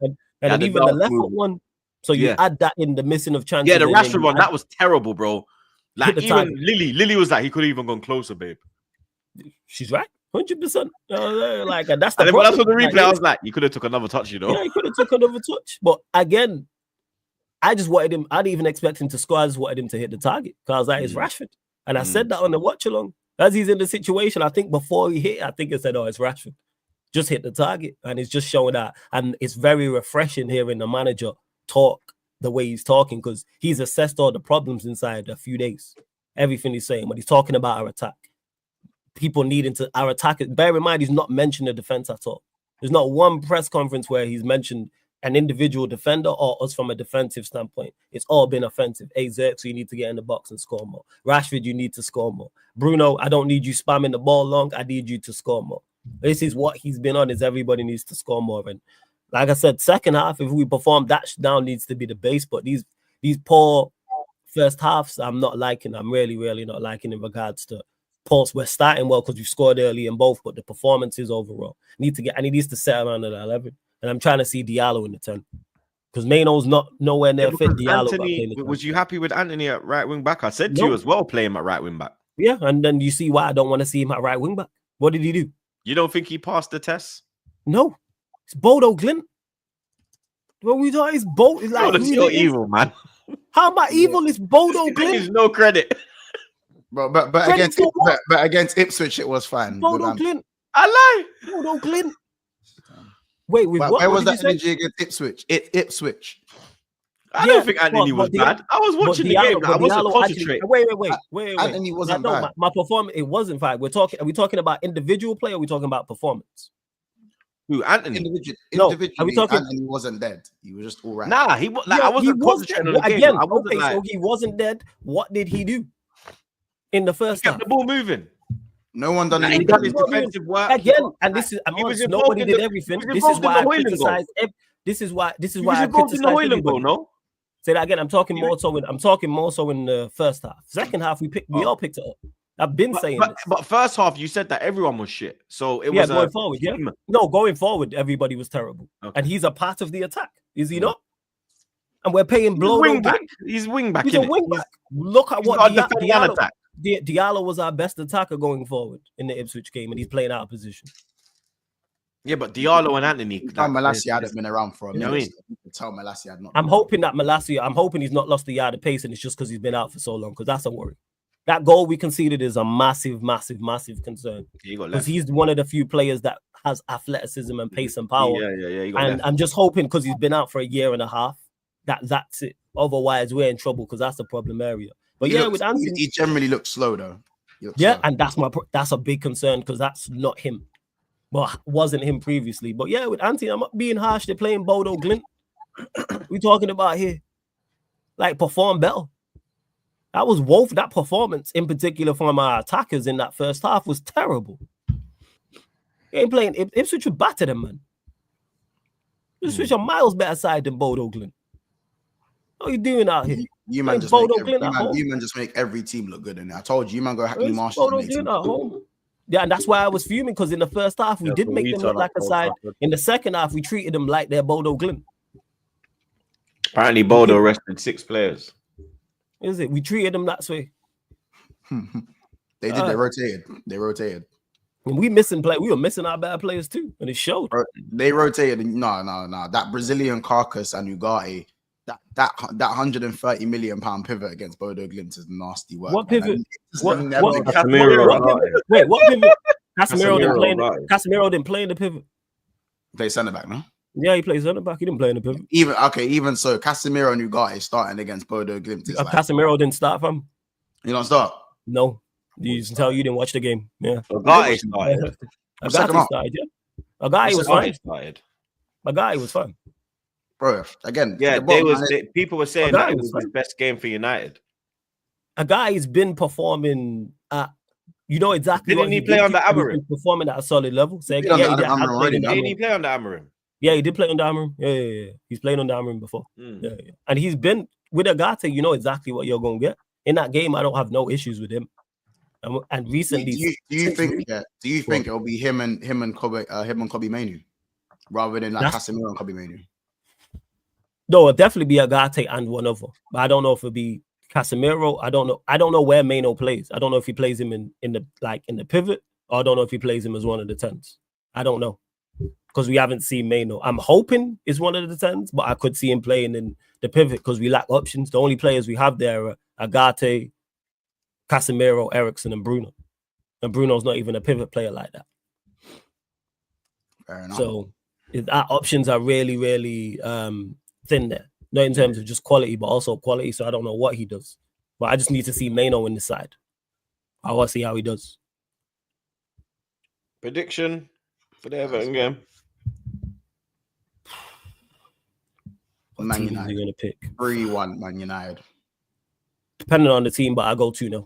And even the left foot one. So you add that in the missing of chances. Yeah, the Rashford one, that was terrible, bro. Like, even Lily was like, he could have even gone closer, babe. She's right. 100%. Like, that's the problem. That's what the replay, I was like, you could have took another touch, you know? Yeah, he could have took another touch. But again, I just wanted him. I didn't even expect him to score. I just wanted him to hit the target because I was like, it's Rashford. And I said that on the watch along. As he's in the situation, I think before he hit, I think I said, it's Rashford. Just hit the target. And it's just showing that. And it's very refreshing hearing the manager talk the way he's talking because he's assessed all the problems inside a few days. Everything he's saying. When he's talking about our attack. People needing to, our attack. Bear in mind, he's not mentioned the defense at all. There's not one press conference where he's mentioned an individual defender or us from a defensive standpoint. It's all been offensive. Hey, Zirk, so you need to get in the box and score more. Rashford, you need to score more. Bruno, I don't need you spamming the ball long. I need you to score more. This is what he's been on, is everybody needs to score more. And like I said, second half, if we perform, that now needs to be the base. But these poor first halves, I'm not liking. I'm really, really not liking in regards to Pulse. We're starting well because we've scored early in both, but the performances overall and he needs to set around at 11. And I'm trying to see Diallo in the 10 because Maino's not nowhere near fit. Diallo Anthony, was you happy with Anthony at right wing back? I said to No. you as well, play him at right wing back. Yeah, and then you see why I don't want to see him at right wing back. What did he do? You don't think he passed the test? No, it's Bodo Glint. What we thought is Bodo. Like, Oh, that's so evil, man. How about evil is Bodo Glint? Gives no credit. But against Ipswich, it was fine. Bodo Glint. I lie. Bodo Glint. Wait, with Where was that energy against Ipswich? Ipswich. I don't think Anthony was bad. I was watching the game. I wasn't concentrating. Wait. Anthony wasn't bad. My performance, it wasn't bad. Are we talking about individual play or are we talking about performance? Who, Anthony? Individually, are we talking... Anthony wasn't dead. He was just all right. Nah, I wasn't concentrating on the game. Again, so he wasn't dead. What did he do in the first half? Kept the ball moving. No one done anything. He done his defensive work again, and this is nobody did everything. This is why I criticize. This is why I criticize everybody. No. Say that again. I'm talking more so in the first half. Second half, we all picked it up. I've been saying this. But first half, you said that everyone was shit. So it was going forward. Yeah, no, going forward, everybody was terrible, and he's a part of the attack. Is he not? And we're paying blow. He's wing back. He's a wing back. Look at what Diallo was our best attacker going forward in the Ipswich game, and he's playing out of position. Yeah, but Diallo and Anthony. Malassi hadn't been around for a minute. You can tell Malassi had not. I'm hoping he's not lost the yard of pace, and it's just because he's been out for so long. Because that's a worry. That goal we conceded is a massive, massive, massive concern. Because he's one of the few players that has athleticism and pace and power. Yeah. And I'm just hoping because he's been out for a year and a half that's it. Otherwise, we're in trouble because that's a problem area. But with Anthony, he generally looks slow though. Slow. And that's a big concern because that's not him. But wasn't him previously. But yeah, with Anthony, I'm not being harsh. They're playing Bodo Glint. We talking about here, like perform better. That was woeful. That performance in particular from our attackers in that first half was terrible. They ain't playing. Ipswich would batter them, man. Ipswich are miles better side than Bodo Glint. What are you doing out here? You man just make every team look good in there. I told you man go Hackney Marshall. Bodo Glint at home. Yeah, and that's why I was fuming because in the first half we did make them look like a side. In the second half, we treated them like they're Bodo Glint. Apparently, Bodo rested 6 players. Is it? We treated them that way. They did. They rotated. And we were missing our bad players too, and it showed. They rotated. No. That Brazilian carcass and Ugarte, that 130 million pound pivot against Bodo Glimt is nasty work. What pivot? What pivot? Casemiro didn't play in the pivot. Play centre back, no? Yeah, he plays centre back. He didn't play in the pivot. Even so, Casemiro and Ugarte starting against Bodo Glimt. Casemiro didn't start from. You don't start? No. You can tell you didn't watch the game. Yeah. Ugarte started. Ugarte started, yeah. Ugarte was fine. Ugarte was fine. Bro, again. Yeah, people were saying that it was his best game for United. Ugarte been performing at, you know exactly. Didn't he play under Amorim? Performing at a solid level. Didn't he play under Amorim? Yeah, he did play under Amorim. Yeah. He's played under Amorim before. Yeah. And he's been with Ugarte. You know exactly what you're going to get in that game. I don't have no issues with him. And recently, do you think it'll be him and Kobbie Mainoo rather than like Casemiro and Kobbie Mainoo? No, it'll definitely be Ugarte and one other. But I don't know if it'll be Casemiro. I don't know where Mainoo plays. I don't know if he plays him in the pivot, or I don't know if he plays him as one of the 10s. I don't know because we haven't seen Mainoo. I'm hoping it's one of the 10s, but I could see him playing in the pivot because we lack options. The only players we have there are Ugarte, Casemiro, Eriksen, and Bruno. And Bruno's not even a pivot player like that. Fair enough. So our options are really, really thin there. Not in terms of just quality, but also quality. So I don't know what he does. But I just need to see Mainoo in the side. I want to see how he does. Prediction for the Everton game? Man United. You're going to pick 3-1 Man United. Depending on the team, but I go 2-0.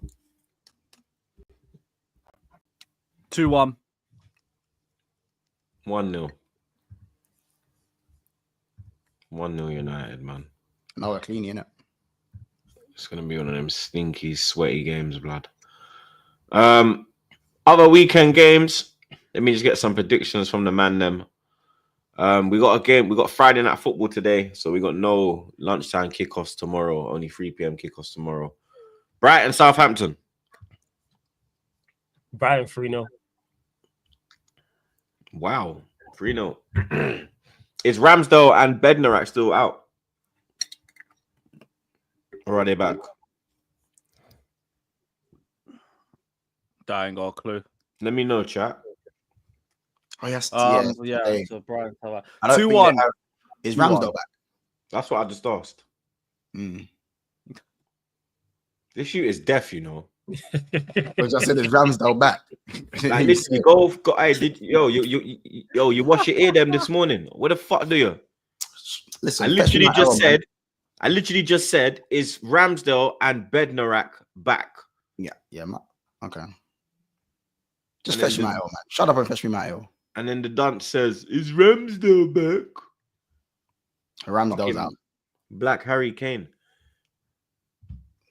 2-1. 1-0. 1-0 United, man. No, we're clean, innit? It's gonna be one of them stinky, sweaty games, blood. Other weekend games. Let me just get some predictions from the man. Them. We got a game. We got Friday night football today, so we got no lunchtime kickoffs tomorrow. Only 3 p.m. kickoffs tomorrow. Brighton, Southampton. Brighton 3-0. Wow, 3-0. Is Ramsdale and Bednarak still out? Or are they back? I ain't got a clue. Let me know, chat. Oh yes, Yeah. Hey. So Brian, I don't think 2-1. Is 2-1. Ramsdale back? That's what I just asked. Mm. This shoot is deaf, you know. Because I said, is Ramsdale back? Like, literally, you wash your ear them this morning. What the fuck do you? Listen, I literally just said, is Ramsdale and Bednarak back? Yeah, man. Okay. Just And fetch then me my L, man. Shut up and fetch me my L. And then the dunce says, is Ramsdale back? Ramsdale's Fucking out. Black Harry Kane.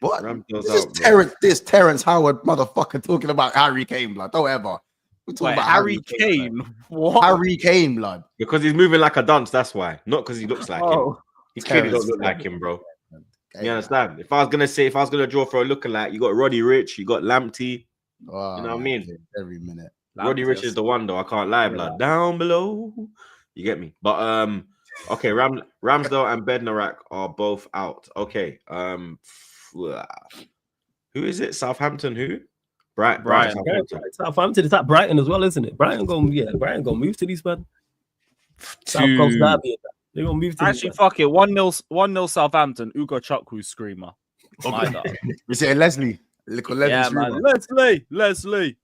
What? Ramsdale's This is out, bro. Terrence Howard motherfucker talking about Harry Kane, blood. Don't ever. We're talking Wait, about Harry Kane. What? Harry Kane, blood. Because he's moving like a dunce, that's why. Not because he looks like him. Oh, He clearly Terrence. don't look like him, bro. Okay, You understand? If I was gonna draw for a lookalike, you got Roddy Rich, you got Lamptey. Oh, You know what I man, mean? every minute. Roddy Rich is the one though. I can't lie, blood. Down below. You get me? But okay, Ramsdale and Bednarak are both out. Okay. Who is it? Southampton who? Brighton. Southampton. It's at Brighton as well, isn't it? Brighton gonna move to these man. South Coast Derby. They're gonna move to Actually, fuck it. 1-0 Southampton. Ugo Chukwu screamer. My God. We say Leslie. Little Leslie. Yeah, Screamer. man. Leslie.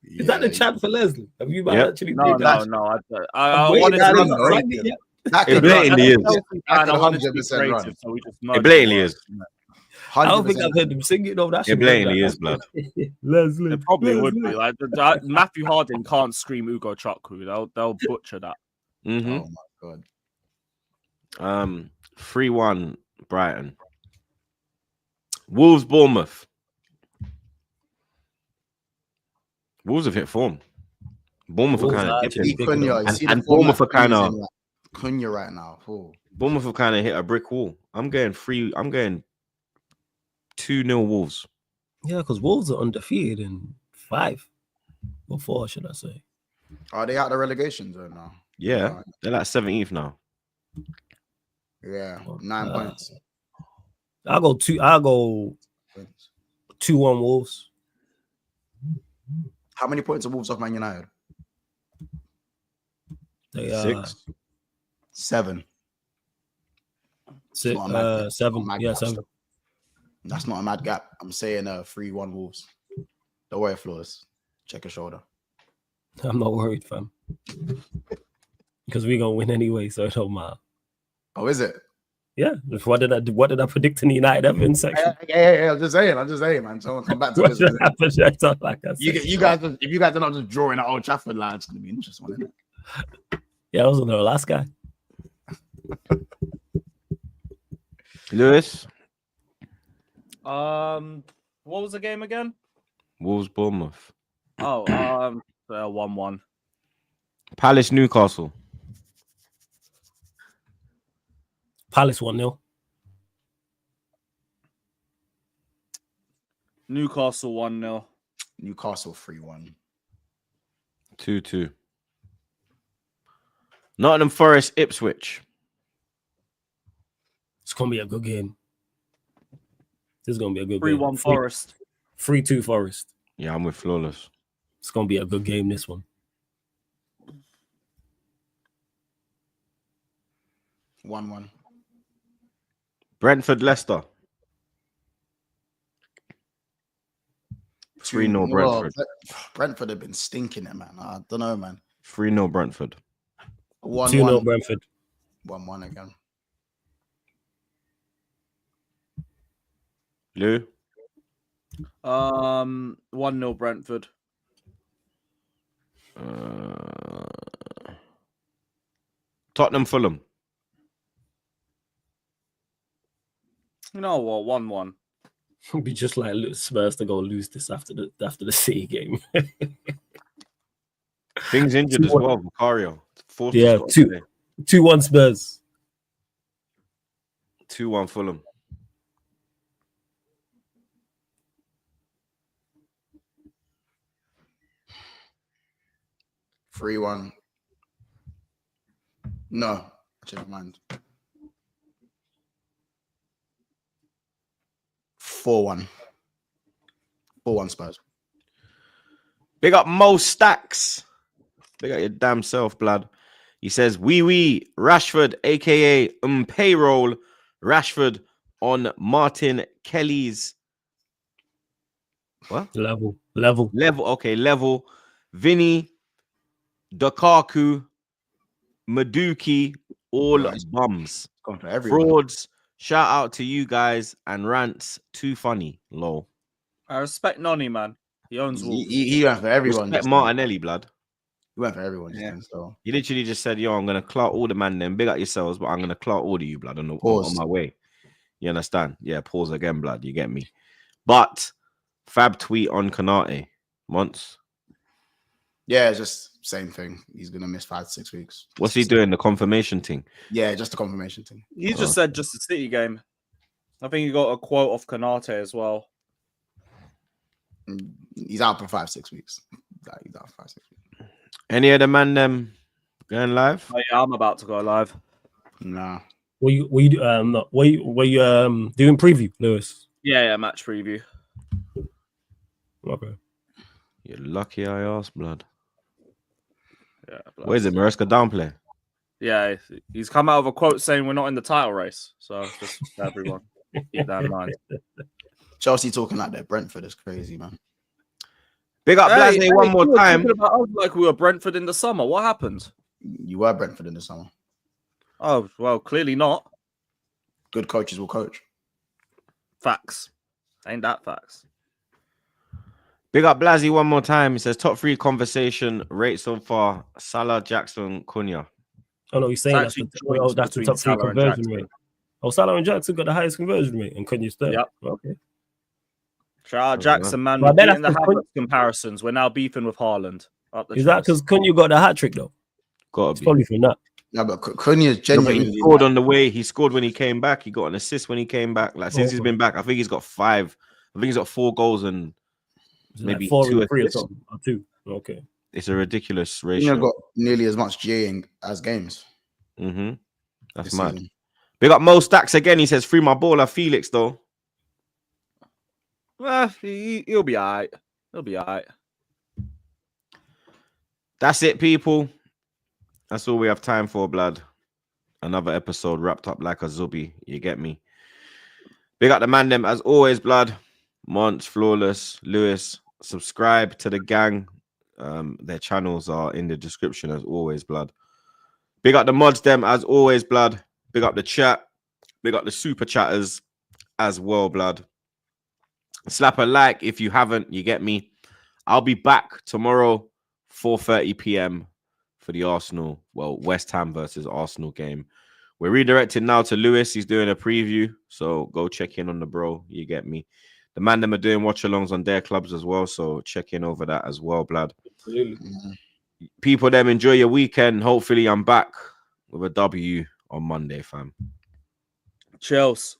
Is that the chant for Leslie? Have you actually? No. I waiting wanted that to long, be though. creative. That It could blatantly is. I could wanted to be 100% run. creative, so we just It blatantly is. I don't think I've heard him sing it though. That It should blatantly is, blood. Leslie. It probably would be. Like Matthew Harding can't scream Ugo Chukwu. They'll butcher that. Mm-hmm. Oh my god. 3-1 Brighton. Wolves, Bournemouth. Wolves have hit form. Bournemouth are Wolves kind are of actually dipping. big. Cunha, you see the And form Bournemouth that are kind he's of in, like, Cunha right now. Oh. Bournemouth have kind of hit a brick wall. I'm going 2-0 Wolves. Yeah, because Wolves are undefeated in 5 or 4, should I say? Are they out of the relegation zone now? Yeah, they're like 17th now. Yeah, 9 points. I'll go 2-1 Wolves. How many points are Wolves off Man United? They 6. 7. 6, not a mad gap. 7. Not a mad Yeah, gap 7. still. That's not a mad gap. I'm saying 3-1 Wolves. Don't worry, Flores. Check your shoulder. I'm not worried, fam. Because we're gonna win anyway, so it don't matter. Oh, is it? Yeah. What did I predict in the United Everton section? Yeah. I'm just saying, man. Someone come back to What this. did I project on, like I said? You guys, if you guys are not just drawing at Old Trafford, line, it's gonna be interesting, isn't it? Yeah, I was on the last guy. Lewis, What was the game again? Wolves, Bournemouth. 1-1. Palace, Newcastle. Palace 1-0. Newcastle 1-0. Newcastle 3-1. 2-2. Nottingham Forest, Ipswich. It's gonna be a good game. This is gonna be a good game. 3-1 Forest. 3-2 Forest. Yeah, I'm with Flawless. It's gonna be a good game. This one. 1-1. Brentford, Leicester. 3-0 Brentford. Brentford have been stinking it, man. I don't know, man. 3-0 Brentford. 2-0 Brentford. 1-1 again. Lou? 1-0 Brentford. Tottenham, Fulham. You know what? 1-1. It'd be just like Spurs to go lose this after the City game. Things injured as well. Vicario. Yeah, 2-1 Spurs. 2-1 Fulham. Three 1. No, never mind. 4-1. 4-1 Spurs. Big up Mo Stacks. Big up your damn self, blood. He says, wee Rashford, aka payroll. Rashford on Martin Kelly's what? Level. Okay, level. Vinny, Lukaku, Maduki, all bums. Gone for everyone. Frauds. Shout out to you guys and rants. Too funny. Lol. I respect Noni, man. He owns Wolves. He went for everyone. Respect Martinelli, blood. He went for everyone. Yeah. So He literally just said, yo, I'm going to clout all the man then. Big up yourselves, but I'm going to clout all of you, blood, on my way. You understand? Yeah, pause again, blood. You get me? But Fab tweet on Konate. Months. yeah, it's just same thing. He's gonna miss 5 to 6 weeks. What's he doing? The confirmation thing? Yeah, just the confirmation thing. He just said just the City game. I think he got a quote off Konate as well. He's out for 5 6 weeks. He's out for 5 6 weeks. Any other man them going live? Oh, yeah, I'm about to go live. Nah. Were you doing preview, Lewis? Yeah, match preview. Okay. You're lucky I asked, blood. Yeah. Where's it? Maresca downplay. Yeah, he's come out of a quote saying we're not in the title race. So just everyone keep that in mind. Chelsea talking like they're Brentford is crazy, man. Big up Blasney one more time. Like we were Brentford in the summer. What happened? You were Brentford in the summer. Oh, well, clearly not. Good coaches will coach. Facts. Ain't that facts? Big up Blasey one more time. He says top 3 conversation rate so far. Salah, Jackson, Cunha. Oh no, he's saying that's the top 3 conversion rate. Oh, Salah and Jackson got the highest conversion rate, and Cunha's third. Yep. Okay. Shout out Jackson, man. Well, We're getting the Havertz comparisons. We're now beefing with Haaland. Is that because Cunha got the hat trick though? Got probably from that. No, but Cunha's genuinely he scored on the way. He scored when he came back. He got an assist when he came back. Like since he's been back, I think he's got 5. I think he's got 4 goals and maybe like 4 2 or 3 assists. or something. Or 2. Okay. It's a ridiculous ratio. Cunha got nearly as much GAing as games. That's mad. Season. Big up Mo Stacks again. He says free my baller Felix though. Well, he'll be all right. He'll be all right. That's it, people. That's all we have time for, blood. Another episode wrapped up like a zubi. You get me? Big up the man them as always, blood. Monts, Flawless, Lewis. Subscribe to the gang. Their channels are in the description as always, blood. Big up the mods them as always, blood. Big up the chat. Big up the super chatters as well, blood. Slap a like if you haven't. You get me? I'll be back tomorrow, 4:30 p.m. for the Arsenal, West Ham versus Arsenal game. We're redirected now to Lewis. He's doing a preview, so go check in on the bro. You get me? The man them are doing watch-alongs on their clubs as well, so check in over that as well, blood. People them enjoy your weekend. Hopefully I'm back with a W on Monday, fam. Chelsea.